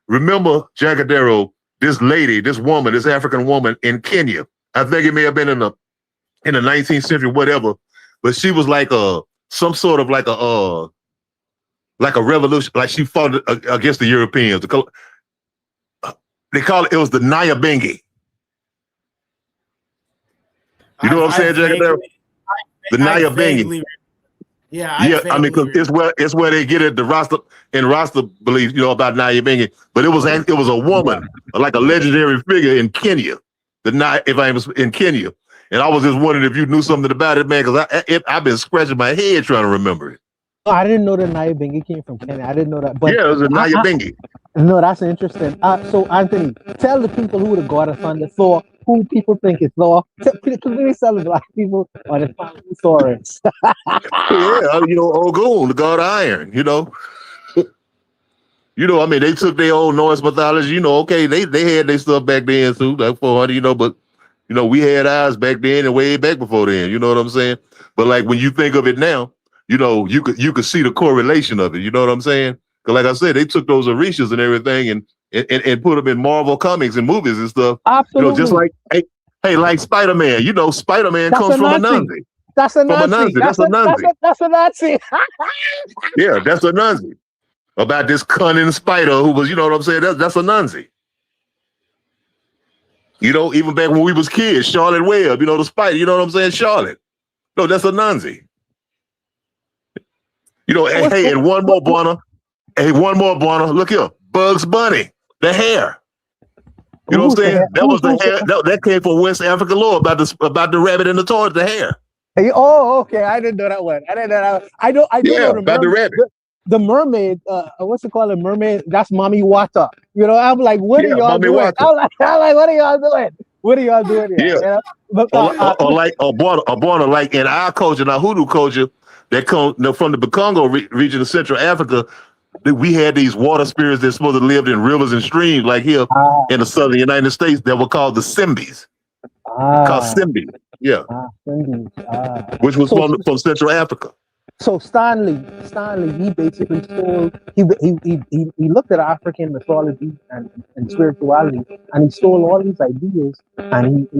Remember, Jacadero, this lady, this woman, this African woman in Kenya. I think it may have been in the 19th century, whatever. But she was like some sort of like a revolution, like she fought against the Europeans. They call it was the Nyabingi. You know what I'm saying, Jacadero? The Nyabingi. Yeah, I mean, because it's where they get it. The Rasta believes, you know, about Nyabingi, but it was a woman, like a legendary figure in Kenya. If I was in Kenya, and I was just wondering if you knew something about it, man, because I've been scratching my head trying to remember it. I didn't know that Nyabingi came from Kenya. I didn't know that. But yeah, it was a Nyabingi. No, that's interesting. So, Anthony, tell the people who the God of Thunder, Thor, who people think is Thor. Because we tell the black people or the Thoris. Yeah, you know, Ogun, the God of Iron, you know. You know, I mean, they took their old Norse mythology, you know, okay, they had their stuff back then too, like 400, you know, but, you know, we had ours back then and way back before then, you know what I'm saying? But like when you think of it now, you know, you could see the correlation of it, you know what I'm saying? Because like I said, they took those Orishas and everything and put them in Marvel comics and movies and stuff. Absolutely. You know, just like, hey, like Spider-Man, you know, Spider-Man comes from a Nazi. That's a Nazi. That's a Nazi. That's a Nazi. Yeah, that's a Nazi. About this cunning spider who was, you know what I'm saying? That's a Nazi. You know, even back when we was kids, Charlotte Webb, you know, the spider, you know what I'm saying? Charlotte. No, that's a Nazi. You know, hey, and one more, Bonner. Hey, one more, Bonner. Look here. Bugs Bunny, the hair. You know what I'm saying? That was the hair. That came from West Africa lore about the rabbit and the tortoise, the hair. Hey, oh, okay. I didn't know that one. I didn't know that one. I know about the rabbit. The mermaid, what's it called? A mermaid, that's Mommy Wata. You know, I'm like, what are y'all doing? I'm like, what are y'all doing? What are y'all doing here? Yeah. You know? But, like in our culture, in our Hoodoo culture, that come from the Bakongo region of Central Africa, we had these water spirits that supposed to live in rivers and streams, like here in the southern United States, that were called the Simbis. Called Simbi. Yeah. Which was from Central Africa. So Stanley, he basically stole. He looked at African mythology and spirituality, and he stole all these ideas, and he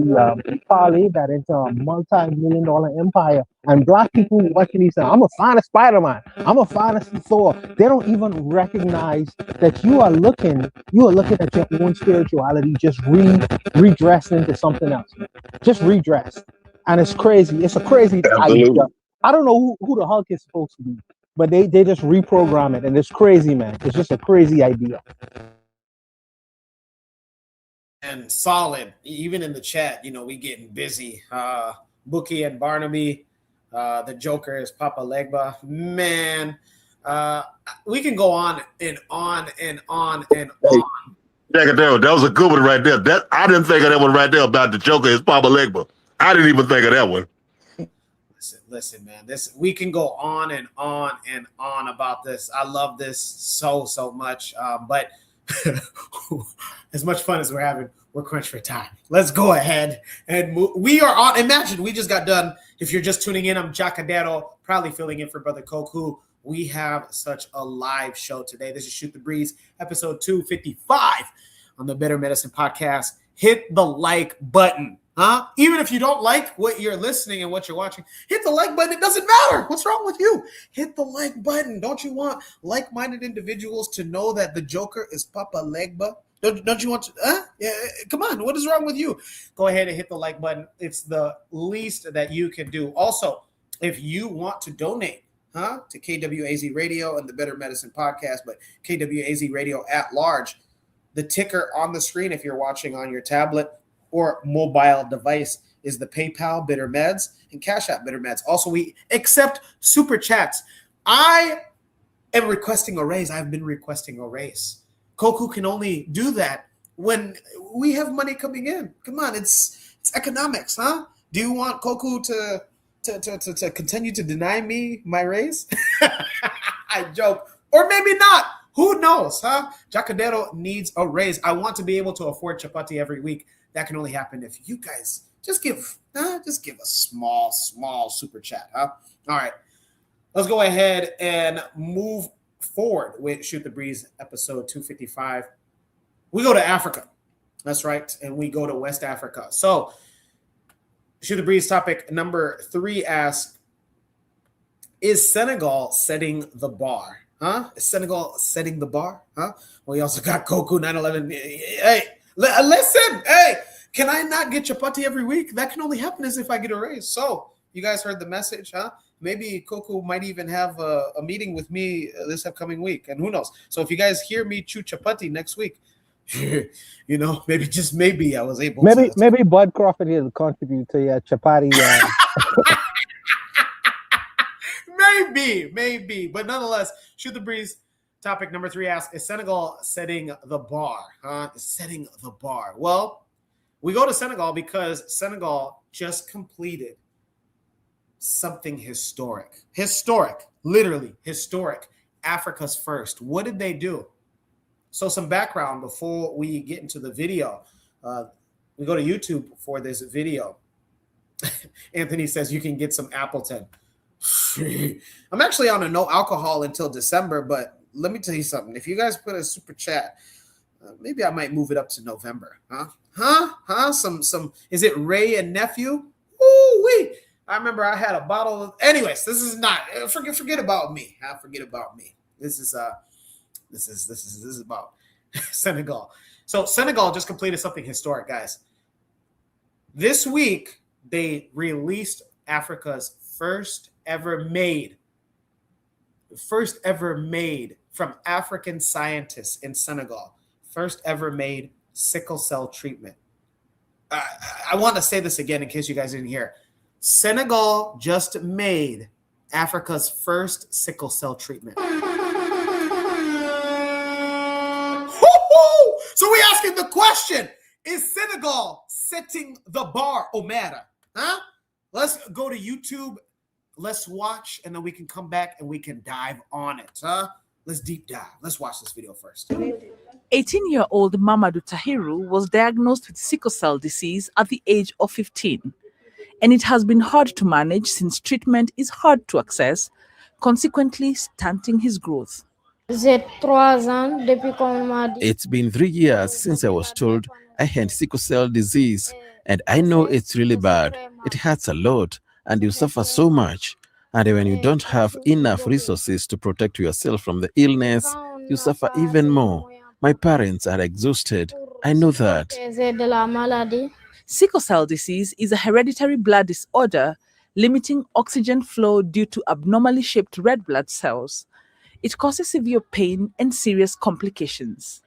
parlayed that into a multi-million-dollar empire. And black people watching these, I'm a fan of Spider-Man. I'm a fan of Thor. They don't even recognize that you are looking at your own spirituality just redressed into something else, just redressed, and it's crazy. It's a crazy idea. I don't know who the Hulk is supposed to be, but they just reprogram it, and it's crazy, man. It's just a crazy idea. And solid, even in the chat, you know, we getting busy. Bookie and Barnaby, the Joker is Papa Legba. Man, we can go on and on and on and on. Jacadero, that was a good one right there. I didn't think of that one right there about the Joker is Papa Legba. I didn't even think of that one. Listen, man, we can go on and on and on about this. I love this so much. But as much fun as we're having, we're crunched for time. Let's go ahead and move. We are on. Imagine we just got done. If you're just tuning in, I'm Jacadero, proudly filling in for Brother Koku. We have such a live show today. This is Shoot the Breeze, episode 255 on the Better Medicine Podcast. Hit the like button. Huh? Even if you don't like what you're listening and what you're watching, hit the like button. It doesn't matter. What's wrong with you? Hit the like button. Don't you want like-minded individuals to know that the Joker is Papa Legba? Don't you want to? Yeah, come on. What is wrong with you? Go ahead and hit the like button. It's the least that you can do. Also, if you want to donate, to KWAZ Radio and the Better Medicine Podcast, but KWAZ Radio at large, the ticker on the screen, if you're watching on your tablet or mobile device, is the PayPal Bitter Meds and Cash App Bitter Meds. Also, we accept super chats. I am requesting a raise. I've been requesting a raise. Koku can only do that when we have money coming in. Come on, it's economics, huh? Do you want Koku to continue to deny me my raise? I joke. Or maybe not. Who knows, huh? Jacadero needs a raise. I want to be able to afford chapati every week. That can only happen if you guys just give a small super chat, huh? All right. Let's go ahead and move forward with Shoot the Breeze episode 255. We go to Africa. That's right. And we go to West Africa. So Shoot the Breeze topic number 3 asks, is Senegal setting the bar? Huh? Is Senegal setting the bar? Huh? We also got Koku 911. Hey, listen. Hey, can I not get chapati every week? That can only happen as if I get a raise. So you guys heard the message, huh? Maybe Koku might even have a meeting with me this upcoming week. And who knows? So if you guys hear me chew chapati next week, maybe just maybe I was able to. Maybe Bud Crawford will contribute to your chapati. Maybe. But nonetheless, Shoot the Breeze topic number 3 asks, is Senegal setting the bar? Setting the bar. Well, we go to Senegal because Senegal just completed something historic. Literally historic. Africa's first. What did they do? So some background before we get into the video. We go to YouTube for this video. Anthony says you can get some Appleton. I'm actually on a no alcohol until December, but let me tell you something. If you guys put a super chat, maybe I might move it up to November. Some is it Ray and Nephew? Ooh-wee. I remember I had a bottle of, anyways, this is not, forget about me. Forget about me. This is about Senegal. So Senegal just completed something historic, guys. This week, they released Africa's first ever made from African scientists in Senegal, first ever made sickle cell treatment. I want to say this again in case you guys didn't hear. Senegal just made Africa's first sickle cell treatment. So we asking the question, is Senegal setting the bar, Omera? Huh? Let's go to YouTube. Let's watch, and then we can come back and we can dive on it. Let's deep dive. Let's watch this video first. 18-year-old Mamadou Tahiru was diagnosed with sickle cell disease at the age of 15. And it has been hard to manage since treatment is hard to access, consequently stunting his growth. It's been 3 years since I was told I had sickle cell disease, and I know it's really bad. It hurts a lot, and you suffer so much. And when you don't have enough resources to protect yourself from the illness, you suffer even more. My parents are exhausted. I know that. Sickle cell disease is a hereditary blood disorder limiting oxygen flow due to abnormally shaped red blood cells. It causes severe pain and serious complications.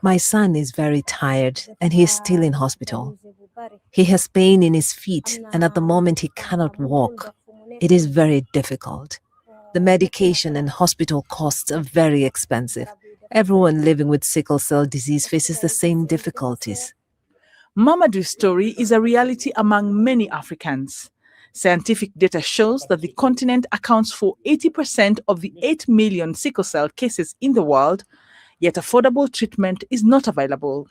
My son is very tired and he is still in hospital. He has pain in his feet and at the moment he cannot walk. It is very difficult. The medication and hospital costs are very expensive. Everyone living with sickle cell disease faces the same difficulties. Mamadou's story is a reality among many Africans. Scientific data shows that the continent accounts for 80% of the 8 million sickle cell cases in the world, yet affordable treatment is not available.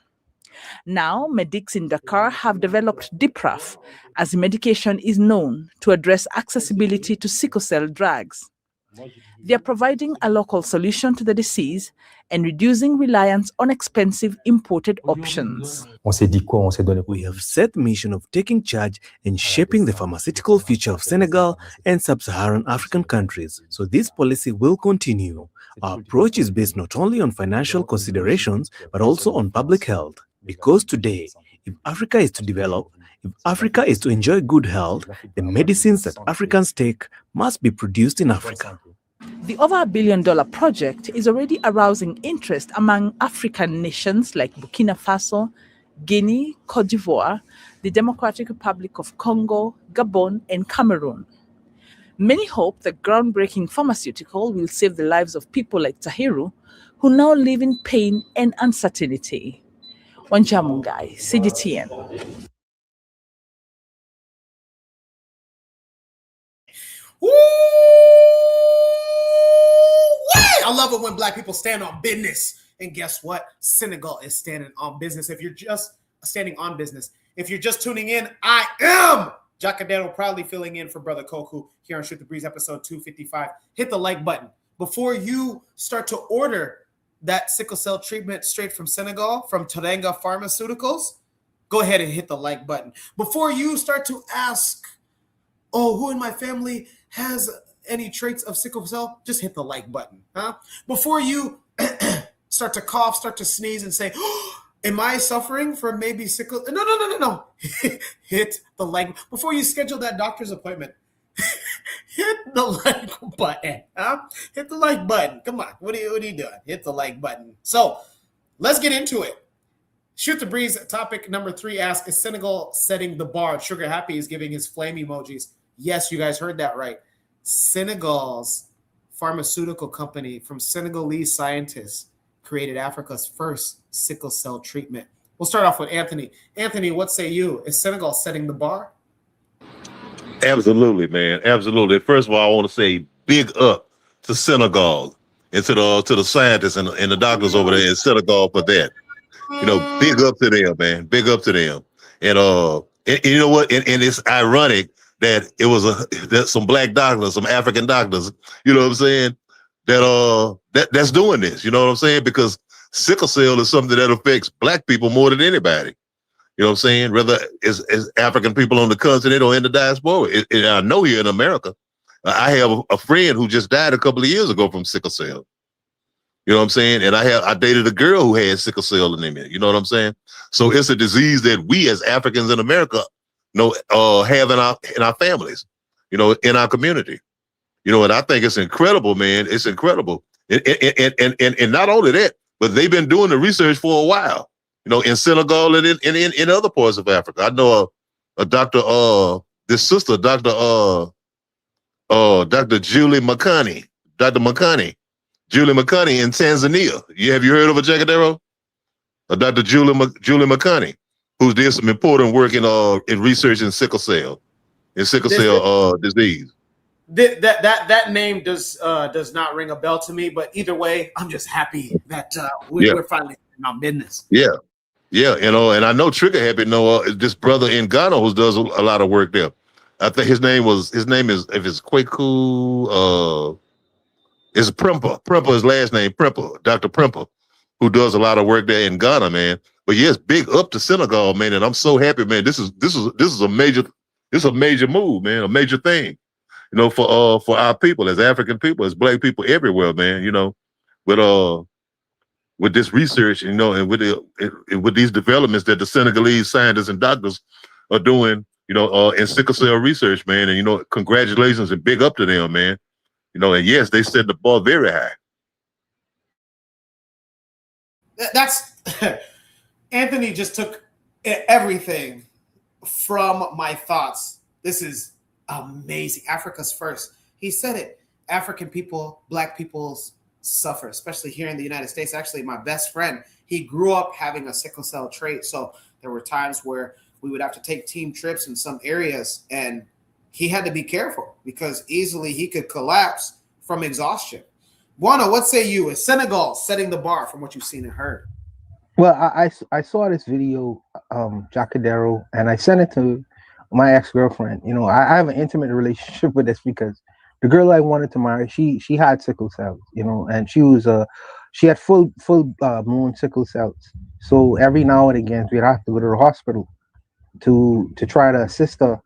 Now, medics in Dakar have developed Dipraf, as the medication is known, to address accessibility to sickle cell drugs. They are providing a local solution to the disease and reducing reliance on expensive imported options. We have set the mission of taking charge and shaping the pharmaceutical future of Senegal and sub-Saharan African countries. So this policy will continue. Our approach is based not only on financial considerations, but also on public health. Because today, if Africa is to develop, if Africa is to enjoy good health, the medicines that Africans take must be produced in Africa. The over $1 billion project is already arousing interest among African nations like Burkina Faso, Guinea, Cote d'Ivoire, the Democratic Republic of Congo, Gabon, and Cameroon. Many hope the groundbreaking pharmaceutical will save the lives of people like Tahiru, who now live in pain and uncertainty. Wanjamungai, CGTN. I love it when black people stand on business. And guess what? Senegal is standing on business. If you're just standing on business, if you're just tuning in, I am Jacadero, proudly filling in for Brother Koku here on Shoot the Breeze episode 255. Hit the like button. Before you start to order that sickle cell treatment straight from Senegal, from Teranga Pharmaceuticals, go ahead and hit the like button. Before you start to ask, oh, who in my family has any traits of sickle cell, just hit the like button. Before you start to cough, start to sneeze and say, oh, am I suffering from maybe sickle? No. Hit the like. Before you schedule that doctor's appointment, hit the like button. Hit the like button. Come on. What are you doing? Hit the like button. So let's get into it. Shoot the Breeze topic number 3 asks, is Senegal setting the bar? Sugar Happy is giving his flame emojis. Yes, you guys heard that right. Senegal's pharmaceutical company from Senegalese scientists created Africa's first sickle cell treatment. We'll start off with Anthony. Anthony, what say you? Is Senegal setting the bar? Absolutely, man. Absolutely. First of all, I want to say big up to Senegal and to the scientists and the doctors over there in Senegal for that. You know, big up to them, man. Big up to them. And you know what? And it's ironic that it was that some black doctors, some African doctors, you know what I'm saying, that's doing this. You know what I'm saying? Because sickle cell is something that affects black people more than anybody. You know what I'm saying? Whether it's African people on the continent or in the diaspora. I know here in America, I have a friend who just died a couple of years ago from sickle cell. You know what I'm saying? And I dated a girl who had sickle cell anemia. You know what I'm saying? So it's a disease that we as Africans in America have in our families, you know, in our community. You know, and I think it's incredible, man. It's incredible. And not only that, but they've been doing the research for a while, you know, in Senegal and in other parts of Africa. I know a doctor, this sister, Dr. Julie Makani, Julie Makani in Tanzania. Have you heard of a Jacadero? Dr. Julie Makani, who did some important work in research in sickle cell disease. That name does not ring a bell to me, but either way, I'm just happy that we're finally on business. Yeah, you know, and I know Trigger Happy this brother in Ghana who does a lot of work there. I think his name is if it's Kwaku, it's Premper. Premper, his last name, Premper, Dr. Premper, who does a lot of work there in Ghana, man. But yes, big up to Senegal, man, and I'm so happy, man. This is a major move, man, a major thing, you know, for our people, as African people, as black people everywhere, man. You know, with this research, you know, and with these developments that the Senegalese scientists and doctors are doing, you know, in sickle cell research, man. And you know, congratulations and big up to them, man. You know, and yes, they set the bar very high. That's Anthony just took everything from my thoughts. This is amazing. Africa's first. He said it. African people, black people suffer, especially here in the United States. Actually, my best friend, he grew up having a sickle cell trait. So there were times where we would have to take team trips in some areas, and he had to be careful because easily he could collapse from exhaustion. Juana, what say you? Is Senegal setting the bar from what you've seen and heard? Well, I saw this video, Jacadero, and I sent it to my ex-girlfriend. You know, I have an intimate relationship with this because The girl I wanted to marry, she had sickle cells, you know, and she had full moon sickle cells. So every now and again we'd have to go to the hospital to try to assist her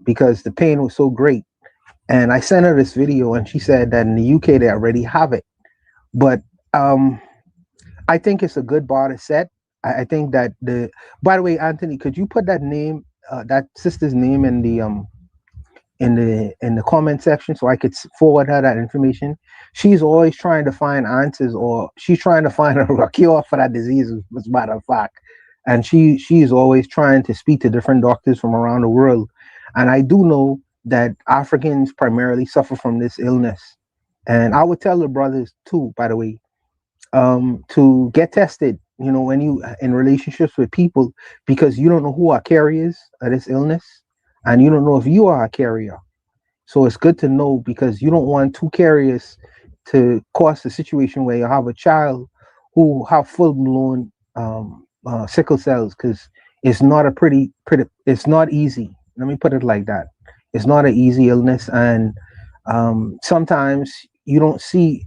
because the pain was so great. And I sent her this video, and she said that in the UK they already have it. But I think it's a good bar to set. I think that by the way, Anthony, could you put that name, that sister's name in the comment section so I could forward her that information? She's always trying to find answers, or she's trying to find a cure for that disease, as a matter of fact. And she's always trying to speak to different doctors from around the world. And I do know that Africans primarily suffer from this illness. And I would tell the brothers too, by the way, to get tested, you know, when you in relationships with people, because you don't know who are carriers of this illness, and you don't know if you are a carrier. So it's good to know, because you don't want two carriers to cause a situation where you have a child who have full-blown sickle cells, because it's not a pretty it's not easy. Let me put it like that. It's not an easy illness, and sometimes you don't see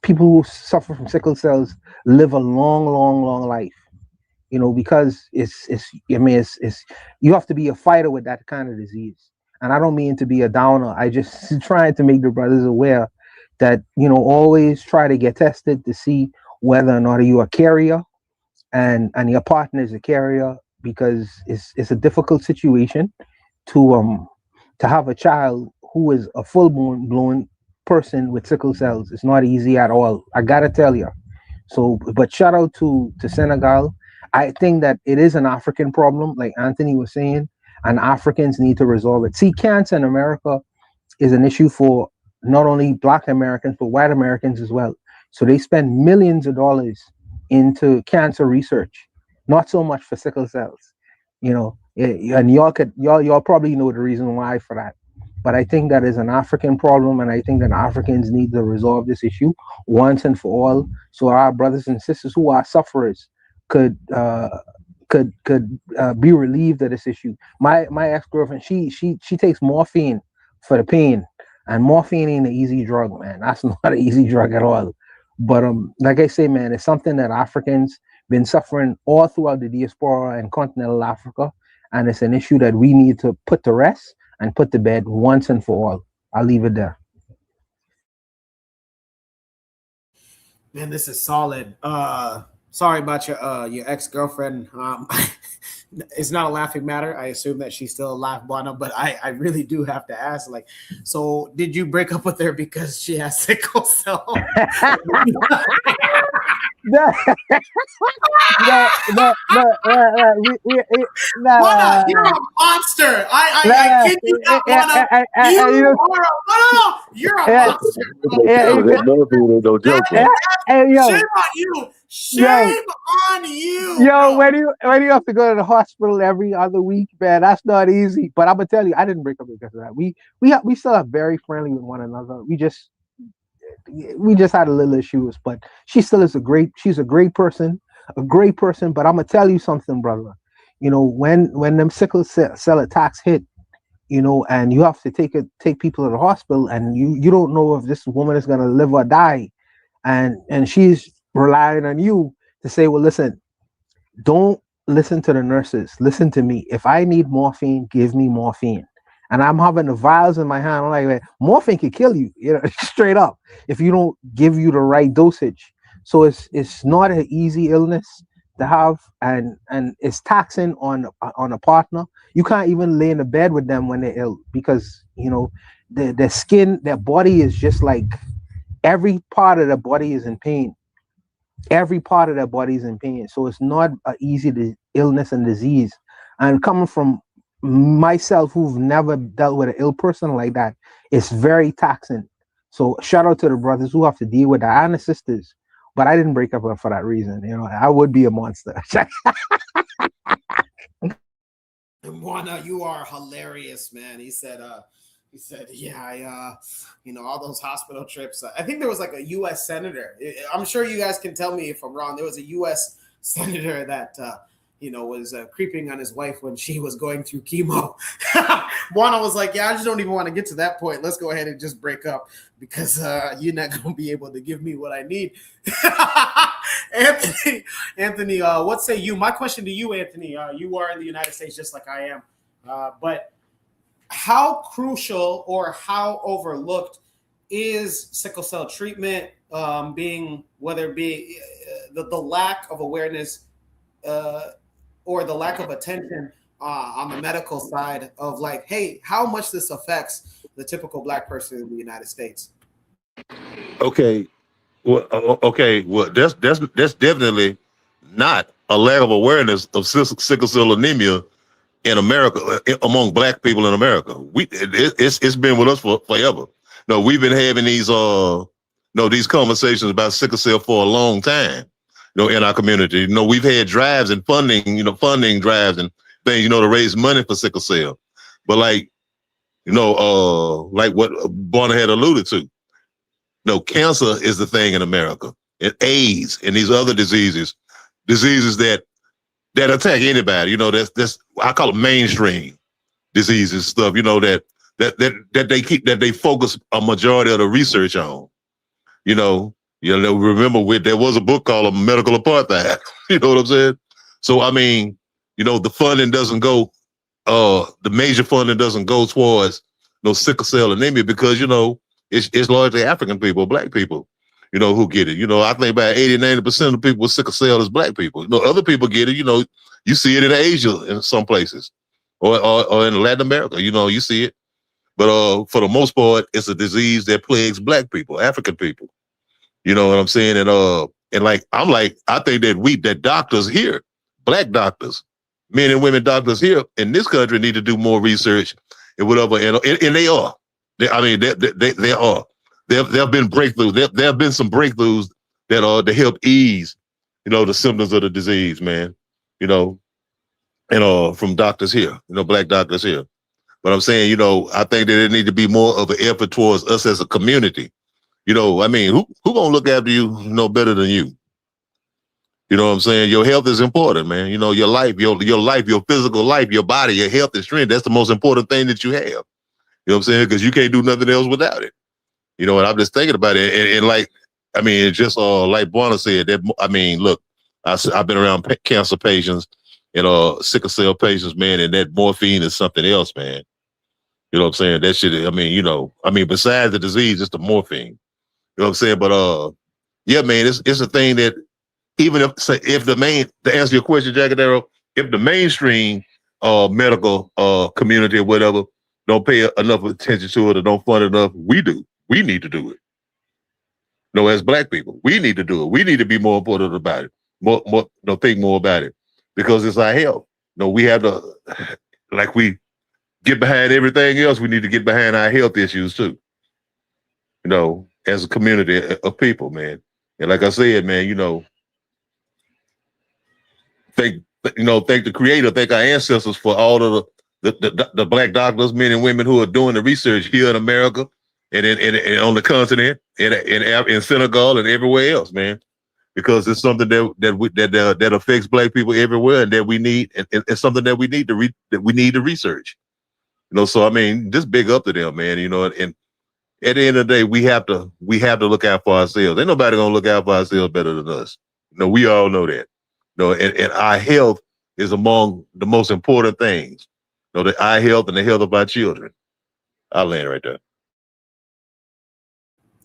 people who suffer from sickle cells live a long life, you know, because it's you have to be a fighter with that kind of disease. And I don't mean to be a downer. I just trying to make the brothers aware that, you know, always try to get tested to see whether or not you are a carrier and your partner is a carrier, because it's a difficult situation to have a child who is a full-blown person with sickle cells. It's not easy at all, I gotta tell you. So, but shout out to Senegal. I think that it is an African problem, like Anthony was saying, and Africans need to resolve it. See, cancer in America is an issue for not only Black Americans, but white Americans as well. So they spend millions of dollars into cancer research, not so much for sickle cells, you know. And y'all probably know the reason why for that. But I think that is an African problem, and I think that Africans need to resolve this issue once and for all, so our brothers and sisters who are sufferers could be relieved of this issue. My ex-girlfriend, she takes morphine for the pain, and morphine ain't an easy drug, man. That's not an easy drug at all. But like I say, man, it's something that Africans been suffering all throughout the diaspora and continental Africa, and it's an issue that we need to put to rest and put to bed once and for all. I'll leave it there. Man, this is solid. Sorry about your ex-girlfriend. It's not a laughing matter. I assume that she's still alive, Bono, but I really do have to ask, like, so did you break up with her because she has sickle cell? No. You're a monster. I kid you not, you're a monster. Shame on you. Shame on you. Yo, when you have to go to the hospital every other week, man, that's not easy. But I'm gonna tell you, I didn't break up because of that. We still are very friendly with one another. We just had a little issues, but she still is she's a great person. But I'm gonna tell you something, brother. You know, when them sickle cell attacks hit, you know, and you have to take people to the hospital, and you don't know if this woman is gonna live or die, and she's relying on you to say, well, listen, don't listen to the nurses, listen to me. If I need morphine, give me morphine. And I'm having the vials in my hand. I'm like, morphine can kill you, you know, straight up, if you don't give you the right dosage. So it's not an easy illness to have, and it's taxing on a partner. You can't even lay in the bed with them when they're ill, because, you know, their skin, their body is just like, every part of the body is in pain. Every part of their body is in pain. So it's not an easy illness and disease. And coming from myself, who've never dealt with an ill person like that, it's very taxing. So shout out to the brothers who have to deal with that, and the sisters. But I didn't break up with her for that reason. You know, I would be a monster. Juana, you are hilarious, man. He said, yeah, you know, all those hospital trips. I think there was like a U.S. senator. I'm sure you guys can tell me if I'm wrong. There was a U.S. senator that, was creeping on his wife when she was going through chemo. Buana was like, yeah, I just don't even want to get to that point. Let's go ahead and just break up because you're not going to be able to give me what I need. Anthony, what say you? My question to you, Anthony, you are in the United States just like I am. But how crucial or how overlooked is sickle cell treatment, whether it be the lack of awareness or the lack of attention on the medical side of like, hey, how much this affects the typical Black person in the United States? Okay, well, that's definitely not a lack of awareness of sickle cell anemia in America, among Black people in America. It's been with us for forever. No, we've been having these these conversations about sickle cell for a long time. In our community, we've had drives and funding drives and things, to raise money for sickle cell. But like what Barner had alluded to, cancer is the thing in America, and AIDS and these other diseases that attack anybody. That's I call it mainstream diseases stuff. That they focus a majority of the research on. Remember there was a book called Medical Apartheid. You know what I'm saying? So I mean, the funding doesn't go. The major funding doesn't go towards sickle cell anemia because it's largely African people, Black people, who get it. I think about 80-90% of people with sickle cell is Black people. Other people get it. You see it in Asia in some places, or in Latin America. You see it. But for the most part, it's a disease that plagues Black people, African people. You know what I'm saying? And I think that doctors here, Black doctors, men and women doctors here in this country need to do more research and whatever. And they are. They are. There have been breakthroughs. There have been some breakthroughs that help ease, the symptoms of the disease, man. From doctors here, Black doctors here. But I'm saying, I think that there need to be more of an effort towards us as a community. I mean, who gonna look after you, better than you? You know what I'm saying? Your health is important, man. Your life, your physical life, your body, your health and strength. That's the most important thing that you have. You know what I'm saying? Because you can't do nothing else without it. And I'm just thinking about it. And like, I mean, it's just like Buana said, look, I've been around cancer patients and sickle cell patients, man, and that morphine is something else, man. You know what I'm saying? That shit, besides the disease, it's the morphine. You know what I'm saying? But yeah, man, it's a thing that even if to answer your question, Jackadero, if the mainstream medical community or whatever don't pay enough attention to it or don't fund enough, we do. We need to do it. As Black people, we need to do it. We need to be more important about it. Think more about it because it's our health. We have to, like we get behind everything else. We need to get behind our health issues too. As a community of people, man. And like I said, man, thank the Creator, thank our ancestors for all of the Black doctors, men and women who are doing the research here in America and on the continent and in Senegal and everywhere else, man. Because it's something that affects Black people everywhere, and that we need, and it's something that we need to research. So I mean, just big up to them, man. And at the end of the day, we have to look out for ourselves. Ain't nobody gonna look out for ourselves better than us. We all know that. And our health is among the most important things. Our health and the health of our children. I'll land right there.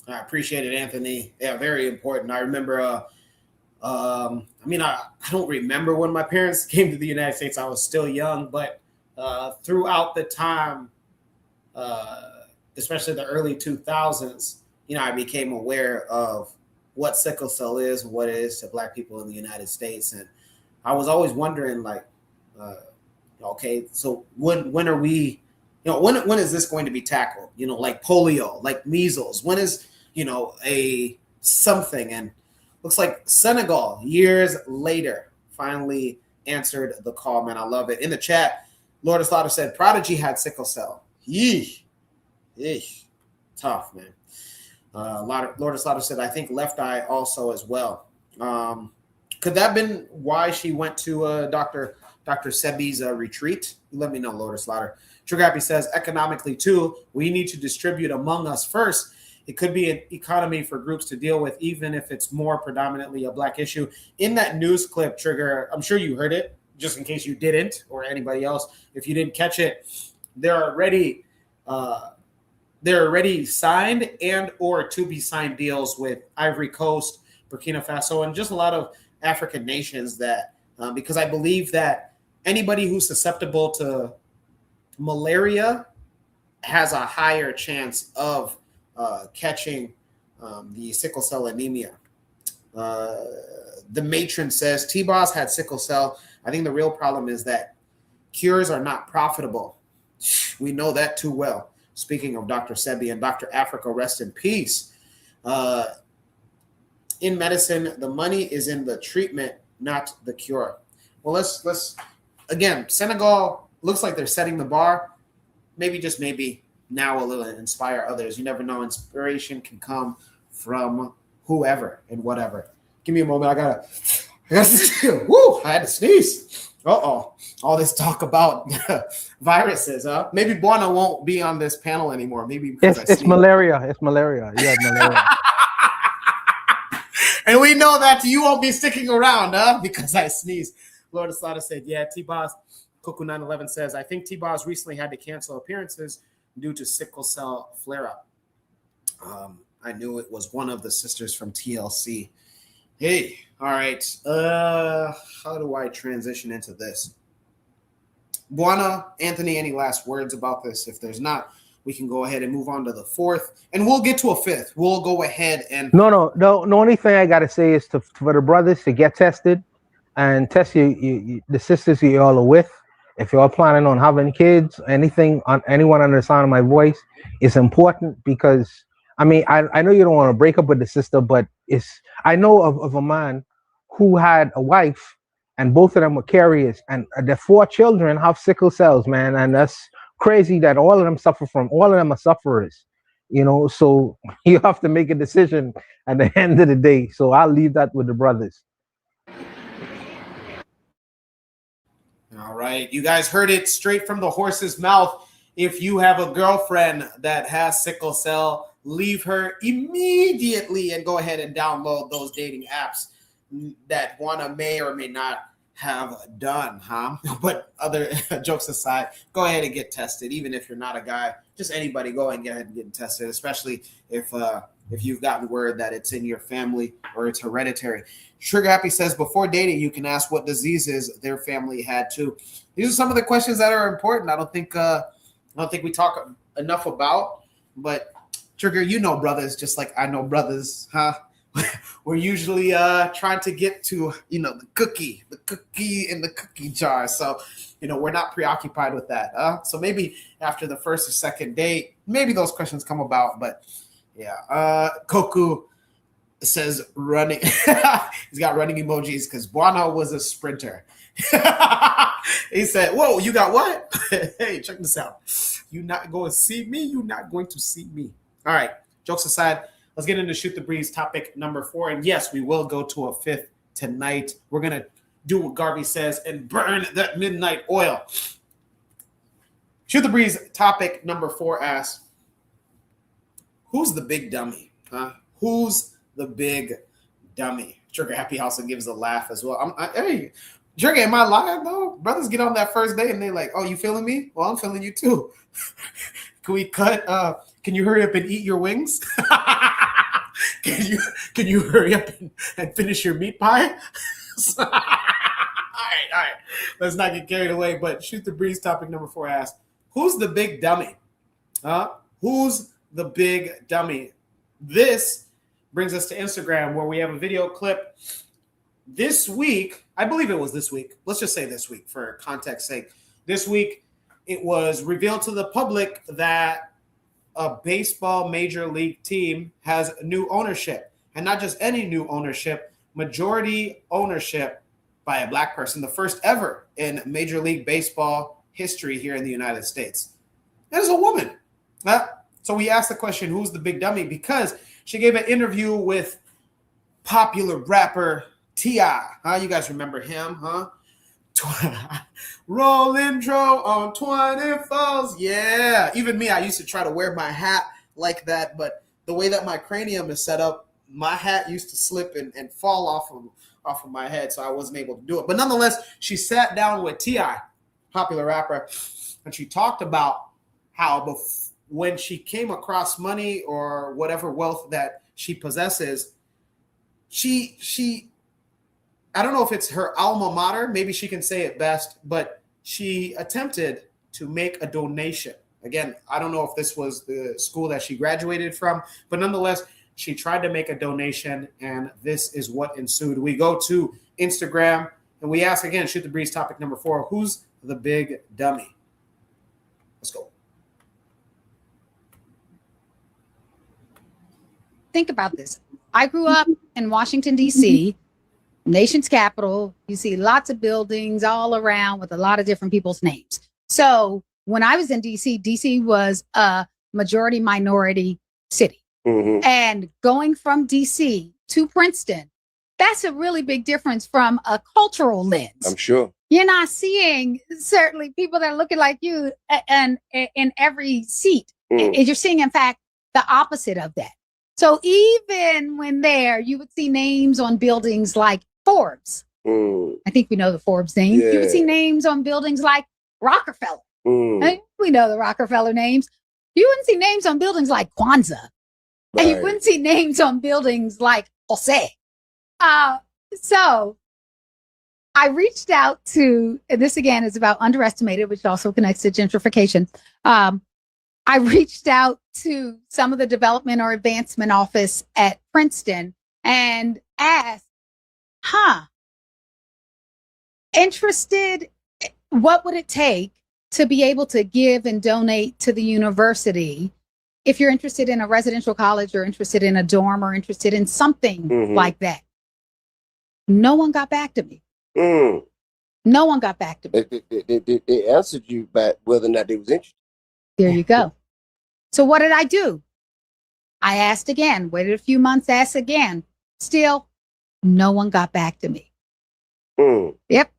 I appreciate it, Anthony. Yeah, very important. I remember. I don't remember when my parents came to the United States. I was still young, but throughout the time. Especially the early 2000s, I became aware of what sickle cell is, what it is to Black people in the United States. And I was always wondering, like, okay, so when are we, when is this going to be tackled? Like polio, like measles, when is, a something? And looks like Senegal, years later, finally answered the call, man. I love it. In the chat, Lord Slaughter said, Prodigy had sickle cell. Yeesh. Tough, man. Lord of Slaughter said, I think Left Eye also as well. Could that have been why she went to Dr. Sebi's retreat? Let me know, Lotus Slaughter. Trigger Happy says, economically, too, we need to distribute among us first. It could be an economy for groups to deal with, even if it's more predominantly a black issue. In that news clip, Trigger, I'm sure you heard it, just in case you didn't, or anybody else. If you didn't catch it, they're already signed and or to be signed deals with Ivory Coast, Burkina Faso, and just a lot of African nations that, because I believe that anybody who's susceptible to malaria has a higher chance of catching the sickle cell anemia. The matron says, T-Boss had sickle cell. I think the real problem is that cures are not profitable. We know that too well. Speaking of Dr. Sebi and Dr. Africa, rest in peace. In medicine, the money is in the treatment, not the cure. Well, let's again, Senegal looks like they're setting the bar. Maybe, just maybe, now a little inspire others. You never know. Inspiration can come from whoever and whatever. Give me a moment. I gotta woo, I had to sneeze. Uh-oh. All this talk about viruses, huh? Maybe Buana won't be on this panel anymore. Maybe it's malaria. It's malaria. You have malaria. And we know that you won't be sticking around, huh? Because I sneezed. Lord Aslada said, yeah, T-Boss. Coco 911 says, I think T-Boss recently had to cancel appearances due to sickle cell flare-up. I knew it was one of the sisters from TLC. Hey, all right. How do I transition into this? Buana, Anthony, any last words about this? If there's not, we can go ahead and move on to the fourth, and we'll get to a fifth. We'll go ahead and No. The only thing I gotta say is for the brothers to get tested and test the sisters you all are with. If you're planning on having kids, anyone under the sound of my voice is important, because I mean, I know you don't want to break up with the sister, but I know of a man who had a wife and both of them were carriers, and their 4 children have sickle cells, man. And that's crazy that all of them are sufferers, so you have to make a decision at the end of the day. So I'll leave that with the brothers. All right, you guys heard it straight from the horse's mouth. If you have a girlfriend that has sickle cell, leave her immediately and go ahead and download those dating apps that Juana may or may not have done, huh? But other jokes aside, go ahead and get tested. Even if you're not a guy, just anybody, go and get ahead and get tested, especially if you've gotten word that it's in your family or it's hereditary. Trigger Happy says, before dating, you can ask what diseases their family had too. These are some of the questions that are important. I don't think we talk enough about, but Trigger, brothers, just like I know brothers, huh? We're usually trying to get to, the cookie in the cookie jar. So, we're not preoccupied with that. So maybe after the first or second date, maybe those questions come about. But yeah, Koku says running. He's got running emojis because Buana was a sprinter. He said, whoa, you got what? Hey, check this out. You're not going to see me. You're not going to see me. All right. Jokes aside, let's get into Shoot the Breeze topic number 4. And yes, we will go to a 5th tonight. We're going to do what Garvey says and burn that midnight oil. Shoot the Breeze topic number 4 asks, who's the big dummy? Huh? Who's the big dummy? Trigger Happy also gives a laugh as well. Hey, Trigger, am I lying though? Brothers get on that first date and they like, oh, you feeling me? Well, I'm feeling you too. Can we cut? Can you hurry up and eat your wings? Can you hurry up and finish your meat pie? All right. Let's not get carried away. But Shoot the Breeze topic number 4 asks, who's the big dummy? Who's the big dummy? This brings us to Instagram, where we have a video clip. This week, I believe it was this week. Let's just say this week for context's sake. This week, it was revealed to the public that a baseball major league team has new ownership. And not just any new ownership, majority ownership by a black person, the first ever in Major League Baseball history here in the United States. There's a woman. So we asked the question, who's the big dummy? Because she gave an interview with popular rapper T.I., huh? You guys remember him, huh? Roll intro on 24s. Yeah. Even me, I used to try to wear my hat like that, but the way that my cranium is set up, my hat used to slip and fall off of my head, so I wasn't able to do it. But nonetheless, she sat down with T.I., popular rapper, and she talked about how when she came across money or whatever wealth that she possesses, she I don't know if it's her alma mater, maybe she can say it best, but she attempted to make a donation. Again, I don't know if this was the school that she graduated from, but nonetheless, she tried to make a donation, and this is what ensued. We go to Instagram, and we ask again, Shoot the Breeze topic number 4, who's the big dummy? Let's go. Think about this. I grew up in Washington, D.C., nation's capital. You see lots of buildings all around with a lot of different people's names. So when I was in DC, DC was a majority minority city. Mm-hmm. And going from DC to Princeton, that's a really big difference from a cultural lens. I'm sure. You're not seeing certainly people that are looking like you and in every seat. And you're seeing, in fact, the opposite of that. So even when there, you would see names on buildings like Forbes. I think we know the Forbes name. Yeah. You would see names on buildings like Rockefeller. We know the Rockefeller names. You wouldn't see names on buildings like Kwanzaa. Right. And you wouldn't see names on buildings like Jose. So I reached out to, and this again is about underestimated, which also connects to gentrification. I reached out to some of the development or advancement office at Princeton and asked, interested, what would it take to be able to give and donate to the university? If you're interested in a residential college or interested in a dorm or interested in something like that. No one got back to me. No one got back to me. They answered you back whether or not they was interested. There you go. So what did I do? I asked again, waited a few months, asked again. Still, no one got back to me. Yep.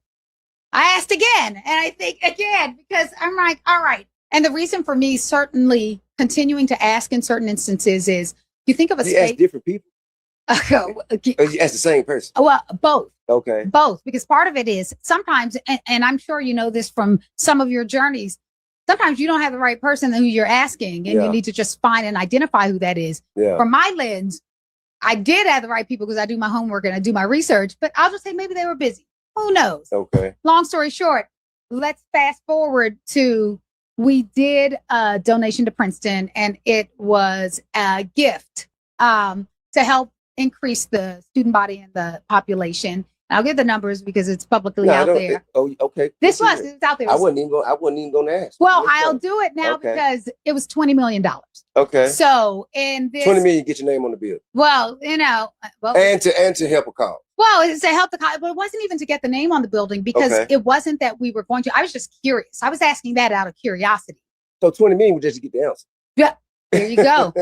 I asked again, and I think again, because I'm like, all right. And the reason for me certainly continuing to ask in certain instances is, you think of a state. You ask different people? Or you ask the same person? Well, both. Okay. Both, because part of it is sometimes, and I'm sure you know this from some of your journeys, sometimes you don't have the right person who you're asking, and you need to just find and identify who that is. Yeah. From my lens, I did have the right people because I do my homework and I do my research, but I'll just say maybe they were busy. Who knows? Okay. Long story short, let's fast forward to, we did a donation to Princeton, and it was a gift to help increase the student body and the population. I'll give the numbers because it's publicly out there. Okay. This was out there. I wasn't even going to ask. Well, I'll do it now because it was $20 million. Okay. So in this, 20 million, get your name on the bill. Well, you know, and to help a cause. Well, it's to help the cause, but it wasn't even to get the name on the building because it wasn't that we were going to. I was just curious. I was asking that out of curiosity. So 20 million was just to get the answer. Yeah, there you go.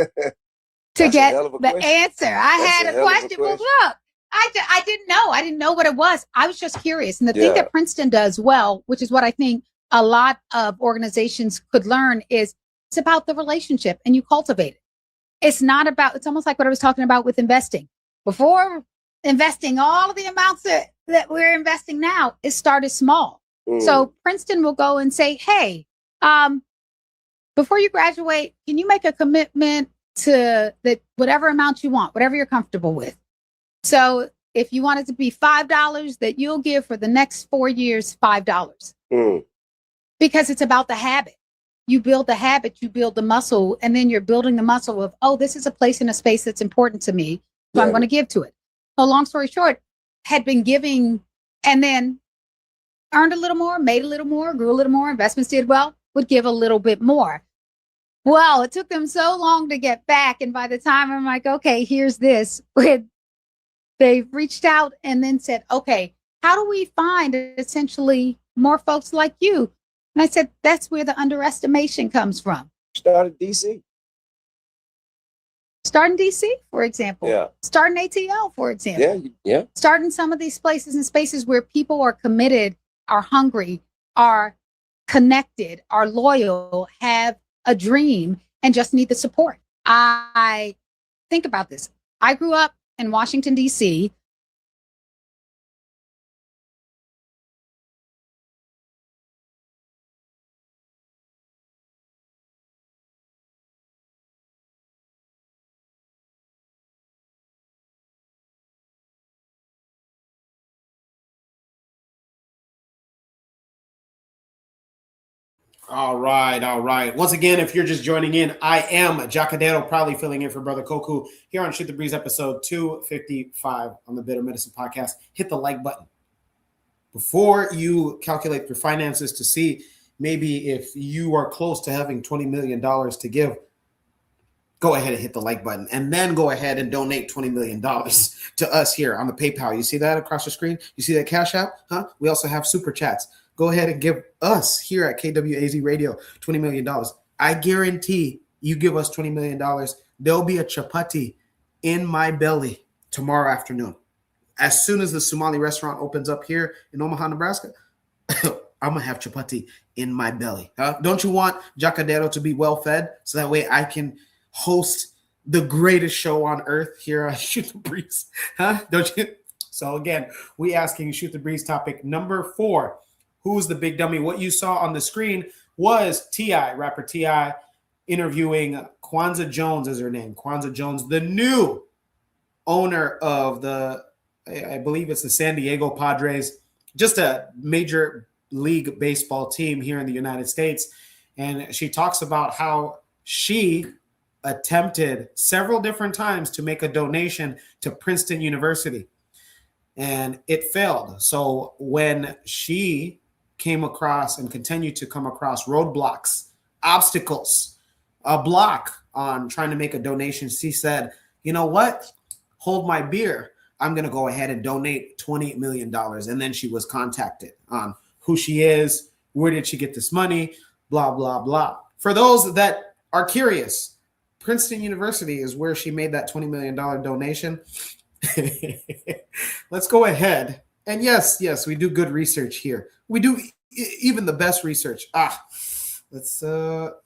To get the answer, I had a question. Well, look. I didn't know. I didn't know what it was. I was just curious. And the thing that Princeton does well, which is what I think a lot of organizations could learn, is it's about the relationship and you cultivate it. It's not about, it's almost like what I was talking about with investing. Before investing all of the amounts that we're investing now, it started small. So Princeton will go and say, hey, before you graduate, can you make a commitment to that whatever amount you want, whatever you're comfortable with? So if you want it to be $5, that you'll give for the next 4 years, $5. Because it's about the habit. You build the habit, you build the muscle, and then you're building the muscle of, oh, this is a place in a space that's important to me, so I'm going to give to it. So long story short, had been giving and then earned a little more, made a little more, grew a little more, investments did well, would give a little bit more. Well, it took them so long to get back. And by the time I'm like, okay, here's this, they've reached out and then said, okay, how do we find essentially more folks like you? And I said, that's where the underestimation comes from. Started DC. Starting DC, for example. Yeah. Starting ATL, for example. Yeah. Starting some of these places and spaces where people are committed, are hungry, are connected, are loyal, have a dream, and just need the support. I think about this. I grew up in Washington, D.C. All right. Once again, if you're just joining in, I am Jacadero, proudly filling in for Brother Koku here on Shoot the Breeze episode 255 on the Bitter Medicine Podcast. Hit the like button before you calculate your finances to see maybe if you are close to having $20 million to give. Go ahead and hit the like button, and then go ahead and donate $20 million to us here on the PayPal. You see that across the screen? You see that Cash App? Huh? We also have super chats. Go ahead and give us here at KWAZ Radio $20 million. I guarantee you give us $20 million, there'll be a chapati in my belly tomorrow afternoon. As soon as the Somali restaurant opens up here in Omaha, Nebraska, I'm going to have chapati in my belly. Don't you want Jacadero to be well-fed so that way I can host the greatest show on earth here on Shoot the Breeze? Don't you? So again, we asking Shoot the Breeze topic number 4. Who's the big dummy? What you saw on the screen was T.I., rapper T.I., interviewing Kwanzaa Jones is her name. Kwanzaa Jones, the new owner of I believe it's the San Diego Padres, just a major league baseball team here in the United States. And she talks about how she attempted several different times to make a donation to Princeton University, and it failed. So when she came across and continued to come across roadblocks, obstacles, a block on trying to make a donation, she said, you know what? Hold my beer. I'm going to go ahead and donate $20 million. And then she was contacted on who she is, where did she get this money, blah, blah, blah. For those that are curious, Princeton University is where she made that $20 million donation. Let's go ahead. And yes, we do good research here. We do even the best research. Let's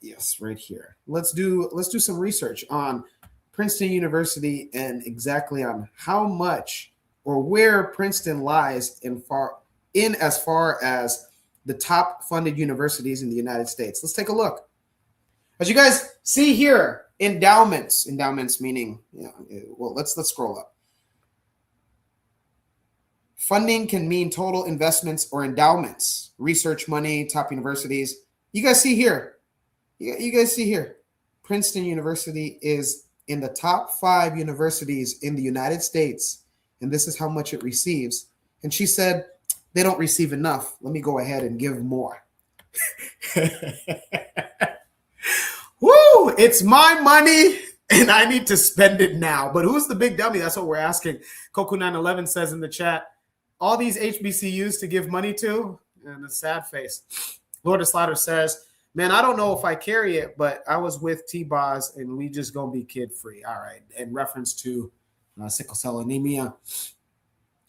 yes, right here. Let's do some research on Princeton University and exactly on how much or where Princeton lies in as far as the top funded universities in the United States. Let's take a look. As you guys see here, endowments meaning, well, let's scroll up. Funding can mean total investments or endowments, research money, top universities. You guys see here. You guys see here. Princeton University is in the top 5 universities in the United States, and this is how much it receives. And she said, they don't receive enough. Let me go ahead and give more. Woo! It's my money, and I need to spend it now. But who's the big dummy? That's what we're asking. Coco911 says in the chat, all these HBCUs to give money to, and a sad face. Lord of Slaughter says, man, I don't know if I carry it, but I was with T-Boz, and we just going to be kid-free. All right. In reference to sickle cell anemia.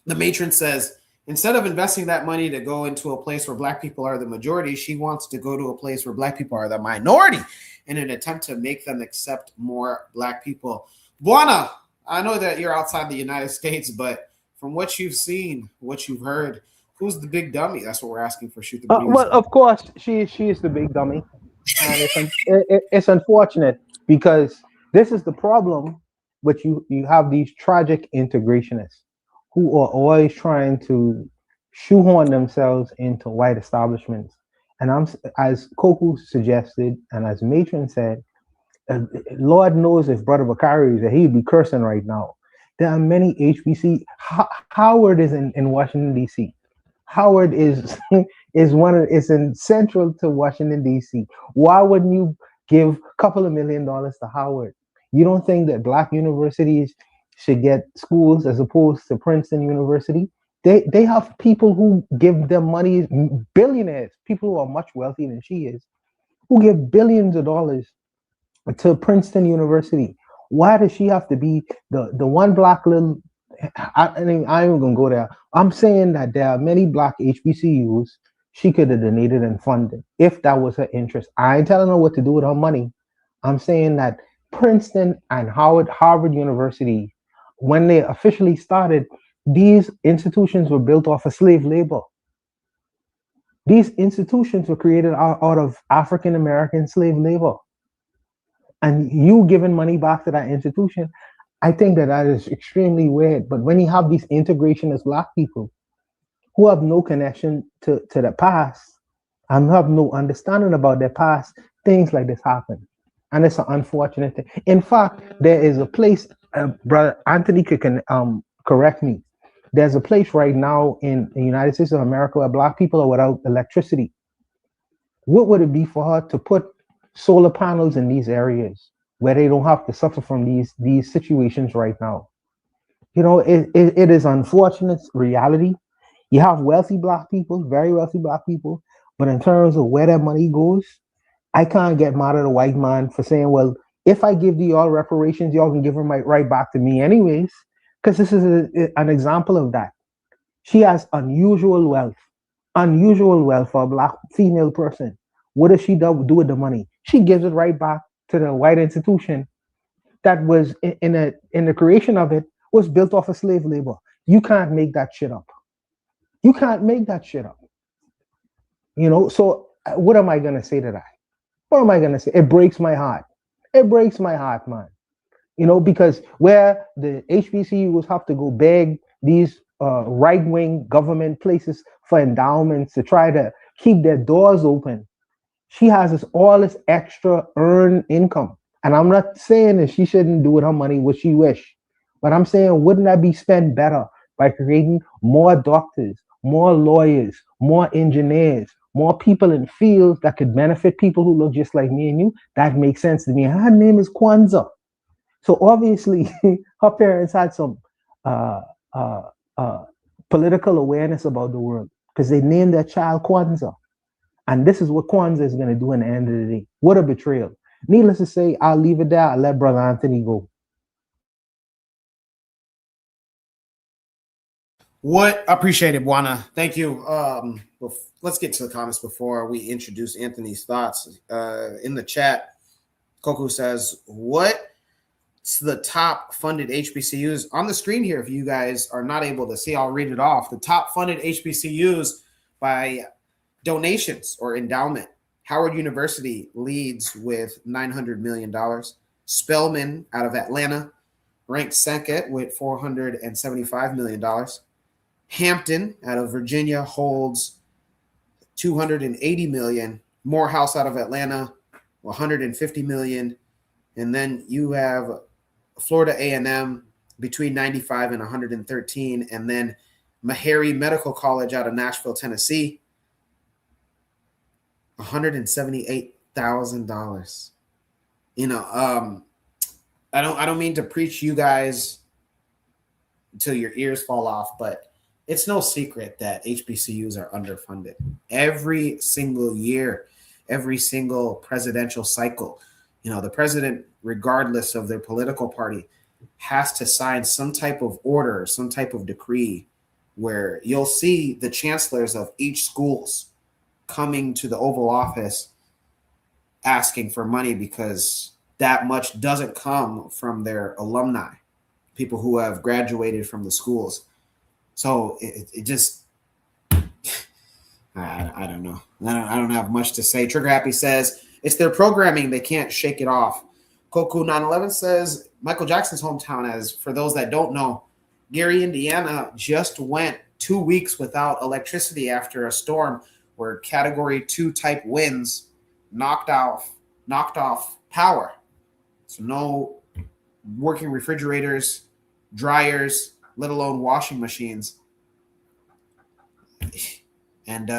The matron says, instead of investing that money to go into a place where Black people are the majority, she wants to go to a place where Black people are the minority in an attempt to make them accept more Black people. Buana, I know that you're outside the United States, but from what you've seen, what you've heard, who's the big dummy? That's what we're asking for. Shoot the Breeze. Well, of course, she is the big dummy. And it's unfortunate because this is the problem, but you have these tragic integrationists who are always trying to shoehorn themselves into white establishments. And as Koku suggested, and as Matron said, Lord knows if Brother Bakari is there, he'd be cursing right now. There are many HBC. Howard is in Washington, D.C. Howard is in central to Washington, D.C. Why wouldn't you give a couple of $1 million to Howard? You don't think that Black universities should get schools as opposed to Princeton University? They have people who give them money, billionaires, people who are much wealthier than she is, who give billions of dollars to Princeton University. Why does she have to be the one black little? I mean, I ain't gonna go there. I'm saying that there are many black HBCUs she could have donated and funded if that was her interest. I ain't telling her what to do with her money. I'm saying that Princeton and Harvard University, when they officially started, these institutions were built off of slave labor. These institutions were created out of African American slave labor. And you giving money back to that institution, I think that is extremely weird. But when you have these integrationist black people who have no connection to the past and have no understanding about their past, things like this happen. And it's an unfortunate thing. In fact, there is a place, Brother Anthony can correct me. There's a place right now in the United States of America where black people are without electricity. What would it be for her to put solar panels in these areas where they don't have to suffer from these situations right now? You know, it is unfortunate reality. You have wealthy black people, very wealthy black people, but in terms of where their money goes, I can't get mad at a white man for saying, well, if I give y'all reparations, y'all can give them right back to me anyways, because this is an example of that. She has unusual wealth for a black female person. What does she do with the money? She gives it right back to the white institution that was in the creation of it was built off of slave labor. You can't make that shit up. You can't make that shit up. You know, so what am I going to say to that? What am I going to say? It breaks my heart. It breaks my heart, man. You know, because where the HBCUs have to go beg these right-wing government places for endowments to try to keep their doors open, she has all this extra earned income. And I'm not saying that she shouldn't do with her money what she wish, but I'm saying, wouldn't that be spent better by creating more doctors, more lawyers, more engineers, more people in fields that could benefit people who look just like me and you? That makes sense to me. Her name is Kwanzaa. So obviously, her parents had some political awareness about the world because they named their child Kwanzaa. And this is what Kwanzaa is going to do in the end of the day. What a betrayal. Needless to say, I'll leave it there. I'll let Brother Anthony go. What? Appreciate it, Buana. Thank you. Let's get to the comments before we introduce Anthony's thoughts. In the chat, Koku says, what's the top funded HBCUs? On the screen here, if you guys are not able to see, I'll read it off. The top funded HBCUs by donations or endowment. Howard University leads with $900 million. Spelman out of Atlanta ranked second with $475 million. Hampton out of Virginia holds $280 million. Morehouse out of Atlanta, $150 million. And then you have Florida A&M between 95 and 113. And then Meharry Medical College out of Nashville, Tennessee, $178,000. You know, I don't mean to preach you guys until your ears fall off, but it's no secret that HBCUs are underfunded. Every single year, every single presidential cycle, you know, the president, regardless of their political party, has to sign some type of order, some type of decree where you'll see the chancellors of each schools coming to the Oval Office asking for money because that much doesn't come from their alumni, people who have graduated from the schools. So it just, I don't know. I don't have much to say. Trigger Happy says, it's their programming. They can't shake it off. Koku 911 says, Michael Jackson's hometown, as for those that don't know, Gary, Indiana just went 2 weeks without electricity after a storm where Category 2 type winds knocked off power. So no working refrigerators, dryers, let alone washing machines. And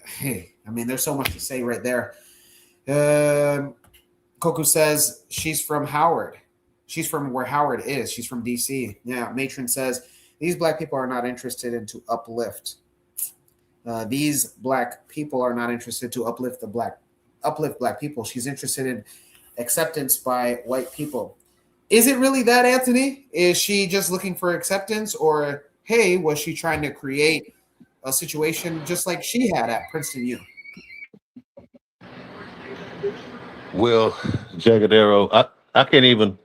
hey, I mean, there's so much to say right there. Koku says she's from Howard. She's from where Howard is. She's from DC. Yeah, Matron says these black people are not interested in to uplift. These black people are not interested to uplift black people. She's interested in acceptance by white people. Is it really that, Anthony? Is she just looking for acceptance, or hey, was she trying to create a situation just like she had at Princeton U? Well, Jagadero, I can't even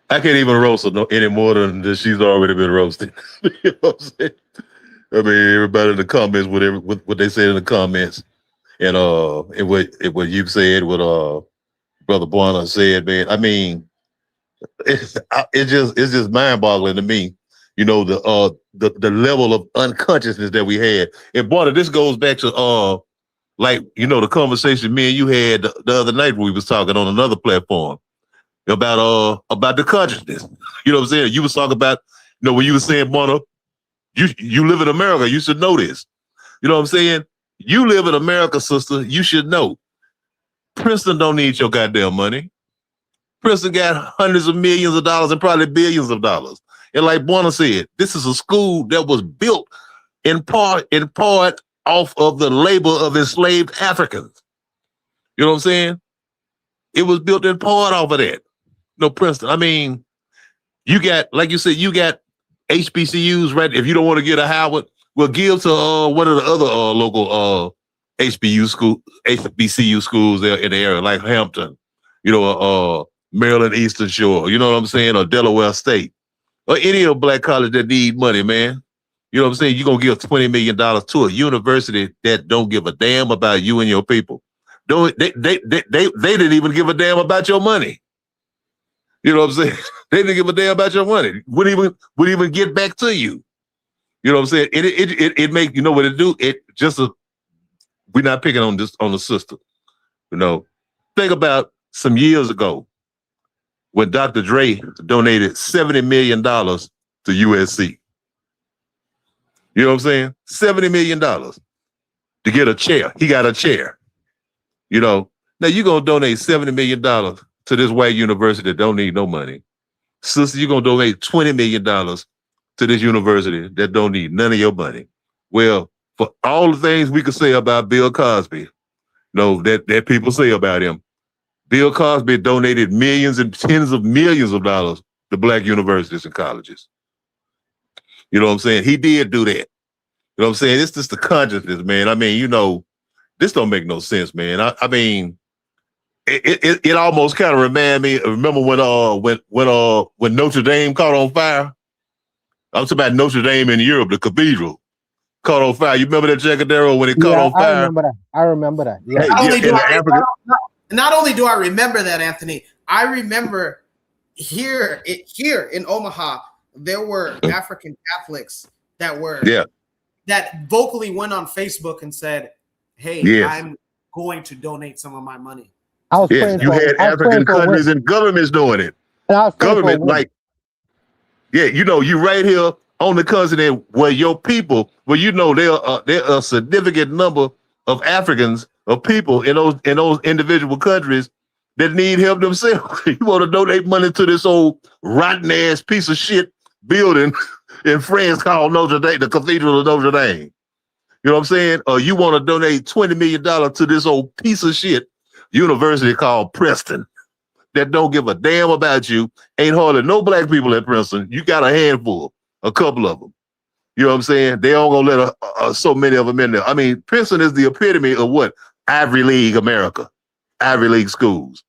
roast her any more than she's already been roasted. You know what I'm saying? I mean, everybody in the comments, what they said in the comments, and what you've said, what Brother Buana said, man. I mean, it's just mind-boggling to me. You know, the level of unconsciousness that we had. And Buana, this goes back to like, you know, the conversation me and you had the other night when we was talking on another platform about the consciousness. You know what I'm saying? You was talking about, you know, when you were saying, Buana, you live in America, you should know this. You know what I'm saying? You live in America, sister, you should know. Princeton don't need your goddamn money. Princeton got hundreds of millions of dollars and probably billions of dollars. And like Buana said, this is a school that was built in part off of the labor of enslaved Africans. You know what I'm saying? It was built in part off of that. No, Princeton. I mean, you got, like you said, you got HBCUs, right? If you don't want to get a Howard, well, give to one of the other local HBCU schools there in the area, like Hampton, you know, Maryland Eastern Shore, you know what I'm saying, or Delaware State, or any of the black colleges that need money, man. You know what I'm saying? You're gonna give $20 million to a university that don't give a damn about you and your people. They didn't even give a damn about your money. You know what I'm saying? They didn't give a damn about your money. Wouldn't even get back to you. You know what I'm saying? It make, you know what it do? We're not picking on the system. You know, think about some years ago when Dr. Dre donated $70 million to USC. You know what I'm saying? $70 million to get a chair. He got a chair. You know, now you're going to donate $70 million to this white university that don't need no money. Sister, you're going to donate $20 million to this university that don't need none of your money. Well, for all the things we could say about Bill Cosby, you know, that people say about him, Bill Cosby donated millions and tens of millions of dollars to black universities and colleges. You know what I'm saying? He did do that. You know what I'm saying? It's just the consciousness, man. I mean, you know, this don't make no sense, man. I mean, it almost kind of reminded me. Remember when Notre Dame caught on fire? I'm talking about Notre Dame in Europe, the cathedral caught on fire. You remember that, Jagadero, when it caught on fire? I remember that. Yeah. Not only do I remember that, Anthony, I remember here in Omaha, there were African Catholics that vocally went on Facebook and said, hey, I'm going to donate some of my money. You had African countries and governments doing it. Government, like, you know, you right here on the continent where your people, well, you know, there are a significant number of Africans, of people in those individual countries that need help themselves. You want to donate money to this old rotten ass piece of shit building in France called Notre Dame, the Cathedral of Notre Dame. You know what I'm saying? Or you want to donate $20 million to this old piece of shit university called Princeton that don't give a damn about you. Ain't hardly no black people at Princeton. You got a handful, a couple of them. You know what I'm saying? They all gonna let so many of them in there. I mean, Princeton is the epitome of what? Ivy League America, Ivy League schools.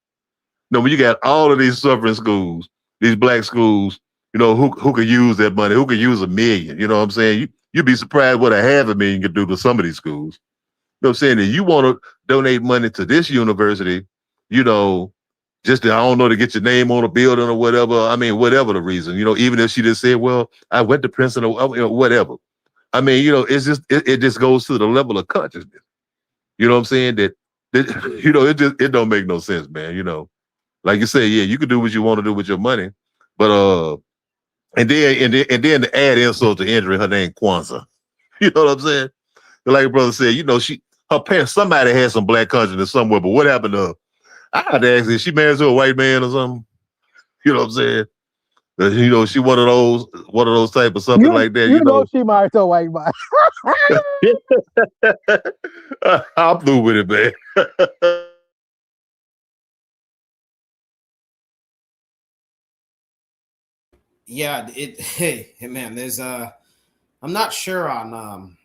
You know, when you got all of these suffering schools, these black schools, you know, who could use that money, who could use $1 million, you know what I'm saying? You'd be surprised what $500,000 could do to some of these schools. You know what I'm saying? That you want to donate money to this university, you know, just to, I don't know, to get your name on a building or whatever. I mean, whatever the reason, you know, even if she just said, well, I went to Princeton or, you know, whatever. I mean, you know, it's just, it just goes to the level of consciousness. You know what I'm saying? That you know, it don't make no sense, man. You know, like you say, yeah, you can do what you want to do with your money, but and then to add insult to injury, her name Kwanzaa. You know what I'm saying? Like your brother said, you know, her parents, somebody had some black consciousness somewhere, but what happened to her? I had to ask her, is she married to a white man or something? You know what I'm saying? You know, she one of those type of something like that. You know she married to a white man. I'm through with it, man. Yeah, hey man, there's I'm not sure on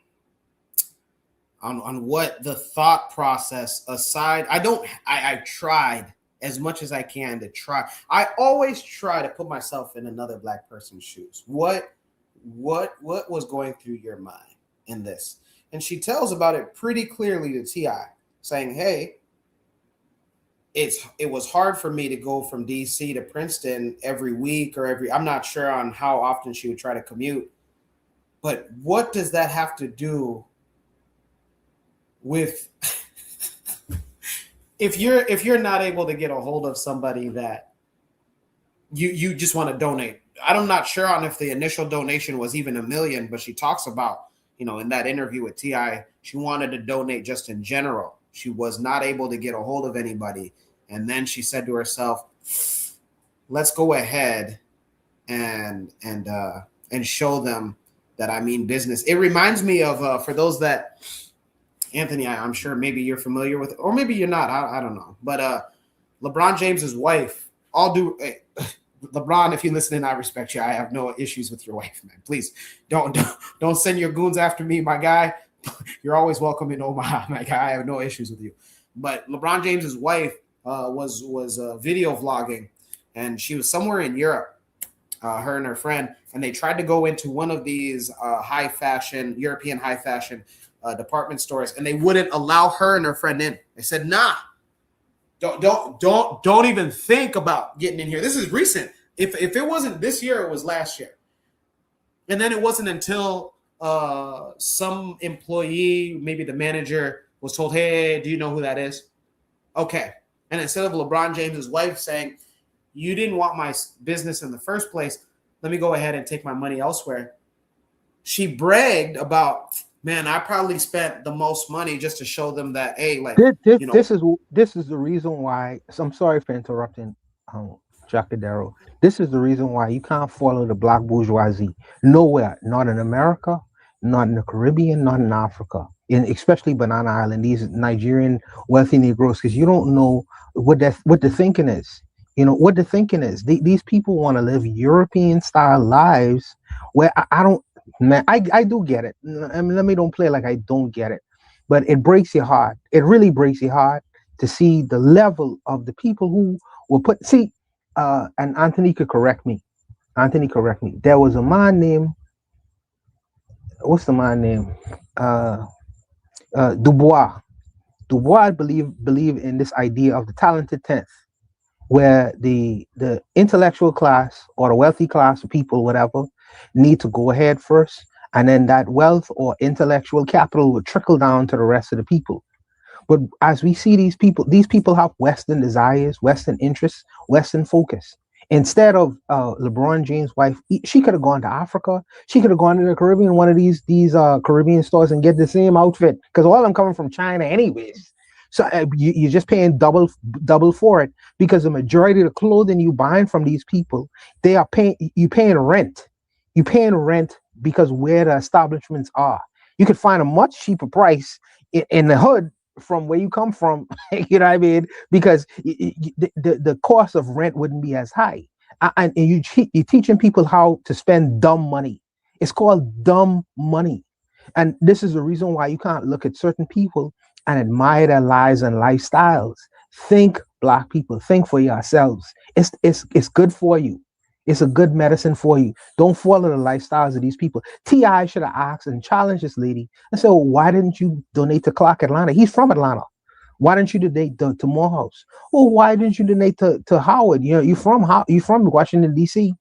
what the thought process aside. I tried as much as I can to try. I always try to put myself in another black person's shoes. What was going through your mind in this? And she tells about it pretty clearly to T.I., saying, hey, it was hard for me to go from DC to Princeton every week or I'm not sure on how often she would try to commute. But what does that have to do with if you're not able to get a hold of somebody that you just want to donate? I'm not sure on if the initial donation was even $1 million, but she talks about, in that interview with T.I., she wanted to donate just in general. She was not able to get a hold of anybody. And then she said to herself, let's go ahead and show them that I mean business. It reminds me of, for those that, Anthony, I'm sure maybe you're familiar with, or maybe you're not. I don't know. But LeBron James's wife, LeBron, if you're listening, I respect you. I have no issues with your wife, man. Please don't send your goons after me, my guy. You're always welcome in Omaha, my guy. I have no issues with you. But LeBron James's wife was video vlogging, and she was somewhere in Europe, her and her friend, and they tried to go into one of these European high fashion department stores, and they wouldn't allow her and her friend in. They said, nah, don't even think about getting in here. This is recent. If it wasn't this year, it was last year. And then it wasn't until some employee, maybe the manager, was told, hey, do you know who that is? Okay. And instead of LeBron James's wife saying, you didn't want my business in the first place, let me go ahead and take my money elsewhere, she bragged about, man, I probably spent the most money just to show them that, hey, like, this is the reason why. So I'm sorry for interrupting, Jacadero. This is the reason why you can't follow the black bourgeoisie nowhere, not in America, not in the Caribbean, not in Africa, especially Banana Island, these Nigerian wealthy Negroes, because you don't know what the thinking is. What the thinking is. These people want to live European style lives where I don't. Man, I do get it. I mean, let me don't play like I don't get it, but it breaks your heart. It really breaks your heart to see the level of the people who will put. See, and Anthony could correct me. There was a man named, what's the man name? Dubois. Dubois believe in this idea of the talented 10th, where the intellectual class or the wealthy class of people, whatever, need to go ahead first, and then that wealth or intellectual capital would trickle down to the rest of the people. But as we see these people have Western desires, Western interests, Western focus. Instead of LeBron James' wife, she could have gone to Africa. She could have gone to the Caribbean, one of these Caribbean stores, and get the same outfit, because all of them coming from China anyways. So you're just paying double for it, because the majority of the clothing you buying from these people, you paying rent. You're paying rent because where the establishments are. You could find a much cheaper price in the hood from where you come from, you know what I mean? Because the cost of rent wouldn't be as high. And you're teaching people how to spend dumb money. It's called dumb money. And this is the reason why you can't look at certain people and admire their lives and lifestyles. Think, black people, think for yourselves. It's good for you. It's a good medicine for you. Don't follow the lifestyles of these people. T.I. should have asked and challenged this lady and said, well, why didn't you donate to Clark Atlanta? He's from Atlanta. Why didn't you donate to Morehouse? Well, why didn't you donate to Howard? You from Washington, D.C.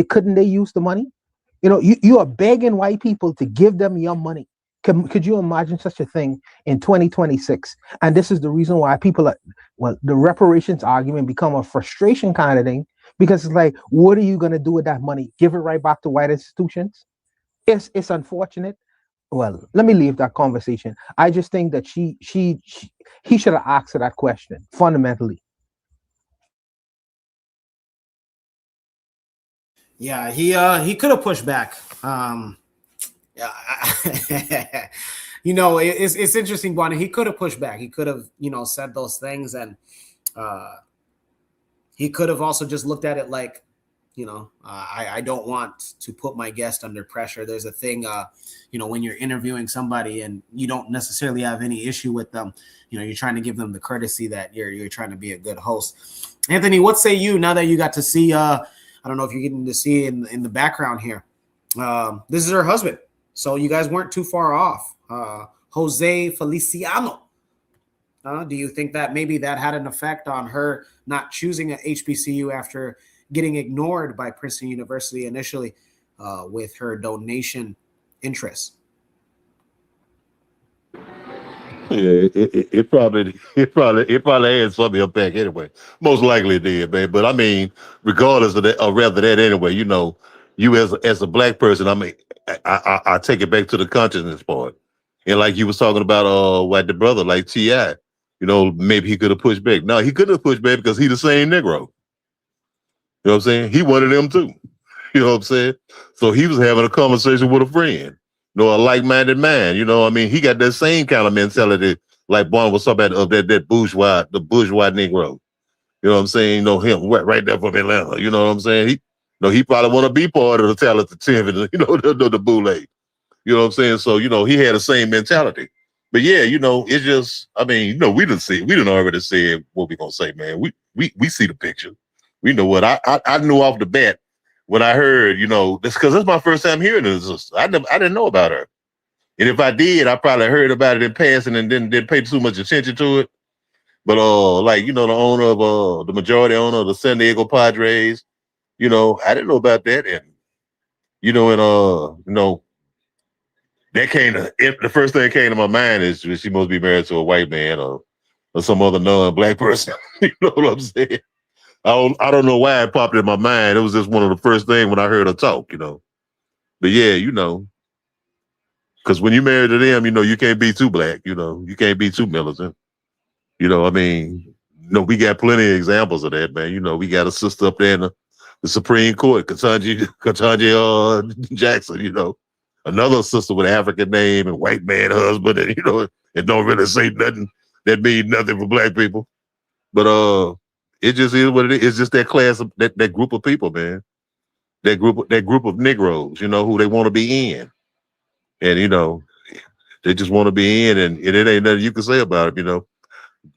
Couldn't they use the money? You are begging white people to give them your money. Could you imagine such a thing in 2026? And this is the reason why the reparations argument become a frustration kind of thing, because it's like, what are you going to do with that money? Give it right back to white institutions? It's unfortunate. Well, let me leave that conversation. I just think that he should have asked her that question fundamentally. Yeah, he could have pushed back. It's interesting, Bonnie. He could have pushed back. He could have, said those things, and he could have also just looked at it like, I don't want to put my guest under pressure. There's a thing, when you're interviewing somebody and you don't necessarily have any issue with them, you're trying to give them the courtesy that you're trying to be a good host. Anthony, what say you now that you got to see, I don't know if you're getting to see in the background here. This is her husband. So you guys weren't too far off. Jose Feliciano. Do you think that maybe that had an effect on her not choosing a HBCU after getting ignored by Princeton University initially with her donation interests? Yeah, it probably had something impact anyway. Most likely it did, man. But I mean, regardless of that, or rather that anyway, you as a black person, I mean, I take it back to the consciousness part. And like you was talking about like the brother, like T.I., maybe he could have pushed back. No, he couldn't have pushed back because he the same Negro. You know what I'm saying? He one of them too. You know what I'm saying? So he was having a conversation with a friend, a like-minded man. I mean, he got that same kind of mentality, like Bon was talking about, of that bourgeois, the bourgeois Negro. You know what I'm saying? Him right there from Atlanta. You know what I'm saying? He probably want to be part of the talented 10, the boule. You know what I'm saying? So, he had the same mentality. But yeah, it's just, I mean, we didn't already say what we gonna say, man. We see the picture. We know what I knew off the bat when I heard, that's because that's my first time hearing this. I didn't know about her. And if I did, I probably heard about it in passing and didn't pay too much attention to it. But the owner of the majority owner of the San Diego Padres, I didn't know about that. And that the first thing that came to my mind is she must be married to a white man or some other non-black person. You know what I'm saying? I don't know why it popped in my mind. It was just one of the first things when I heard her talk, But yeah, because when you married to them, you can't be too black, you can't be too militant. I mean, we got plenty of examples of that, man. We got a sister up there in the Supreme Court, Ketanji Jackson, another sister with an African name and white man husband, and and don't really say nothing that means nothing for black people. But it just is what it is. It's just that class of that group of people, man. That group of Negroes, who they want to be in. And they just want to be in, and it ain't nothing you can say about it,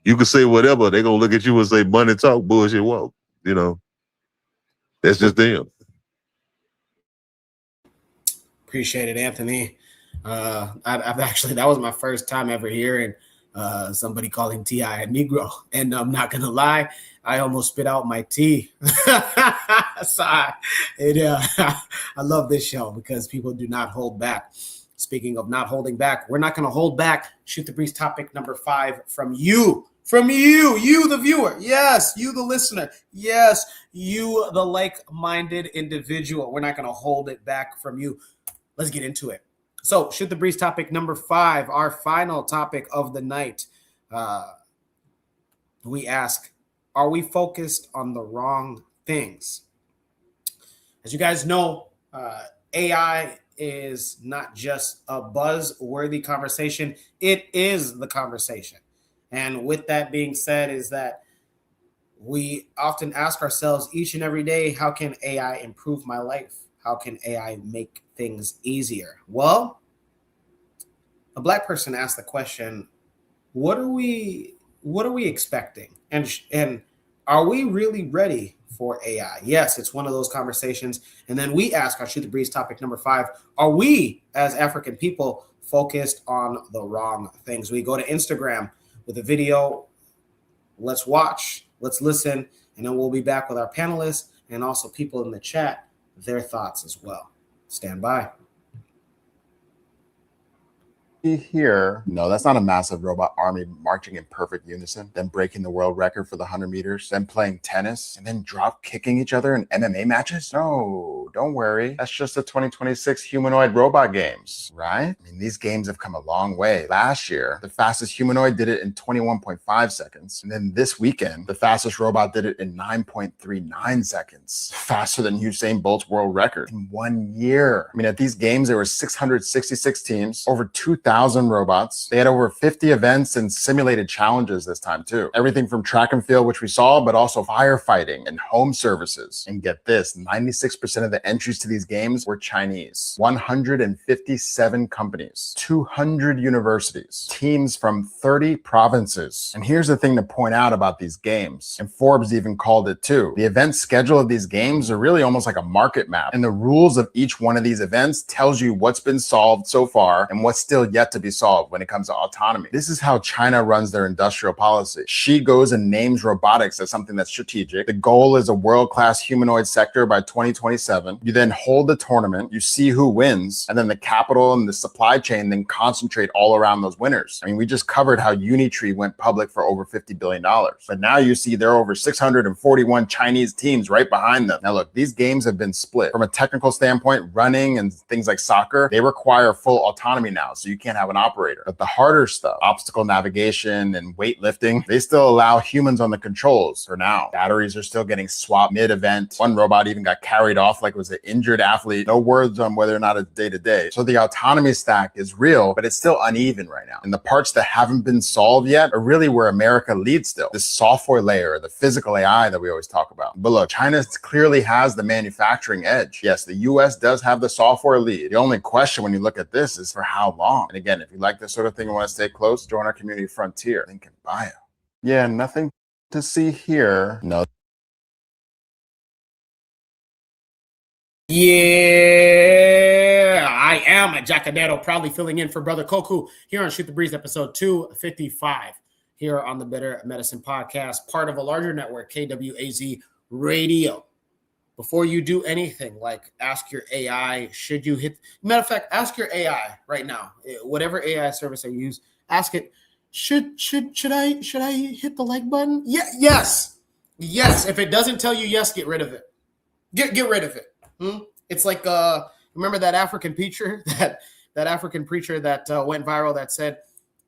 You can say whatever, they're gonna look at you and say money talk, bullshit walk. That's just them. Appreciate it, Anthony. I've actually, that was my first time ever hearing somebody calling T.I. a Negro. And I'm not going to lie, I almost spit out my tea. So I love this show because people do not hold back. Speaking of not holding back, we're not going to hold back. Shoot the Breeze topic number 5 from you. From you, the viewer. Yes, you, the listener. Yes, you, the like-minded individual. We're not going to hold it back from you. Let's get into it. So, Shoot the Breeze topic number 5, our final topic of the night. We ask, are we focused on the wrong things? As you guys know, AI is not just a buzz-worthy conversation. It is the conversation. And with that being said, is that we often ask ourselves each and every day, how can AI improve my life? How can AI make things easier? Well, a black person asked the question, what are we expecting? And are we really ready for AI? Yes, it's one of those conversations. And then we ask our Shoot the Breeze topic number 5, are we as African people focused on the wrong things? We go to Instagram with a video. Let's watch, let's listen, and then we'll be back with our panelists and also people in the chat, their thoughts as well. Stand by. Here, no, that's not a massive robot army marching in perfect unison, then breaking the world record for the 100 meters, then playing tennis, and then drop kicking each other in MMA matches. No, don't worry. That's just the 2026 humanoid robot games, right? I mean, these games have come a long way. Last year, the fastest humanoid did it in 21.5 seconds. And then this weekend, the fastest robot did it in 9.39 seconds. Faster than Usain Bolt's world record in 1 year. I mean, at these games, there were 666 teams, over 2,000 1,000 robots. They had over 50 events and simulated challenges this time too. Everything from track and field, which we saw, but also firefighting and home services. And get this, 96% of the entries to these games were Chinese. 157 companies, 200 universities, teams from 30 provinces. And here's the thing to point out about these games, and Forbes even called it too. The event schedule of these games are really almost like a market map, and the rules of each one of these events tells you what's been solved so far and what's still yet to be solved when it comes to autonomy. This is how China runs their industrial policy. Xi goes and names robotics as something that's strategic. The goal is a world-class humanoid sector by 2027. You then hold the tournament, you see who wins, and then the capital and the supply chain then concentrate all around those winners. I mean, we just covered how Unitree went public for over $50 billion. But now you see there are over 641 Chinese teams right behind them. Now look, these games have been split. From a technical standpoint, running and things like soccer, they require full autonomy now, so you can't have an operator. But the harder stuff, obstacle navigation and weightlifting, they still allow humans on the controls for now. Batteries are still getting swapped mid-event. One robot even got carried off like it was an injured athlete. No words on whether or not it's day-to-day. So the autonomy stack is real, but it's still uneven right now. And the parts that haven't been solved yet are really where America leads still. This software layer, the physical AI that we always talk about. But look, China clearly has the manufacturing edge. Yes, the US does have the software lead. The only question when you look at this is for how long? And again, if you like this sort of thing and want to stay close, join our community frontier. Link in bio. Yeah, nothing to see here. No. Yeah, I am a Jacadero, proudly filling in for Brother Koku here on Shoot the Breeze, episode 255, here on the Bitter Medicine Podcast, part of a larger network, KWAZ Radio. Before you do anything, like ask your AI, should you hit, matter of fact, ask your AI right now, whatever AI service I use, ask it, should I hit the like button? Yeah, yes. If it doesn't tell you yes, get rid of it. Get rid of it. It's like remember that African preacher that African preacher that went viral that said,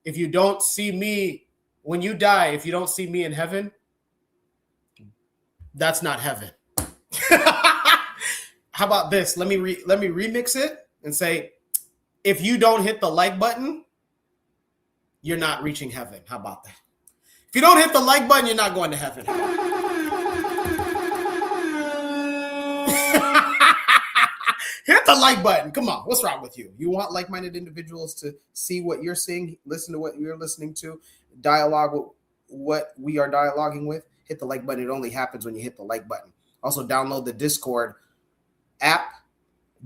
if you don't see me when you die, if you don't see me in heaven, that's not heaven. How about this? Let me remix it and say, if you don't hit the like button, you're not reaching heaven. How about that? If you don't hit the like button, you're not going to heaven. Hit the like button. Come on. What's wrong with you? You want like-minded individuals to see what you're seeing, listen to what you're listening to, dialogue with what we are dialoguing with? Hit the like button. It only happens when you hit the like button. Also, download the Discord app,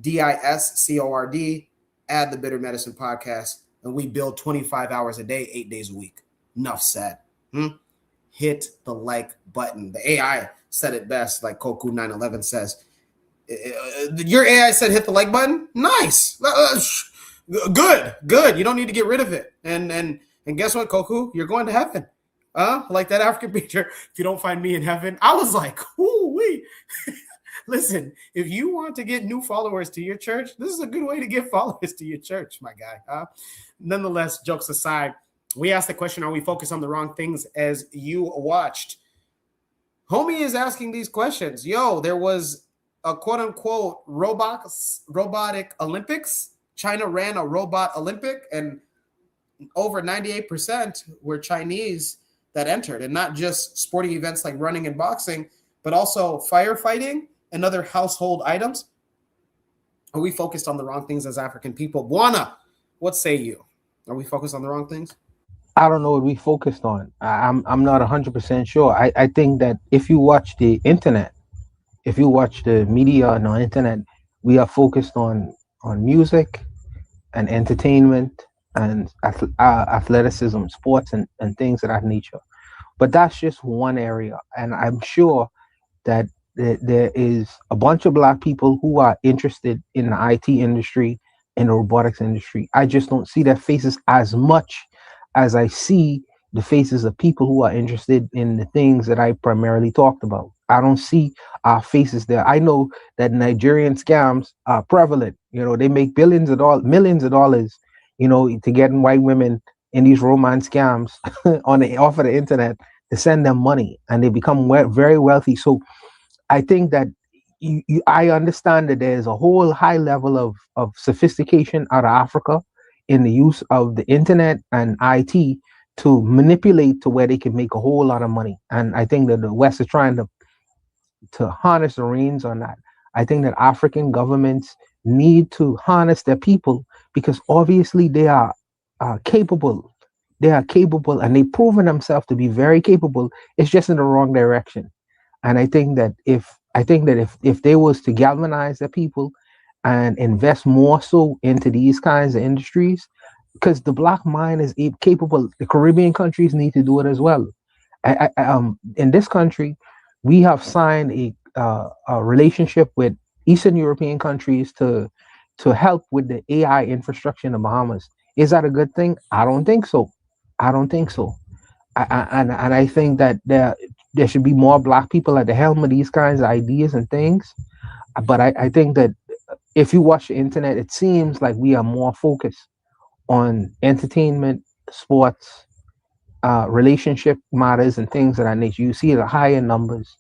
DISCORD, add the Bitter Medicine Podcast, and we build 25 hours a day, 8 days a week. Enough said. Hit the like button. The AI said it best, like Koku 911 says. Your AI said hit the like button? Nice. Good. You don't need to get rid of it. And guess what, Koku? You're going to heaven. Like that African preacher, if you don't find me in heaven. I was like, ooh-wee. Listen, if you want to get new followers to your church, this is a good way to get followers to your church, my guy. Nonetheless, jokes aside, we asked the question, are we focused on the wrong things as you watched? Homie is asking these questions. Yo, there was a quote-unquote robotic Olympics. China ran a robot Olympic, and over 98% were Chinese that entered, and not just sporting events like running and boxing, but also firefighting and other household items. Are we focused on the wrong things as African people? Buana, what say you? Are we focused on the wrong things? I don't know what we focused on. I'm not 100% sure. I think that if you watch the internet, if you watch the media on the internet, we are focused on music and entertainment and athleticism, sports and things of that nature. But that's just one area. And I'm sure that there is a bunch of Black people who are interested in the IT industry, in the robotics industry. I just don't see their faces as much as I see the faces of people who are interested in the things that I primarily talked about. I don't see our faces there. I know that Nigerian scams are prevalent. You know, they make millions of dollars, you know, to getting white women in these romance scams off of the internet to send them money, and they become very wealthy. So I think that I understand that there's a whole high level of sophistication out of Africa in the use of the internet and IT to manipulate to where they can make a whole lot of money. And I think that the West is trying to harness the reins on that. I think that African governments need to harness their people because obviously they are capable. They are capable and they've proven themselves to be very capable. It's just in the wrong direction. And I think that if they was to galvanize their people and invest more so into these kinds of industries, because the black mind is capable. The Caribbean countries need to do it as well. In this country, we have signed a relationship with Eastern European countries to help with the AI infrastructure in the Bahamas. Is that a good thing? I don't think so. I don't think so. And I think that there should be more black people at the helm of these kinds of ideas and things. But I think that if you watch the internet, it seems like we are more focused on entertainment, sports, relationship matters, and things of that nature. You see the higher numbers.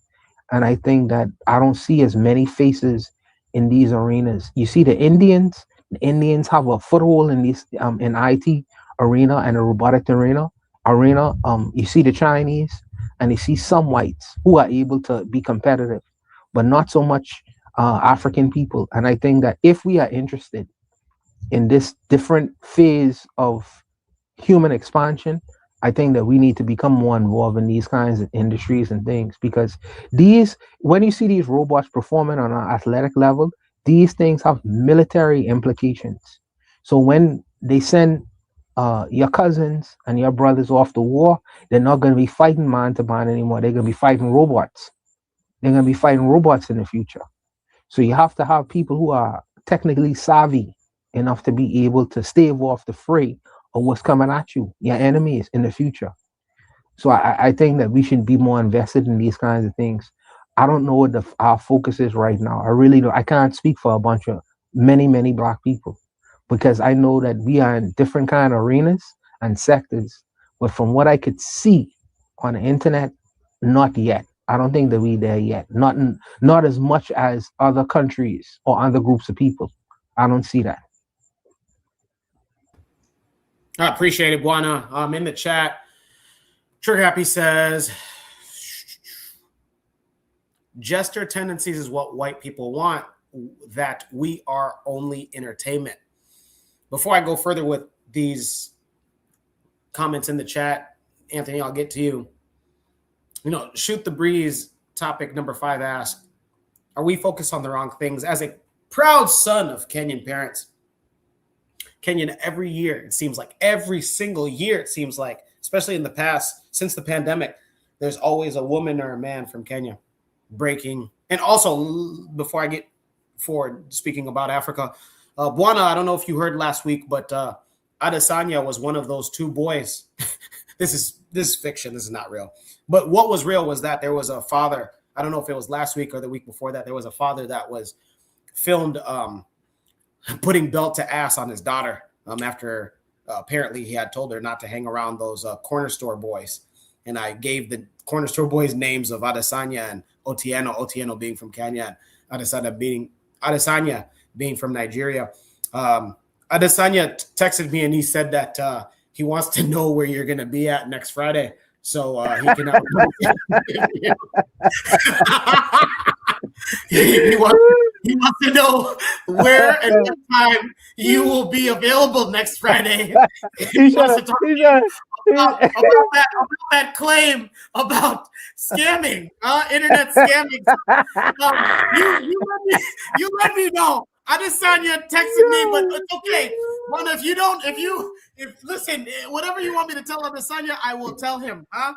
And I think that I don't see as many faces in these arenas. You see the Indians. The Indians have a foothold in these in IT arena and the robotic arena. You see the Chinese and you see some whites who are able to be competitive, but not so much African people. And I think that if we are interested in this different phase of human expansion, I think that we need to become more involved in these kinds of industries and things, because when you see these robots performing on an athletic level, these things have military implications. So when they send your cousins and your brothers off to war, they're not going to be fighting man to man anymore. They're going to be fighting robots. They're going to be fighting robots in the future. So you have to have people who are technically savvy enough to be able to stave off the fray of what's coming at you, your enemies in the future. So I think that we should be more invested in these kinds of things. I don't know what our focus is right now. I really don't. I can't speak for a bunch of many black people, because I know that we are in different kind of arenas and sectors. But from what I could see on the internet, not yet. I don't think that we're there yet. Not as much as other countries or other groups of people. I don't see that. I appreciate it, Buana. In the chat, Trigger Happy says, jester tendencies is what white people want, that we are only entertainment. Before I go further with these comments in the chat, Anthony, I'll get to you. Shoot the breeze topic number 5 asks, are we focused on the wrong things? As a proud son of Kenyan parents, Kenyan every year, it seems like every single year, it seems like, especially in the past, since the pandemic, there's always a woman or a man from Kenya breaking. And also, before I get forward, speaking about Africa, Buana, I don't know if you heard last week, but Adesanya was one of those 2 boys. This is fiction. This is not real. But what was real was that there was a father. I don't know if it was last week or the week before that. There was a father that was filmed putting belt to ass on his daughter after apparently he had told her not to hang around those corner store boys. And I gave the corner store boys names of Adesanya and Otieno being from Kenya, and Adesanya being from Nigeria. Adesanya texted me and he said that he wants to know where you're going to be at next Friday. So he can he wants to know where and what time you will be available next Friday. He wants to talk about that claim about scamming, internet scamming. You let me know. Adesanya texted me, but it's okay. Well, listen, whatever you want me to tell Adesanya, I will tell him. Huh?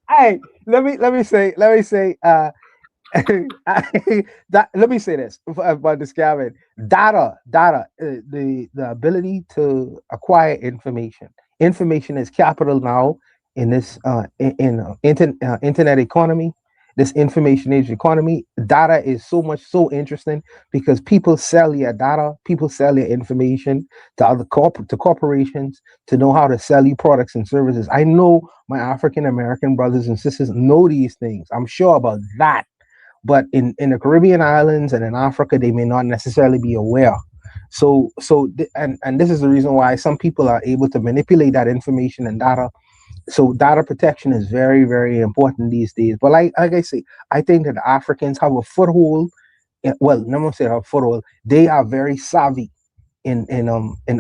Hey, let me say. Let me say this about the scamming. Data, the ability to acquire information. Information is capital now in this internet economy. This information age economy. Data is so interesting because people sell your data, people sell your information to other corporations to know how to sell you products and services. I know my African American brothers and sisters know these things. I'm sure about that. But in the Caribbean islands and in Africa, they may not necessarily be aware. And this is the reason why some people are able to manipulate that information and data. So data protection is very, very important these days. But like I say, I think that the Africans have a foothold. Well, no one said a foothold. They are very savvy in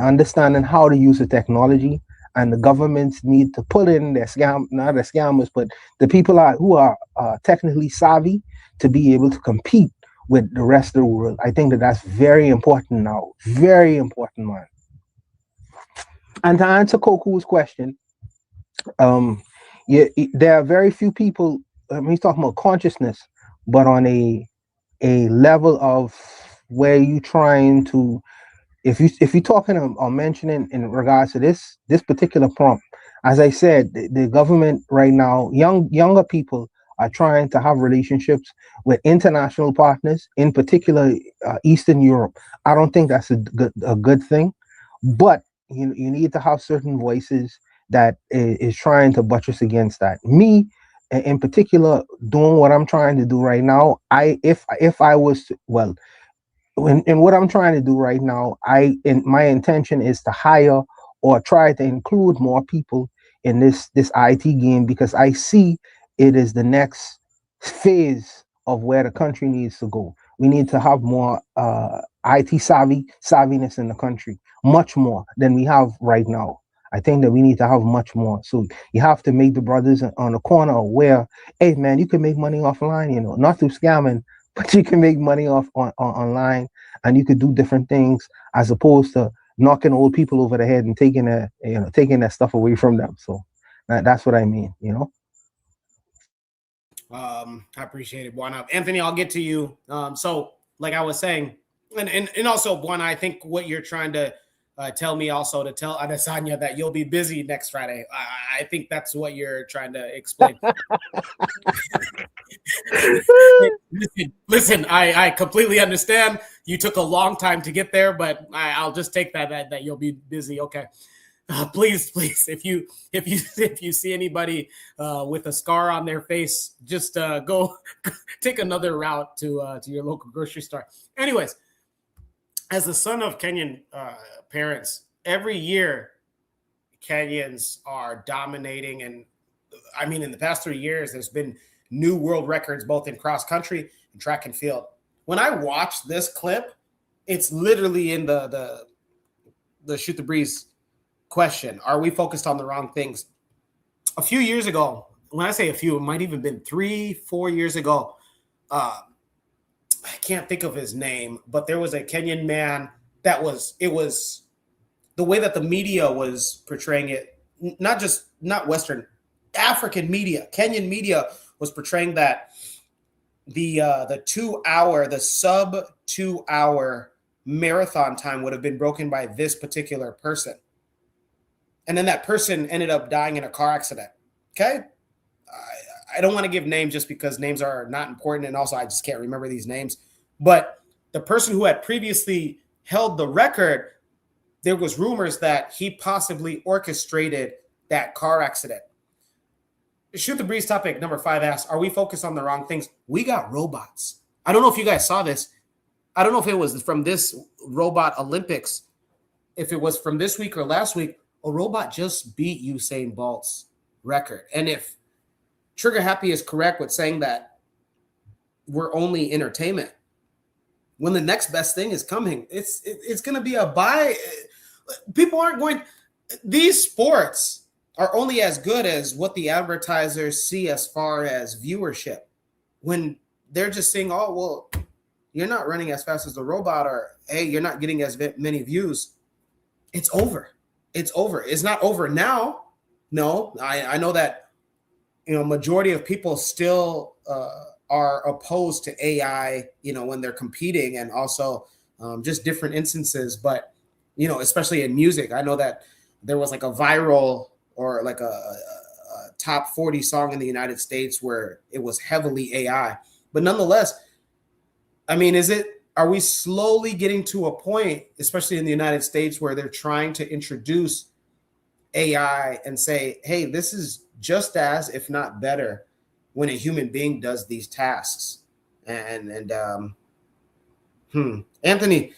understanding how to use the technology, and the governments need to put in their not the scammers, but the people who are technically savvy to be able to compete with the rest of the world. I think that that's very important now. Very important, man. And to answer Koku's question, there are very few people. He's talking about consciousness, but on a level of where you trying to, if you're talking or mentioning in regards to this particular prompt, as I said, the government right now, younger people are trying to have relationships with international partners, in particular Eastern Europe. I don't think that's a good thing, but you need to have certain voices that is trying to buttress against that. Me, in particular, doing what I'm trying to do right now, if I was to, well, in what I'm trying to do right now, my intention is to hire or try to include more people in this IT game, because I see it is the next phase of where the country needs to go. We need to have more IT savviness in the country, much more than we have right now. I think that we need to have much more. So you have to make the brothers on the corner aware, hey man, you can make money offline, not through scamming, but you can make money online, and you could do different things as opposed to knocking old people over the head and taking that stuff away from them. So that's what I mean, I appreciate it, Buana. Anthony, I'll get to you. So like I was saying, and also Buana, I think what you're trying to tell me also to tell Adesanya that you'll be busy next Friday. I think that's what you're trying to explain. Listen, I completely understand. You took a long time to get there, but I'll just take that you'll be busy. Okay. Please, if you see anybody with a scar on their face, just go take another route to your local grocery store. Anyways, as the son of Kenyan parents, every year Kenyans are dominating, and I mean, in the past 3 years, there's been new world records both in cross country and track and field. When I watch this clip, it's literally in the Shoot the Breeze question. Are we focused on the wrong things? A few years ago, when I say a few, it might even been 3-4 years ago. I can't think of his name, but there was a Kenyan man it was the way that the media was portraying it, not Western, African media, Kenyan media was portraying that the sub 2 hour marathon time would have been broken by this particular person. And then that person ended up dying in a car accident. Okay. I don't want to give names just because names are not important. And also I just can't remember these names, but the person who had previously held the record, there was rumors that he possibly orchestrated that car accident. Shoot the Breeze topic number 5 asks, are we focused on the wrong things? We got robots. I don't know if you guys saw this. I don't know if it was from this robot Olympics, if it was from this week or last week, a robot just beat Usain Bolt's record. And if Trigger Happy is correct with saying that we're only entertainment, when the next best thing is coming, it's going to be a buy. People aren't going. These sports are only as good as what the advertisers see as far as viewership. When they're just saying, oh, well, you're not running as fast as the robot, or hey, you're not getting as many views. It's over. It's over. It's not over now. No, I know that, majority of people still are opposed to AI, when they're competing, and also just different instances. But, especially in music, I know that there was like a viral or like a top 40 song in the United States where it was heavily AI. But nonetheless, I mean, are we slowly getting to a point, especially in the United States, where they're trying to introduce AI and say, hey, this is just as, if not better, when a human being does these tasks? Anthony,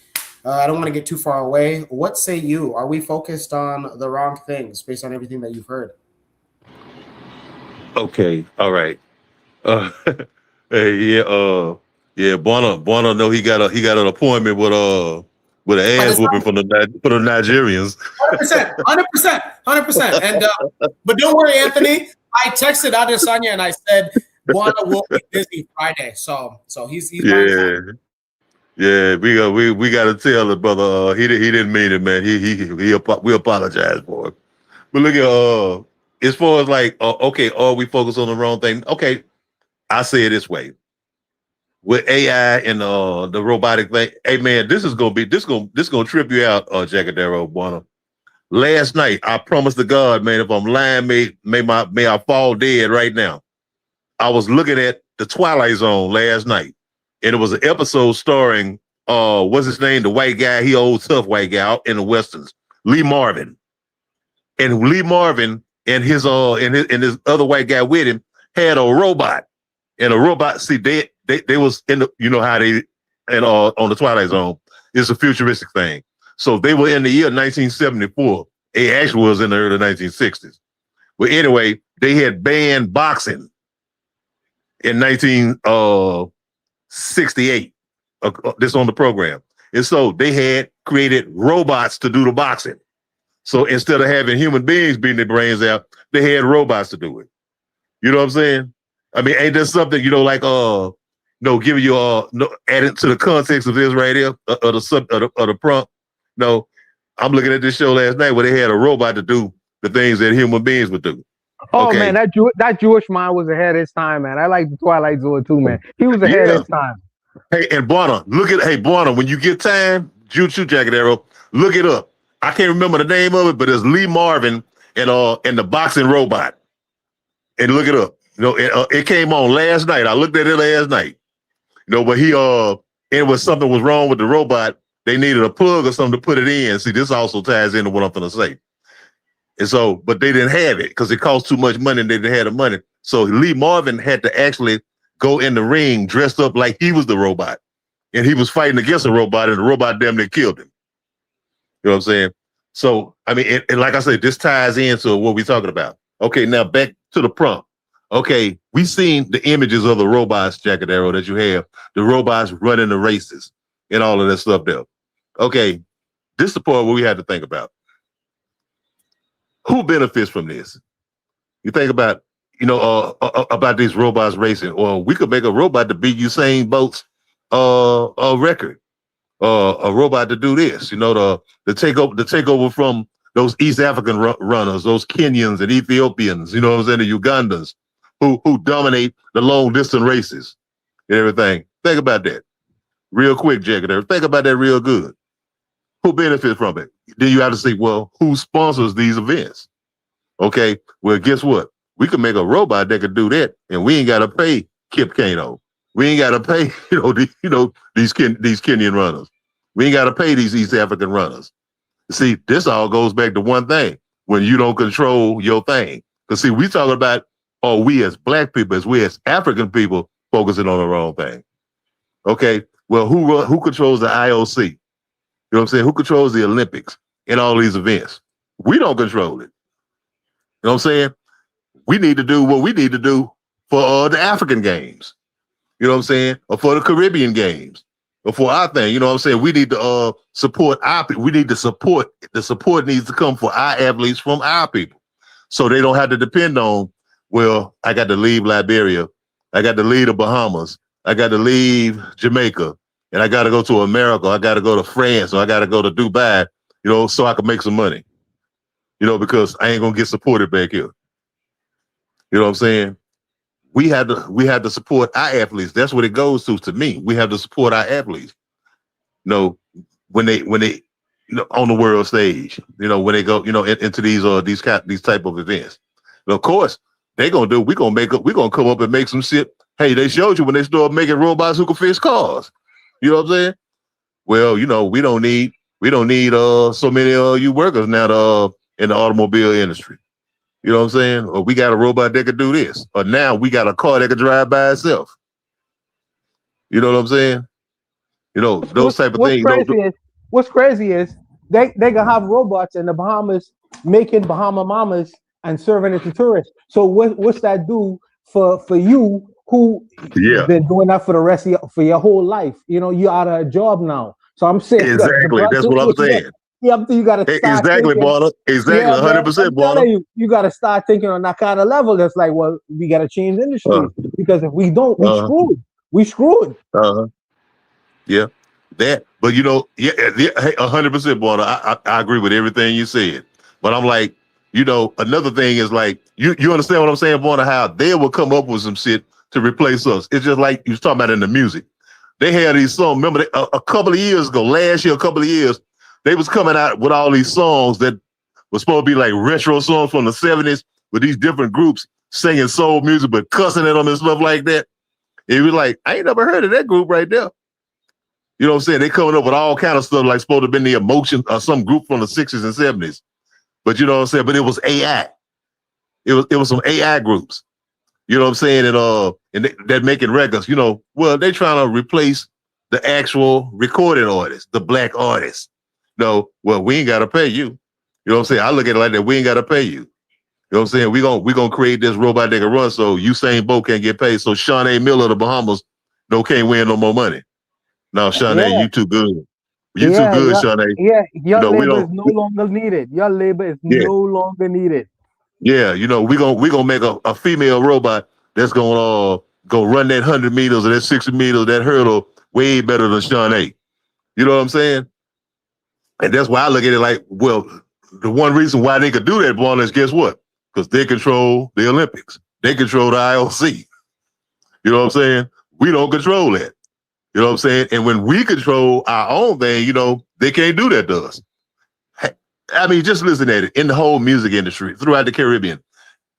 I don't want to get too far away. What say you? Are we focused on the wrong things based on everything that you've heard? Okay, all right. Hey, yeah, Bono know he got an appointment with an ass whooping for the Nigerians. 100%. And but don't worry, Anthony. I texted Adesanya and I said Buana will be busy Friday, so he's Yeah, we got to tell the brother he didn't mean it, man. We apologize for it. But look at as far as like okay, we focus on the wrong thing. Okay, I say it this way. With AI and the robotic thing, hey man, this gonna trip you out, Jacadero Buana. Last night, I promise to God, man, if I'm lying, may I fall dead right now. I was looking at the Twilight Zone last night, and it was an episode starring what's his name, the white guy, he old tough white guy out in the westerns, Lee Marvin. And Lee Marvin and his other white guy with him had a robot. And a robot, see, they was in the, you know how they and on the Twilight Zone, it's a futuristic thing. So they were in the year 1974. It actually was in the early 1960s. But anyway, they had banned boxing in 1968. This on the program. And so they had created robots to do the boxing. So instead of having human beings beating their brains out, they had robots to do it. You know what I'm saying? I mean, ain't that something, like giving you adding to the context of this right here, of the prompt. No, I'm looking at this show last night where they had a robot to do the things that human beings would do. Oh Okay. man, that Jewish man was ahead of his time, man. I like the Twilight Zone too, man. He was ahead of his time. Hey, and Buana, Buana, when you get time, Juju Jacadero, look it up. I can't remember the name of it, but it's Lee Marvin and the boxing robot. And look it up. It came on last night. I looked at it last night. But it was something was wrong with the robot. They needed a plug or something to put it in. See, this also ties into what I'm going to say. And so, but they didn't have it because it cost too much money and they didn't have the money. So Lee Marvin had to actually go in the ring dressed up like he was the robot. And he was fighting against a robot and the robot damn near killed him. You know what I'm saying? So, I mean, and like I said, this ties into what we're talking about. Okay, now back to the prompt. Okay, we've seen the images of the robots, Jacadero, that you have, the robots running the races and all of that stuff there. Okay, this is the part where we had to think about. Who benefits from this? You think about, about these robots racing, or we could make a robot to beat Usain Bolt's record. A robot to do this, to take over from those East African runners, those Kenyans and Ethiopians, you know what I'm saying, the Ugandans, who dominate the long distance races and everything. Think about that real quick, Jacadero. Think about that real good. Who benefits from it? Then you have to say, well, who sponsors these events? Okay, well, guess what? We could make a robot that could do that, and we ain't got to pay Kip Kano. We ain't got to pay, these Kenyan runners. We ain't got to pay these East African runners. See, this all goes back to one thing: when you don't control your thing. Because see, we talking about, we as Black people, as we as African people, focusing on the wrong thing. Okay, well, who controls the IOC? You know what I'm saying? Who controls the Olympics and all these events? We don't control it. You know what I'm saying? We need to do what we need to do for the African games. You know what I'm saying? Or for the Caribbean games. Or for our thing. You know what I'm saying? We need to support our people. We need to support. The support needs to come for our athletes from our people. So they don't have to depend on, well, I got to leave Liberia. I got to leave the Bahamas. I got to leave Jamaica. And I got to go to America. I got to go to France. Or I got to go to Dubai, so I can make some money. Because I ain't going to get supported back here. You know what I'm saying? We have to support our athletes. That's what it goes to me. We have to support our athletes. When they on the world stage, when they go, into these type of events. And of course, we're gonna come up and make some shit. Hey, they showed you when they started making robots who can fix cars. You know what I'm saying? Well, we don't need so many you workers now in the automobile industry. You know what I'm saying? Or we got a robot that could do this. Or now we got a car that could drive by itself. You know what I'm saying? Those type of things. what's crazy is they can have robots in the Bahamas making Bahama mamas and serving it to tourists. So what's that do for you who been doing that for the rest of for your whole life? You know, you're out of a job now. So I'm saying Exactly. That's what I'm saying. You got to start Exactly, thinking. Barter. Exactly, 100%, I'm telling you, you got to start thinking on that kind of level. That's like, well, we got to change industry because if we don't, we screwed. We screwed. Yeah, that. But you know, yeah, 100%, Barter. I agree with everything you said. But I'm like, you know, another thing is like, you understand what I'm saying, Barter? How they will come up with some shit to replace us. It's just like you was talking about in the music. They had these songs. Remember, a couple of years ago, last year, a couple of years, they was coming out with all these songs that was supposed to be like retro songs from the 70s with these different groups singing soul music, but cussing at them and stuff like that. It was like, I ain't never heard of that group right there. You know what I'm saying? They coming up with all kind of stuff like supposed to have been the Emotion or some group from the 60s and 70s. But you know what I'm saying? But it was AI. It was some AI groups. You know what I'm saying? And they're making records, you know. Well, they're trying to replace the actual recording artists, the black artists. No, well, we ain't gotta pay you. You know what I'm saying? I look at it like that. We ain't gotta pay you. You know what I'm saying? We gonna create this robot that can run so Usain Bolt can't get paid. So Shawnee Miller of the Bahamas can't win no more money. No, Shawnee, you too good. You too good, Shawnee. Yeah, your No, labor is no longer needed. Your labor is no longer needed. Yeah, you know, we gonna make a female robot that's gonna run that 100 meters or that 60 meters, that hurdle way better than Shawnee. You know what I'm saying? And that's why I look at it like, well, the one reason why they could do that, Vaughn, is guess what? Because they control the Olympics. They control the IOC. You know what I'm saying? We don't control that. You know what I'm saying? And when we control our own thing, you know, they can't do that to us. I mean, just listen at it. In the whole music industry, throughout the Caribbean,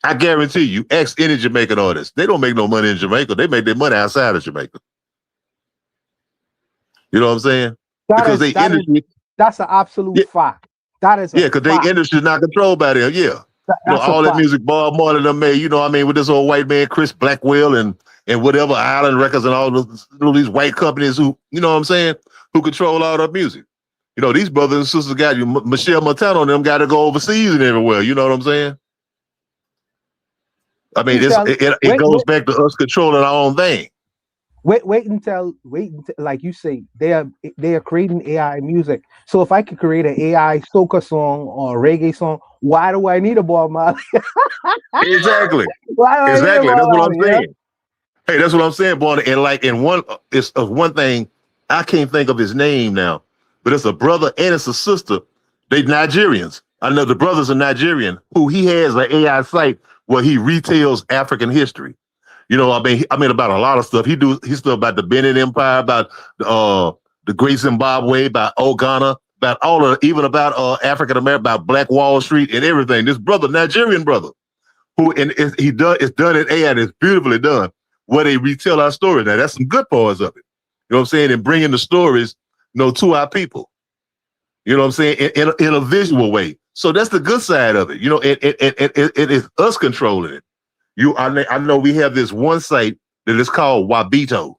I guarantee you, ask any Jamaican artist, they don't make no money in Jamaica. They make their money outside of Jamaica. You know what I'm saying? That's an absolute fact. That is because their industry is not controlled by them. Yeah. You know, all that music Bob Marley done made, you know what I mean, with this old white man, Chris Blackwell and whatever, Island Records and all these white companies who, you know what I'm saying, who control all that music. You know, these brothers and sisters got you, Michelle Montano and them got to go overseas and everywhere. You know what I'm saying? I mean, it goes back to us controlling our own thing. Wait until, like you say, they are creating AI music. So if I could create an AI soca song or a reggae song, why do I need a Bob Marley? Exactly. Exactly. That's what I'm saying. Hey, that's what I'm saying, boy. And like it's one thing, I can't think of his name now, but it's a brother and it's a sister. They Nigerians. I know the brothers are Nigerian. Who he has an AI site where he retails African history. You know, I mean about a lot of stuff. He's stuff about the Benin Empire, about the Great Zimbabwe, about Ghana, about even about African American, about Black Wall Street and everything. This brother, Nigerian brother, it's done in AI, and it's beautifully done. Where they retell our stories. Now that's some good parts of it. You know what I'm saying? And bringing the stories, you know, to our people. You know what I'm saying? In a visual way. So that's the good side of it. You know, it is us controlling it. I know we have this one site that is called Wabito,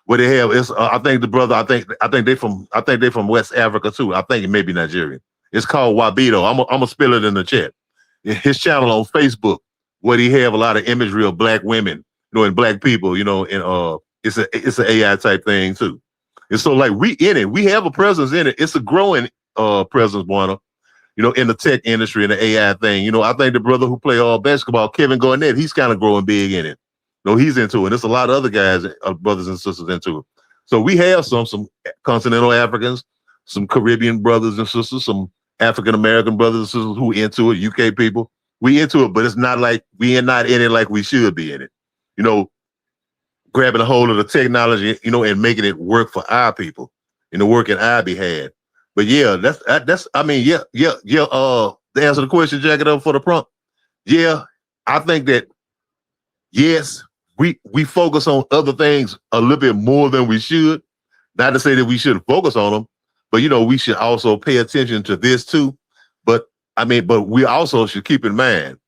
where they have I think the brother, I think they from West Africa too. I think it may be Nigerian. It's called Wabito. I'm gonna spell it in the chat. His channel on Facebook, where he have a lot of imagery of black women, you know, and black people, you know, and it's an AI type thing too. And so like we in it, we have a presence in it. It's a growing presence, Buana. You know, in the tech industry and the AI thing. You know, I think the brother who play basketball, Kevin Garnett, he's kind of growing big in it. You know, he's into it. There's a lot of other guys, brothers and sisters into it. So we have some continental Africans, some Caribbean brothers and sisters, some African American brothers and sisters who into it, UK people. We into it, but it's not like we are not in it like we should be in it. You know, grabbing a hold of the technology, you know, and making it work for our people, you know, working our behalf. But yeah, that's I mean, yeah. To answer the question, jack it up for the prompt. Yeah, I think that yes, we focus on other things a little bit more than we should. Not to say that we shouldn't focus on them, but you know, we should also pay attention to this too. But we also should keep in mind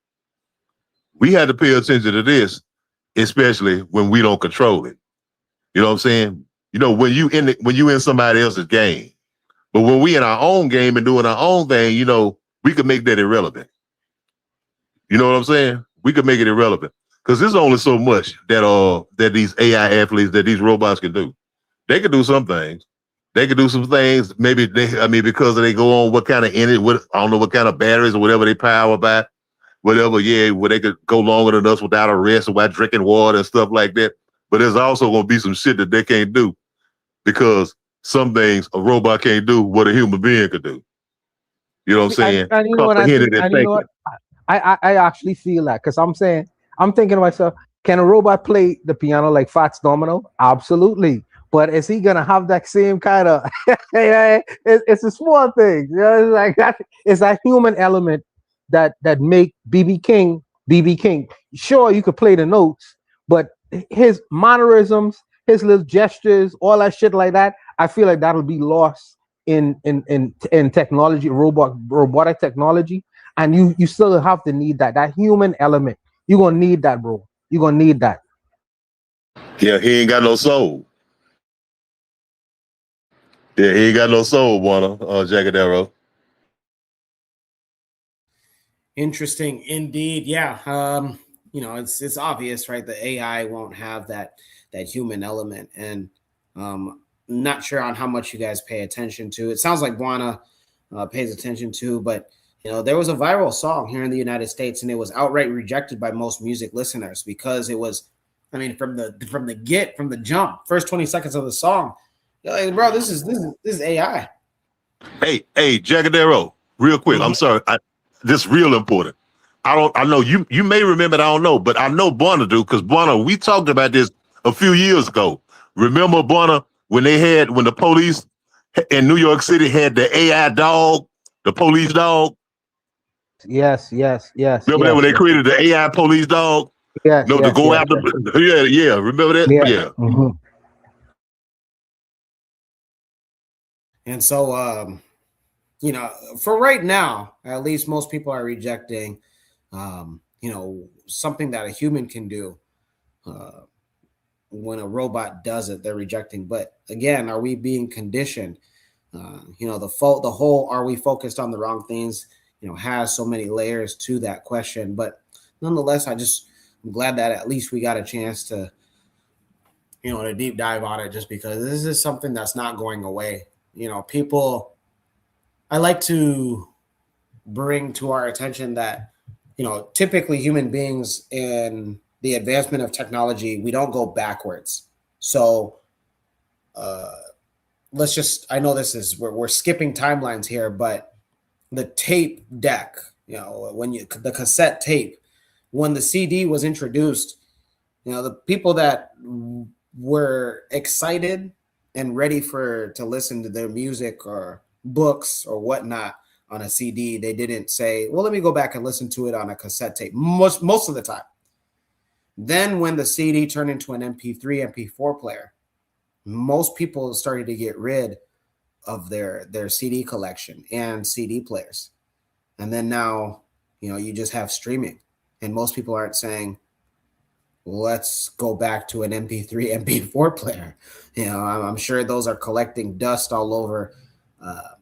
we had to pay attention to this, especially when we don't control it. You know what I'm saying? You know, when you in somebody else's game, But when we in our own game and doing our own thing, you know, we could make that irrelevant. You know what I'm saying? We could make it irrelevant because there's only so much that these AI athletes, that these robots can do. They could do some things. They could do some things. Maybe because they go on what kind of I don't know what kind of batteries or whatever they power by, whatever. Yeah, where they could go longer than us without a rest or without drinking water and stuff like that. But there's also going to be some shit that they can't do because some things a robot can't do what a human being could do. You know what I'm saying? And you know what I think, and you know what? I actually feel that because I'm thinking to myself, can a robot play the piano like Fats Domino? Absolutely. But is he gonna have that same kind of? It's a small thing. You know, it's like that. It's that human element that make BB King BB King. Sure, you could play the notes, but his mannerisms, his little gestures, all that shit like that, I feel like that'll be lost in technology, robotic technology, and you still have to need that human element. You're gonna need that, bro. You're gonna need that. Yeah, he ain't got no soul. Yeah, he ain't got no soul, Warner, Jagadero. Interesting indeed. Yeah. You know, it's obvious, right? The AI won't have that human element, and not sure on how much you guys pay attention to. It sounds like Buana pays attention to, but you know, there was a viral song here in the United States, and it was outright rejected by most music listeners because it was, I mean, from the jump, first 20 seconds of the song, you're like, bro, this is AI. Hey, Jagadero, real quick. I'm sorry. This real important. I know you may remember it, I don't know, but I know Buana do, because Buana, we talked about this a few years ago. Remember, Buana, when the police in New York City had the AI dog, the police dog? Yes. Remember that when they created the AI police dog? Yes. To go after. Yeah. Remember that? Yeah. Mm-hmm. And so, you know, for right now, at least most people are rejecting, you know, something that a human can do. When a robot does it, they're rejecting. But again, are we being conditioned? You know, the whole, are we focused on the wrong things? You know, has so many layers to that question. But nonetheless, I'm glad that at least we got a chance to, you know, to deep dive on it, just because this is something that's not going away. You know, I like to bring to our attention that, you know, typically human beings in the advancement of technology, we don't go backwards. So let's just, I know this is, we're skipping timelines here, but the tape deck, you know, the cassette tape, when the CD was introduced, you know, the people that were excited and ready to listen to their music or books or whatnot on a CD, they didn't say, well, let me go back and listen to it on a cassette tape most of the time. Then when the CD turned into an MP3, MP4 player, most people started to get rid of their CD collection and CD players. And then now, you know, you just have streaming, and most people aren't saying, let's go back to an MP3, MP4 player. You know, I'm sure those are collecting dust all over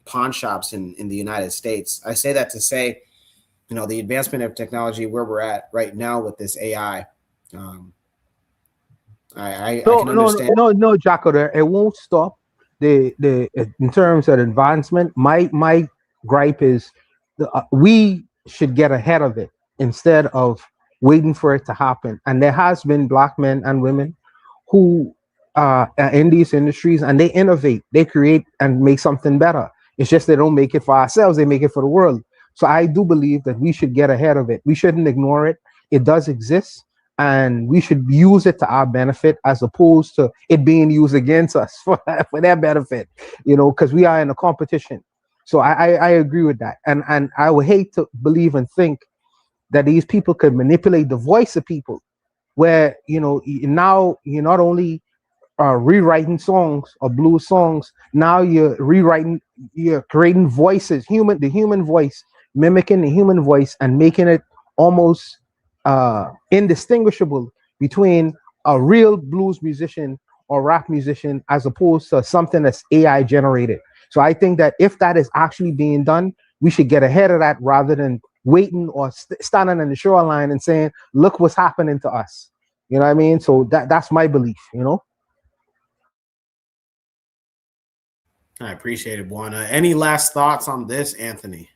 pawn shops in the United States. I say that to say, you know, the advancement of technology where we're at right now with this AI, I can understand. No, Jacko, it won't stop the in terms of advancement. My gripe is we should get ahead of it instead of waiting for it to happen. And there has been Black men and women who are in these industries, and they innovate, they create and make something better. It's just they don't make it for ourselves, they make it for the world. So I do believe that we should get ahead of it. We shouldn't ignore it. It does exist, and we should use it to our benefit as opposed to it being used against us for their benefit, you know, because we are in a competition. So I agree with that. And I would hate to believe and think that these people could manipulate the voice of people, where, you know, now you're not only rewriting songs or blues songs, now you're creating voices, the human voice, mimicking the human voice and making it almost indistinguishable between a real blues musician or rap musician as opposed to something that's AI generated. So I think that if that is actually being done, we should get ahead of that rather than waiting or standing on the shoreline and saying, look what's happening to us. You know what I mean? So that's my belief, you know? I appreciate it, Buana. Any last thoughts on this, Anthony?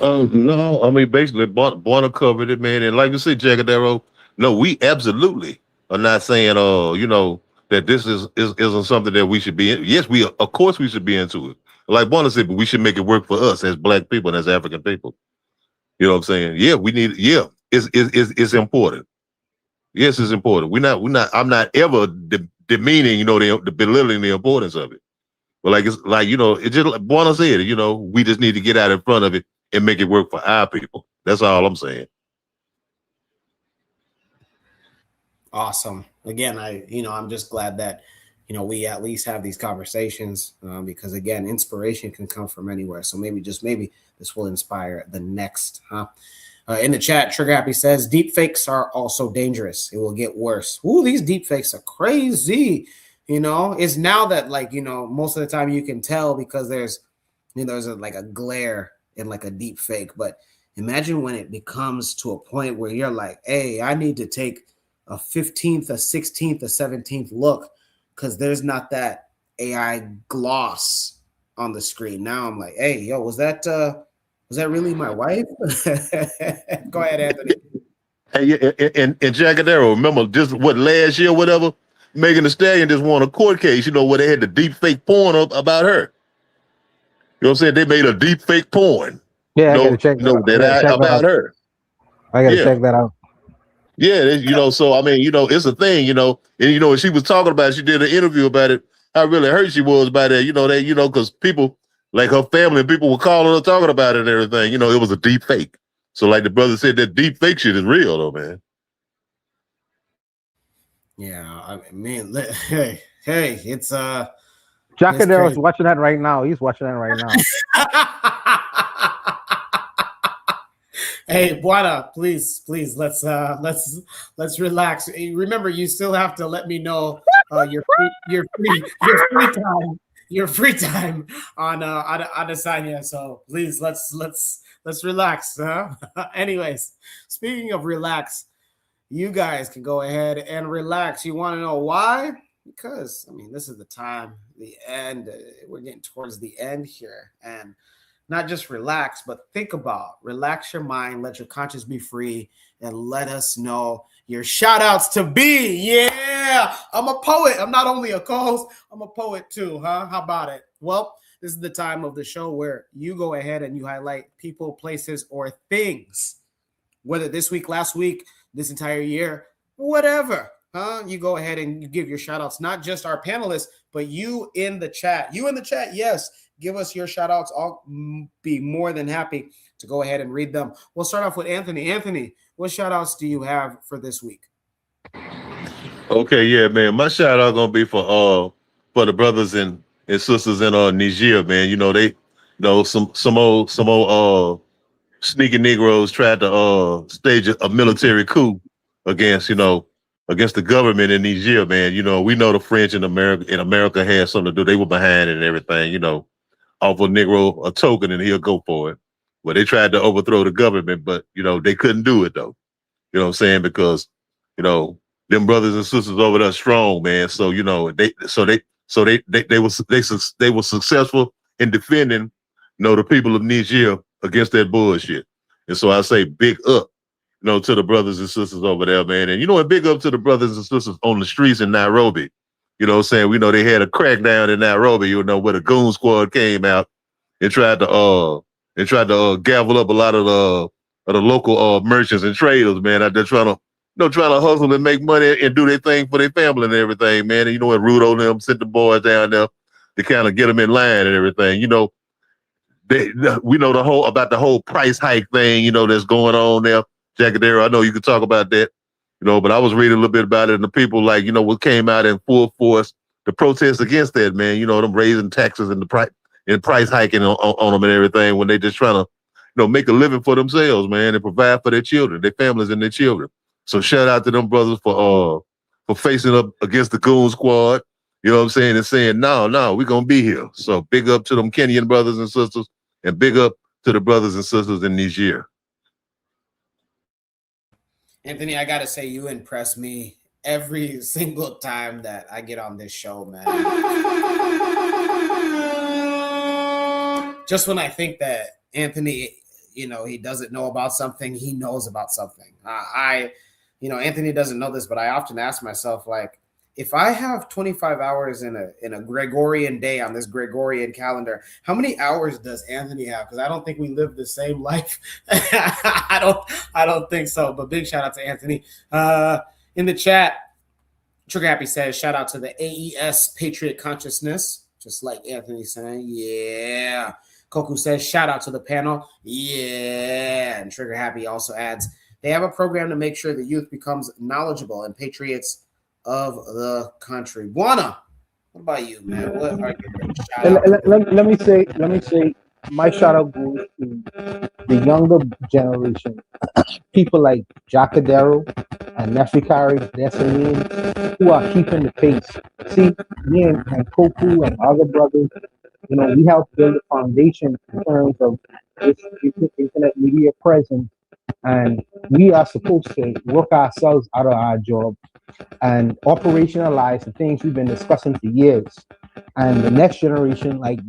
No, I mean, basically, Buana covered it, man. And like you said, Jagadero, no, we absolutely are not saying, you know, that this isn't something that we should be in. Yes, of course, we should be into it. Like Buana said, but we should make it work for us as Black people and as African people. You know what I'm saying? Yeah, we need. Yeah, it's important. Yes, it's important. We're not. I'm not ever demeaning, you know, the belittling the importance of it. But like it's like, you know, it just like Buana said, you know, we just need to get out in front of it and make it work for our people. That's all I'm saying. Awesome. Again, I'm just glad that, you know, we at least have these conversations because, again, inspiration can come from anywhere. So maybe this will inspire the next, in the chat, Trigger Happy says, deep fakes are also dangerous. It will get worse. Ooh, these deep fakes are crazy. You know, it's now that, like, you know, most of the time you can tell because there's a glare in like a deep fake. But imagine when it becomes to a point where you're like, hey, I need to take a 15th, a 16th, a 17th look because there's not that AI gloss on the screen. Now I'm like, hey, yo, was that really my wife? Go ahead, Anthony. Hey, and Jagadero, remember just last year, whatever, Megan Thee Stallion just won a court case, you know, where they had the deep fake porn about her. You know what I'm saying? They made a deep fake porn. Yeah, I gotta check that out. About her. I gotta check that out. Yeah, you know, so I mean, you know, it's a thing, you know, and you know, when she was talking about it, she did an interview about it. How really hurt she was about it, you know, because people like her family and people were calling her talking about it and everything. You know, it was a deep fake. So, like the brother said, that deep fake shit is real, though, man. Yeah, I mean, hey, it's Jackadero's watching that right now. He's watching that right now. Hey, Buana, please, let's relax. Remember, you still have to let me know your free time on Adesanya. So please, let's relax. Huh? Anyways, speaking of relax, you guys can go ahead and relax. You want to know why? Because I mean, this is the time, the end. We're getting towards the end here, and not just relax, but think about, relax your mind, let your conscience be free, and let us know your shout outs to be. Yeah, I'm a poet. I'm not only a co-host, I'm a poet too, huh? How about it? Well, this is the time of the show where you go ahead and you highlight people, places, or things, whether this week, last week, this entire year, whatever. You go ahead and you give your shout outs, not just our panelists, but you in the chat. You in the chat, yes. Give us your shout outs. I'll be more than happy to go ahead and read them. We'll start off with Anthony. Anthony, what shout outs do you have for this week? Okay, yeah, man. My shout out gonna be for the brothers and sisters in Niger, man. You know, they some old sneaky Negroes tried to stage a military coup against the government in Niger, man. You know, we know the French in America had something to do. They were behind it and everything, you know. Offer a Negro a token and he'll go for it. Well, they tried to overthrow the government, but you know, they couldn't do it though. You know what I'm saying? Because, you know, them brothers and sisters over there strong, man. So, you know, they were successful in defending, you know, the people of Niger against that bullshit. And so I say big up, you know, to the brothers and sisters over there, man. And you know, and big up to the brothers and sisters on the streets in Nairobi. You know what I'm saying? We know they had a crackdown in Nairobi, you know, where the goon squad came out and tried to gavel up a lot of the local merchants and traders, man, out there trying to hustle and make money and do their thing for their family and everything, man. And you know, and Rudo and them sent the boys down there to kind of get them in line and everything. You know, we know the whole price hike thing, you know, that's going on there. Jackadero, I know you could talk about that. You know, but I was reading a little bit about it, and the people, like, you know, what came out in full force to protest against that, man. You know, them raising taxes and the price hiking on them and everything when they just trying to, you know, make a living for themselves, man, and provide for their children, their families and their children. So shout out to them brothers for facing up against the goon squad. You know what I'm saying? And saying, no, we're going to be here. So big up to them Kenyan brothers and sisters, and big up to the brothers and sisters in Niger. Anthony, I got to say, you impress me every single time that I get on this show, man. Just when I think that Anthony, he doesn't know about something, he knows about something. Anthony doesn't know this, but I often ask myself, like, if I have 25 hours in a Gregorian day on this Gregorian calendar, how many hours does Anthony have? Because I don't think we live the same life. I don't think so. But big shout out to Anthony. In the chat, Trigger Happy says, shout out to the AES Patriot Consciousness, just like Anthony saying, yeah. Koku says, shout out to the panel, yeah. And Trigger Happy also adds, they have a program to make sure the youth becomes knowledgeable and patriots of the country. Buana, what about you, man? What are your Let me say, my shout out goes to the younger generation, people like Jacadero and Nefikari, Desaline, who are keeping the pace. See, me and Koku and other brothers, we help build a foundation in terms of this internet media presence, and we are supposed to work ourselves out of our job and operationalize the things we've been discussing for years. And the next generation, like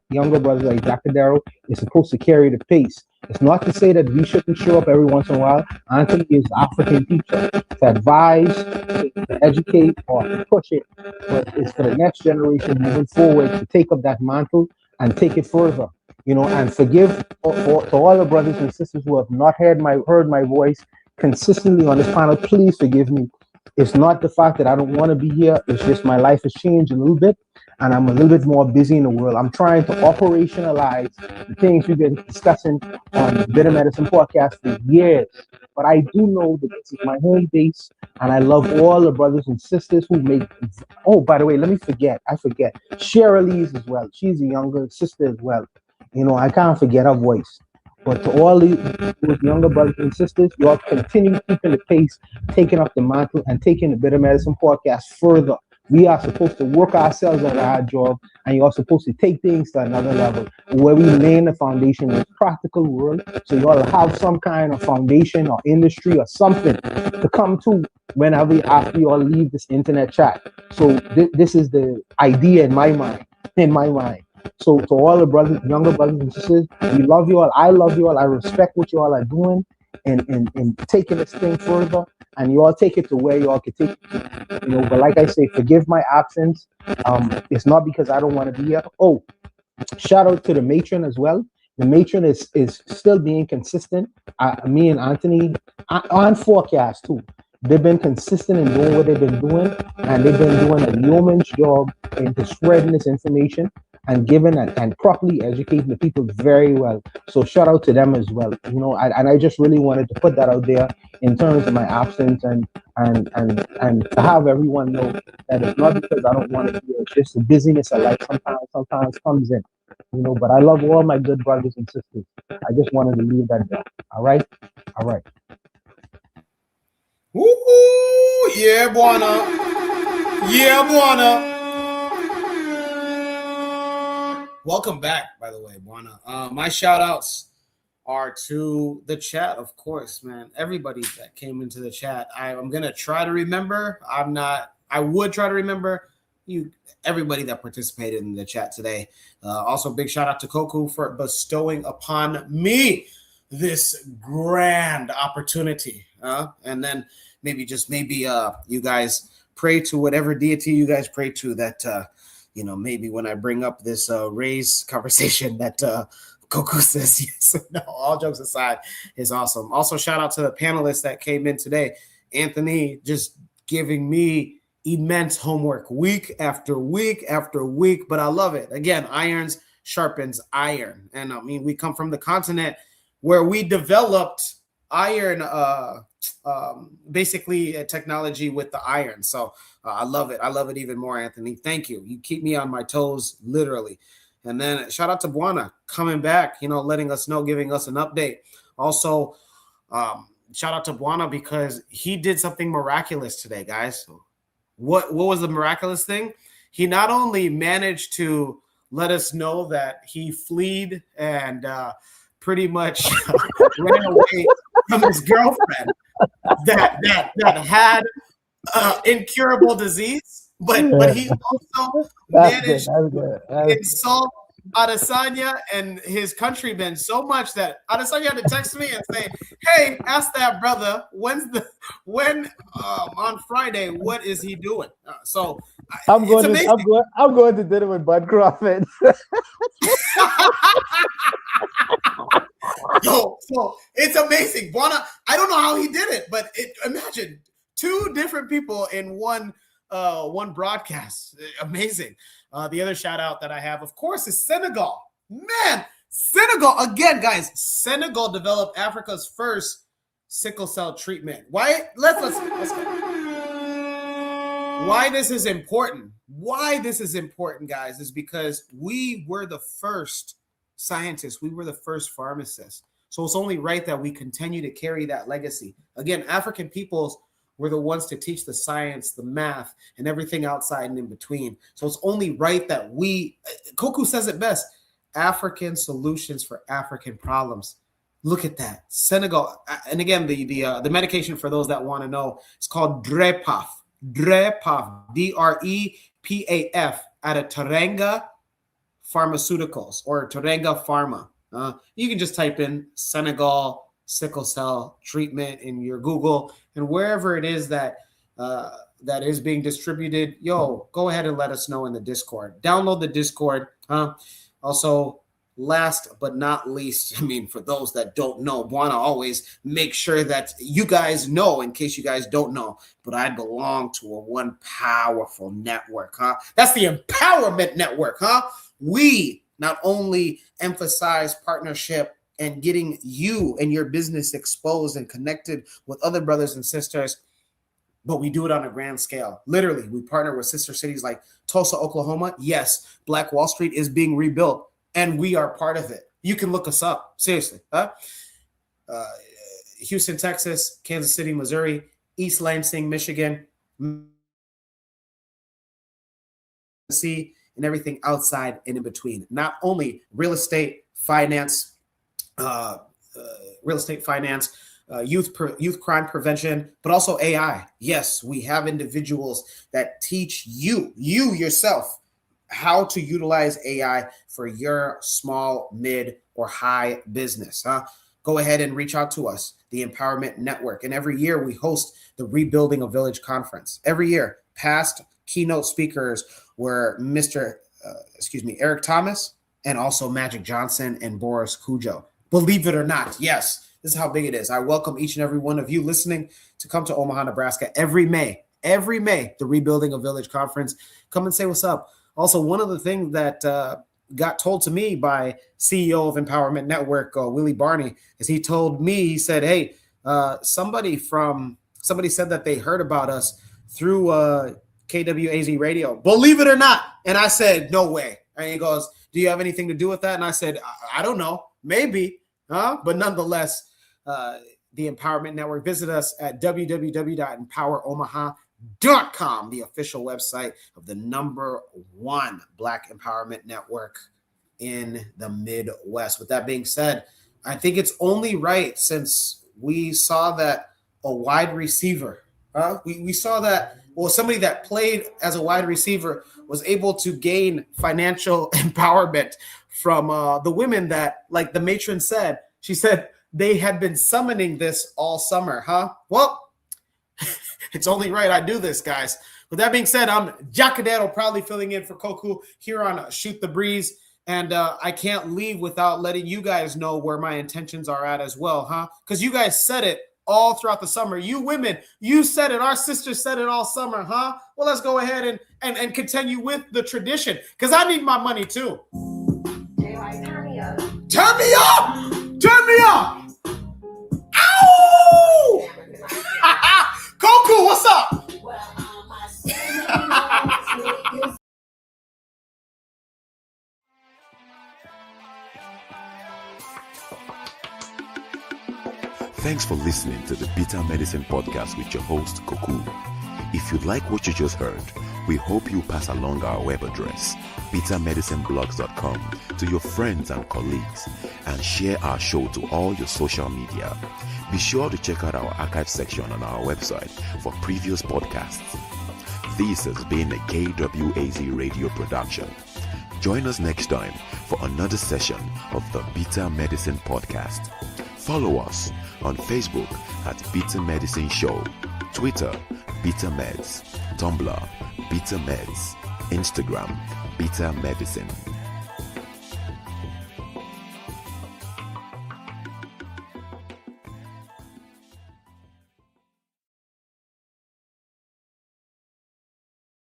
younger brothers like Jacadero, is supposed to carry the pace. It's not to say that we shouldn't show up every once in a while. Anthony is the African teacher to advise, to educate, or to push it. But it's for the next generation moving forward to take up that mantle and take it further. And forgive to all the brothers and sisters who have not heard my voice consistently on this panel. Please forgive me. It's not the fact that I don't want to be here. It's just my life has changed a little bit, and I'm a little bit more busy in the world. I'm trying to operationalize the things we've been discussing on Bitter Medicine Podcast for years. But I do know that this is my home base, and I love all the brothers and sisters who make. Oh, by the way, I forget. Shirley's as well. She's a younger sister as well. I can't forget her voice. But to all those younger brothers and sisters, you all continue keeping the pace, taking up the mantle, and taking the Bitter Medicine Podcast further. We are supposed to work ourselves at our job, and you're supposed to take things to another level where we lay the foundation in the practical world. So you all have some kind of foundation or industry or something to come to whenever after you all leave this internet chat. So this is the idea in my mind. So to all the younger brothers and sisters, we love you all. I love you all. I respect what you all are doing and taking this thing further. And you all take it to where you all can take it. But like I say, forgive my absence. It's not because I don't want to be here. Oh, shout out to the matron as well. The matron is still being consistent. Me and Anthony on forecast too. They've been consistent in doing what they've been doing, and they've been doing a yeoman's job into spreading this information and giving and properly educating the people very well. So shout out to them as well. And I just really wanted to put that out there in terms of my absence and to have everyone know that it's not because I don't want to be here. It's just the busyness of life sometimes comes in. But I love all my good brothers and sisters. I just wanted to leave that there. All right. Ooh, yeah, Buana. Yeah, Buana. Welcome back, by the way, Buana. My shout outs are to the chat, of course, man. Everybody that came into the chat. I'm going to try to remember. I would try to remember everybody that participated in the chat today. Also, big shout out to Koku for bestowing upon me this grand opportunity. And then maybe you guys pray to whatever deity you guys pray to that, maybe when I bring up this race conversation that Coco says yes. No, all jokes aside, is awesome. Also, shout out to the panelists that came in today. Anthony just giving me immense homework week after week after week, but I love it. Again, irons sharpens iron. And I mean, we come from the continent where we developed iron, basically technology with the iron. So I love it. I love it even more, Anthony. Thank you. You keep me on my toes, literally. And then shout out to Buana coming back, letting us know, giving us an update. Also, shout out to Buana because he did something miraculous today, guys. What was the miraculous thing? he not only managed to let us know that he fled and pretty much ran away from his girlfriend that had incurable disease, but he also managed to insult Adesanya and his countrymen so much that Adesanya had to text me and say, "Hey, ask that brother when on Friday what is he doing?" So I'm going to dinner with Bud Crawford. So it's amazing. Buana, I don't know how he did it, but imagine 2 different people in one broadcast. Amazing. The other shout out that I have, of course, is Senegal. Man, Senegal again, guys. Senegal developed Africa's first sickle cell treatment. Why? Let's why this is important. Why this is important, guys, is because we were the first scientists. We were the first pharmacists. So it's only right that we continue to carry that legacy. Again, African peoples were the ones to teach the science, the math, and everything outside and in between. So it's only right that Koku says it best, African solutions for African problems. Look at that. Senegal, and again, the medication for those that want to know, it's called Drepaf. Drepaf, Drepaf, out of Teranga Pharmaceuticals or Teranga Pharma. You can just type in Senegal sickle cell treatment in your Google, and wherever it is that is being distributed, go ahead and let us know in the Discord. Download the Discord. Also, last but not least, for those that don't know, Buana always make sure that you guys know, in case you guys don't know, but I belong to one powerful network, That's the Empowerment Network, We not only emphasize partnership and getting you and your business exposed and connected with other brothers and sisters, but we do it on a grand scale. Literally, we partner with sister cities like Tulsa, Oklahoma. Yes, Black Wall Street is being rebuilt, and we are part of it. You can look us up, seriously. Houston, Texas, Kansas City, Missouri, East Lansing, Michigan, Tennessee, and everything outside and in between. Not only real estate finance, youth crime prevention, but also AI. Yes, we have individuals that teach you yourself how to utilize AI for your small, mid, or high business. Go ahead and reach out to us, the Empowerment Network. And every year we host the Rebuilding a Village Conference. Every year, past keynote speakers were Eric Thomas, and also Magic Johnson and Boris Cujo. Believe it or not, yes, this is how big it is. I welcome each and every one of you listening to come to Omaha, Nebraska every May, the Rebuilding a Village Conference. Come and say what's up. Also, one of the things that got told to me by CEO of Empowerment Network, Willie Barney, is he told me, he said, hey, somebody said that they heard about us through KWAZ radio. Believe it or not. And I said, no way. And he goes, do you have anything to do with that? And I said, I don't know, maybe, but nonetheless, the Empowerment Network, visit us at www.empoweromaha.com, the official website of the #1 Black Empowerment Network in the Midwest. With that being said, I think it's only right, since we saw that a wide receiver, we saw that, somebody that played as a wide receiver was able to gain financial empowerment from the women that, like the matron said, she said they had been summoning this all summer, Well, it's only right I do this, guys. With that being said, I'm Jacadero, proudly filling in for Koku here on Shoot the Breeze. And I can't leave without letting you guys know where my intentions are at as well, Because you guys said it all throughout the summer. You women, you said it. Our sisters said it all summer, Well, let's go ahead and continue with the tradition, because I need my money too. Turn me up. Turn me up. Turn me up. Ow! Koku, what's up? Thanks for listening to the Bitter Medicine Podcast with your host, Koku. If you like what you just heard, We hope you pass along our web address, bitamedicineblogs.com, to your friends and colleagues, and share our show to all your social media. Be sure to check out our archive section on our website for previous podcasts. This has been a KWAZ radio production. Join us next time for another session of the Beta Medicine Podcast. Follow us on Facebook at Beta Medicine Show, Twitter, Beta Meds, Tumblr, Beta Meds, Instagram, Beta Medicine.